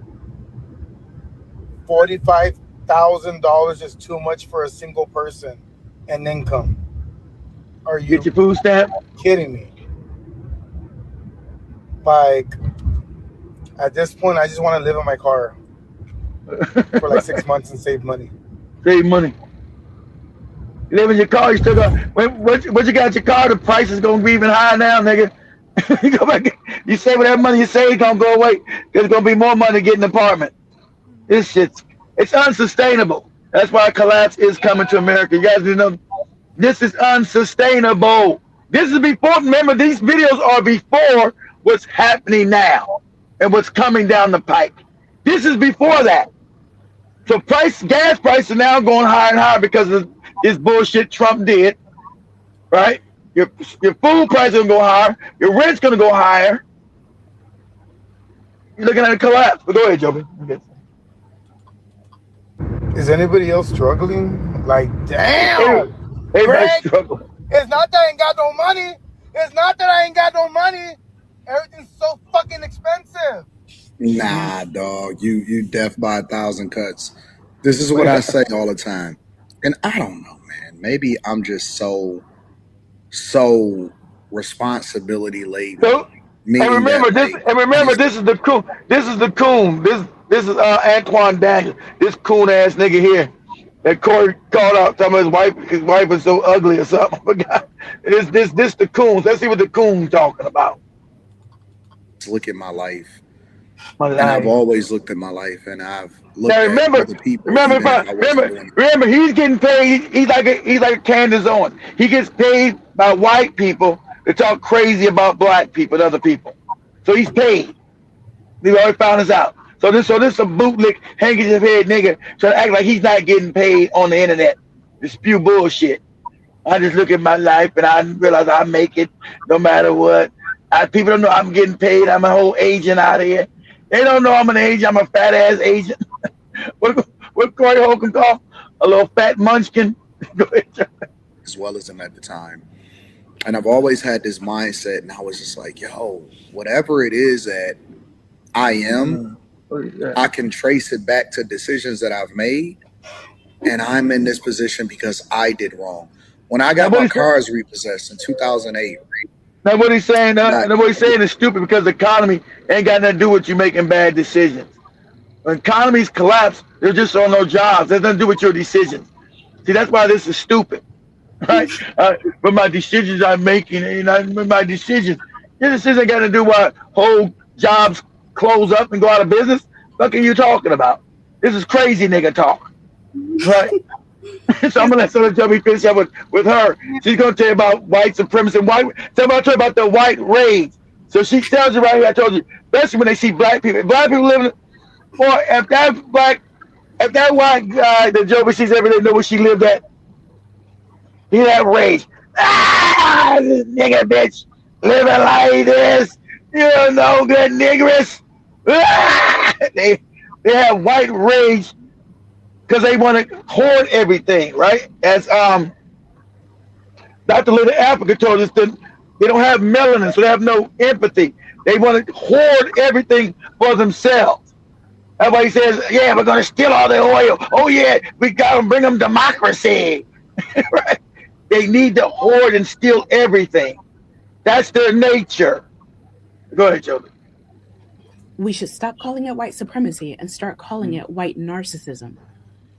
$45,000 is too much for a single person and income. Are you get your food stamp? Kidding me? Like, at this point, I just want to live in my car for like 6 months and save money. Save money. You live in your car, you still got what you got in your car, the price is gonna be even higher now, nigga. You go back, you save whatever money you save gonna go away. There's gonna be more money to get an apartment. This shit's it's unsustainable. That's why a collapse is coming to America. You guys know this is unsustainable. This is before, remember, these videos are before what's happening now and what's coming down the pike. This is before that. So gas prices are now going higher and higher because of this bullshit Trump did, right? Your food prices are going to go higher. Your rent's going to go higher. You're looking at a collapse. But go ahead, Joby. Is anybody else struggling? Like, damn. Everybody's struggling. It's not that I ain't got no money. It's not that I ain't got no money. Everything's so fucking expensive. Nah, dog. You death by 1,000 cuts. This is what I say all the time. And I don't know, man. Maybe I'm just so responsibility laden. And remember this. This is the coon. This is the coon. This is Antoine Daniels. This coon ass nigga here. That Corey called out talking about his wife was so ugly or something. I forgot. This the coons. Let's see what the coon's talking about. look at my life. My And I've life. always looked at my life, and I've looked Now at remember, other people. remember, even if I wasn't doing remember, he's getting paid. He's like Candace Owens. He gets paid by white people to talk crazy about black people and other people. So he's paid. We already found this out. So this a bootlick, handkerchief head nigga trying to act like he's not getting paid on the internet to spew bullshit. I just look at my life and I realize I make it no matter what. People don't know I'm getting paid. I'm a whole agent out here. They don't know I'm an agent. I'm a fat ass agent. what Corey Holcomb call a little fat munchkin? as well as him at the time. And I've always had this mindset, and I was just like, yo, whatever it is that I am, I can trace it back to decisions that I've made. And I'm in this position because I did wrong. When I got my cars repossessed in 2008. Now what he's saying, what he's saying is stupid because the economy ain't got nothing to do with you making bad decisions. When economies collapse, there just are no jobs. It has nothing to do with your decisions. See, that's why this is stupid, right? But my decisions I'm making, my decisions, your decision got to do what whole jobs close up and go out of business. What are you talking about? This is crazy nigga talk, right? So I'm gonna let Senator Joby finish up with her. She's gonna tell you about white supremacy and tell you about the white rage. So she tells you right here, I told you, especially when they see black people living. Boy, if that white guy that Joby sees every day know where she lived at, he have rage. This nigga bitch living like this. You don't know good niggers. They have white rage because they want to hoard everything, right? As Dr. Little Africa told us, that they don't have melanin, so they have no empathy. They want to hoard everything for themselves. That's why he says, yeah, we're going to steal all the oil. Oh, yeah, we got to bring them democracy. Right? They need to hoard and steal everything. That's their nature. Go ahead, Joby. We should stop calling it white supremacy and start calling it white narcissism.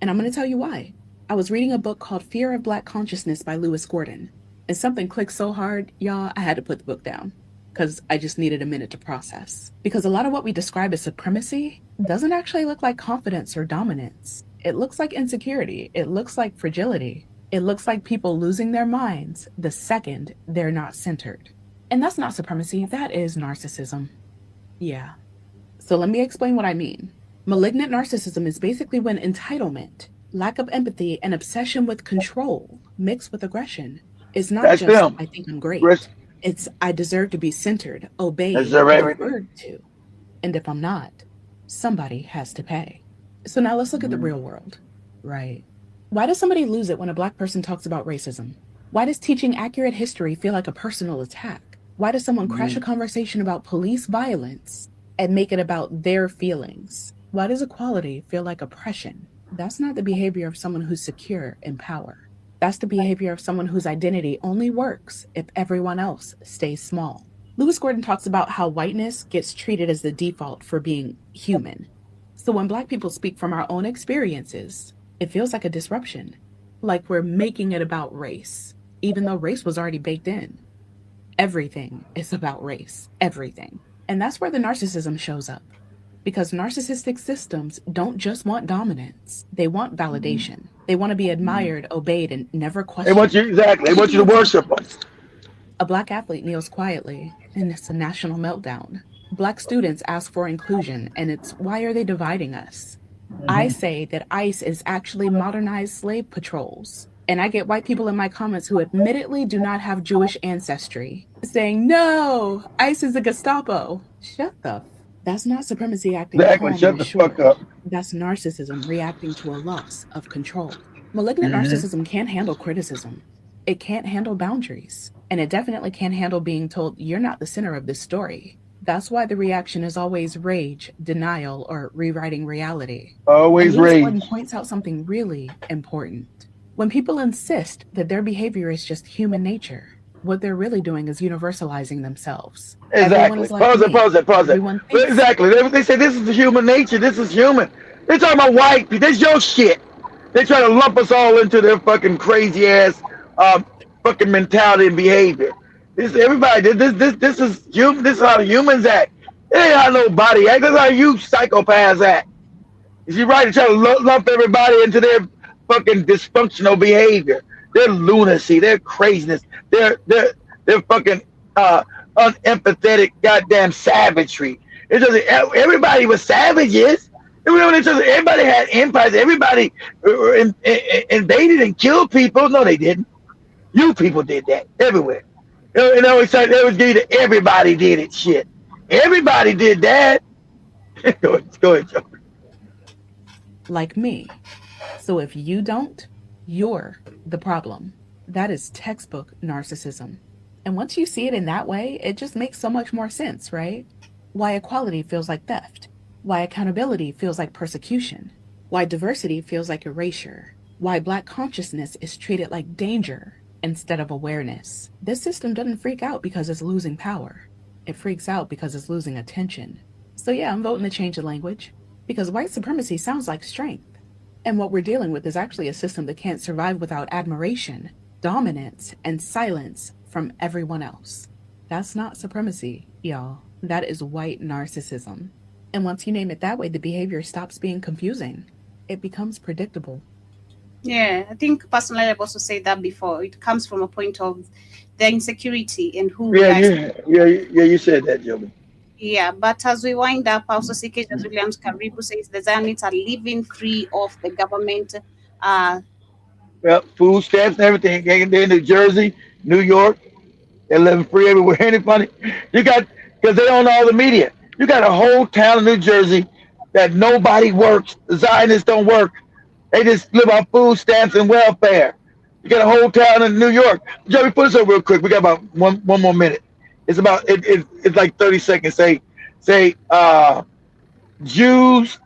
And I'm going to tell you why. I was reading a book called Fear of Black Consciousness by Lewis Gordon. And something clicked so hard, y'all, I had to put the book down because I just needed a minute to process. Because a lot of what we describe as supremacy doesn't actually look like confidence or dominance. It looks like insecurity. It looks like fragility. It looks like people losing their minds the second they're not centered. And that's not supremacy, that is narcissism. Yeah. So let me explain what I mean. Malignant narcissism is basically when entitlement, lack of empathy, and obsession with control mixed with aggression is not just, I think I'm great. It's, I deserve to be centered, obeyed, referred to. And if I'm not, somebody has to pay. So now let's look at the real world, right? Why does somebody lose it when a Black person talks about racism? Why does teaching accurate history feel like a personal attack? Why does someone crash a conversation about police violence and make it about their feelings? Why does equality feel like oppression? That's not the behavior of someone who's secure in power. That's the behavior of someone whose identity only works if everyone else stays small. Lewis Gordon talks about how whiteness gets treated as the default for being human. So when Black people speak from our own experiences, it feels like a disruption, like we're making it about race, even though race was already baked in. Everything is about race, everything. And that's where the narcissism shows up. Because narcissistic systems don't just want dominance. They want validation. They want to be admired, obeyed, and never questioned. They want you, exactly. They want you to worship them. A Black athlete kneels quietly, and it's a national meltdown. Black students ask for inclusion, and it's, why are they dividing us? I say that ICE is actually modernized slave patrols. And I get white people in my comments who admittedly do not have Jewish ancestry saying, no, ICE is a Gestapo. Shut the That's not supremacy acting. Exactly. Shut the fuck up. That's narcissism reacting to a loss of control. Malignant narcissism can't handle criticism. It can't handle boundaries. And it definitely can't handle being told you're not the center of this story. That's why the reaction is always rage, denial, or rewriting reality. Always rage. Gordon points out something really important. When people insist that their behavior is just human nature, what they're really doing is universalizing themselves. Exactly. Pause it. Exactly. They say this is human nature. This is human. They're talking about white people. This is your shit. They try to lump us all into their fucking crazy ass fucking mentality and behavior. This everybody. This is human. This is how humans act. It ain't how nobody act. That's how you psychopaths act. You're right to try to lump everybody into their fucking dysfunctional behavior, their lunacy, their craziness, their fucking unempathetic goddamn savagery. It's just everybody was savages. Everybody had empires. Everybody invaded and killed people. No, they didn't. You people did that everywhere. You know, it's like they was giving to everybody did it. Shit, everybody did that. Go ahead, Joe. Like me. So if you don't, you're the problem. That is textbook narcissism. And once you see it in that way, it just makes so much more sense, right? Why equality feels like theft. Why accountability feels like persecution. Why diversity feels like erasure. Why Black consciousness is treated like danger instead of awareness. This system doesn't freak out because it's losing power. It freaks out because it's losing attention. So yeah, I'm voting to change the language because white supremacy sounds like strength. And what we're dealing with is actually a system that can't survive without admiration, dominance, and silence from everyone else. That's not supremacy, y'all. That is white narcissism. And once you name it that way, the behavior stops being confusing. It becomes predictable. Yeah, I think personally I've also said that before. It comes from a point of the insecurity and who we are. Yeah, you said that, Joby. Yeah, but as we wind up, also CK Williams Karibu says the Zionists are living free of the government. Well, food stamps and everything. They're in New Jersey, New York. They're living free everywhere. Ain't it funny? You got, because they own all the media. You got a whole town in New Jersey that nobody works. The Zionists don't work. They just live on food stamps and welfare. You got a whole town in New York. Joey, put this up real quick. We got about one more minute. It's about it's like 30 seconds. Say Jews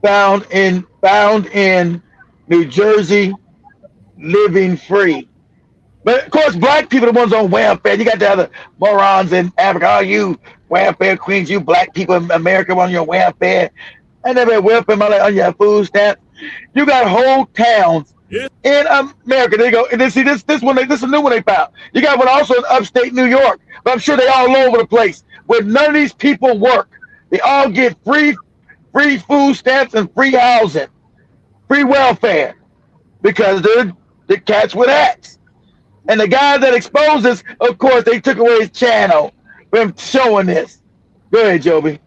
found in New Jersey living free. But of course, Black people are the ones on welfare. You got the other morons in Africa. Oh, you welfare queens, you Black people in America on your welfare. I never had welfare. My life on your food stamp. You got whole towns in America. They go and they see this one. This is a new one they found. You got one also in upstate New York, but I'm sure they all over the place. Where none of these people work, they all get free food stamps and free housing, free welfare, because they're the cats with axe. And the guy that exposed this, of course, they took away his channel for him showing this. Go ahead, Joby.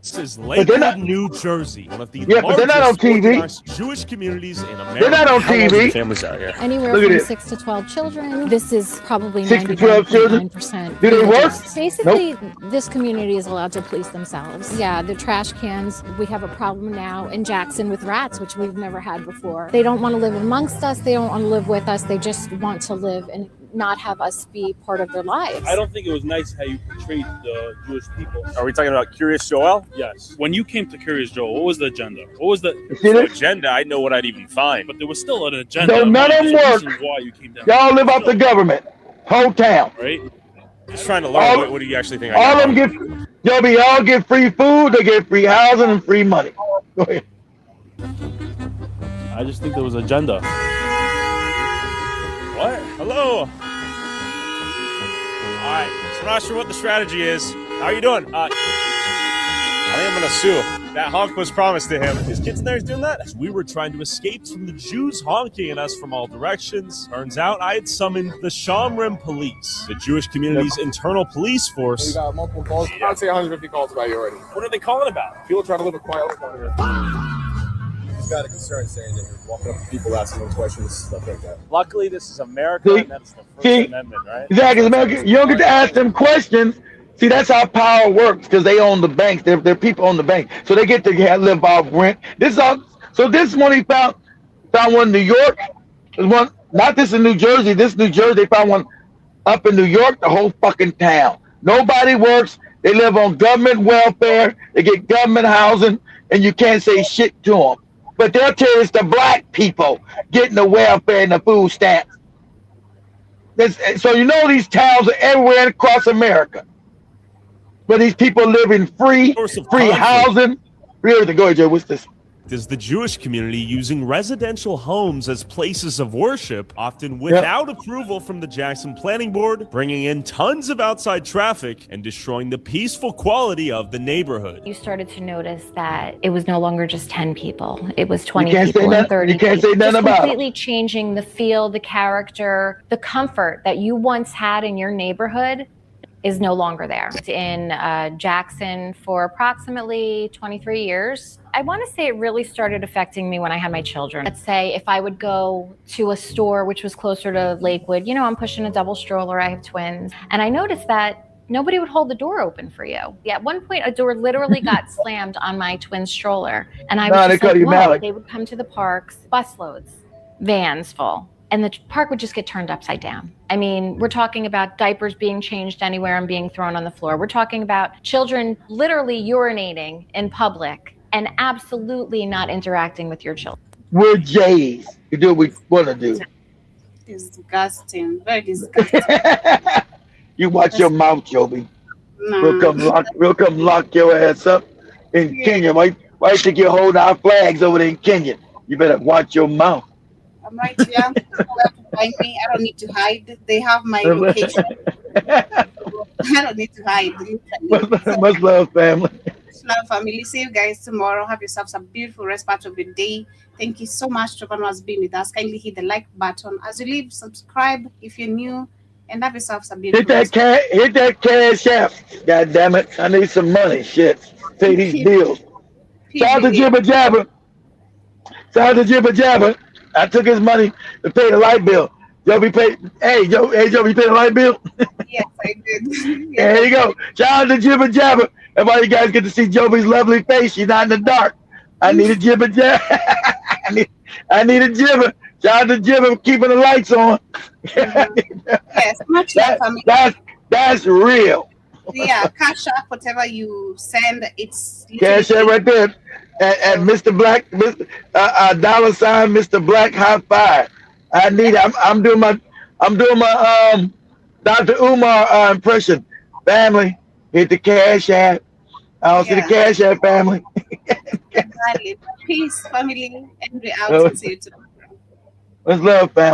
This is Lakewood, New Jersey, one of the but they're not on TV. Jewish communities in America. They're not on TV. Families out here. Anywhere from 6 to 12 children. This is probably 6 to 12 children. 99%. Do they work? Basically, this community is allowed to police themselves. Yeah, the trash cans. We have a problem now in Jackson with rats, which we've never had before. They don't want to live amongst us. They don't want to live with us. They just want to live and not have us be part of their lives. I don't think it was nice how you portrayed the Jewish people. Are we talking about Curious Joel? Yes. When you came to Curious Joel, what was the agenda? What was the agenda? I know what I'd even find, but there was still an agenda. No, none of them work. Why you came down. Y'all live off the government. Whole town. Right? Just trying to learn what do you actually think all of them get, Joby, all get free food, they get free housing and free money. Go ahead. I just think there was agenda. What? Hello. All right. So I'm not sure what the strategy is. How are you doing? I think I'm gonna sue. That honk was promised to him. His kids in there is doing that? As we were trying to escape from the Jews honking at us from all directions, turns out I had summoned the Shomrim police, the Jewish community's internal police force. We got multiple calls. I'd say 150 calls about you already. What are they calling about? People trying to live a quiet life on here. He's got a concern saying that you're walking up to people asking them questions, stuff like that. Luckily, this is America, and that's the First Amendment, right? Exactly. America, you don't get to ask them questions. See, that's how power works, because they own the banks. They're people on the bank, so they get to live off rent. This all. So this one he found one in New York. There's one, not this in New Jersey. This New Jersey, they found one up in New York. The whole fucking town. Nobody works. They live on government welfare. They get government housing, and you can't say shit to them. But they'll tell you it's the Black people getting the welfare and the food stamps. So you know these towns are everywhere across America. But these people live in free housing, free everything. Go ahead, Joe. What's this? act as the Jewish community, using residential homes as places of worship, often without approval from the Jackson Planning Board, bringing in tons of outside traffic and destroying the peaceful quality of the neighborhood. You started to notice that it was no longer just 10 people. It was 20 people and 30 people. You can't say nothing about it. Completely changing the feel, the character, the comfort that you once had in your neighborhood is no longer there. In Jackson for approximately 23 years. I want to say it really started affecting me when I had my children. Let's say if I would go to a store which was closer to Lakewood, you know, I'm pushing a double stroller, I have twins, and I noticed that nobody would hold the door open for you. Yeah, at one point, a door literally got slammed on my twin stroller, and I was just like, whoa, they would come to the parks, busloads, vans full, and the park would just get turned upside down. I mean, we're talking about diapers being changed anywhere and being thrown on the floor. We're talking about children literally urinating in public and absolutely not interacting with your children. We're Jays. We do what we want to do. Disgusting. Very disgusting. You watch your mouth, Joby. No. We'll come lock your ass up in Kenya. Why you think you're holding our flags over there in Kenya? You better watch your mouth. I'm right here. People have to find me. I don't need to hide. They have my location. I don't need to hide. Much love, family. Much love, family. See you guys tomorrow. Have yourselves a beautiful rest part of your day. Thank you so much to everyone who has been with us. Kindly hit the like button. As you leave, subscribe if you're new, and have yourselves a beautiful hit that cash app. God damn it. I need some money. Shit. Pay these bills. Shout out to Jibba Jabba. Shout out to Jibba Jabba. I took his money to pay the light bill. Joby paid. Hey, Joby, you paid the light bill? Yes, I did. There you go. Shout out to Jibba Jabba. That's why you guys get to see Joby's lovely face. She's not in the dark. I need a Jibba Jabba. I need a Jibba. Shout out to Jibba keeping the lights on. Yes, much love, family. That's real. Yeah, cash up, whatever you send, it's Cash app right there. And Mr. Black, dollar sign, Mr. Black high five. I need it. I'm doing my Dr. Umar impression. Family, hit the cash app. I don't see the cash app, family. Exactly. Peace, family, and we out. See you tomorrow. Much love, family.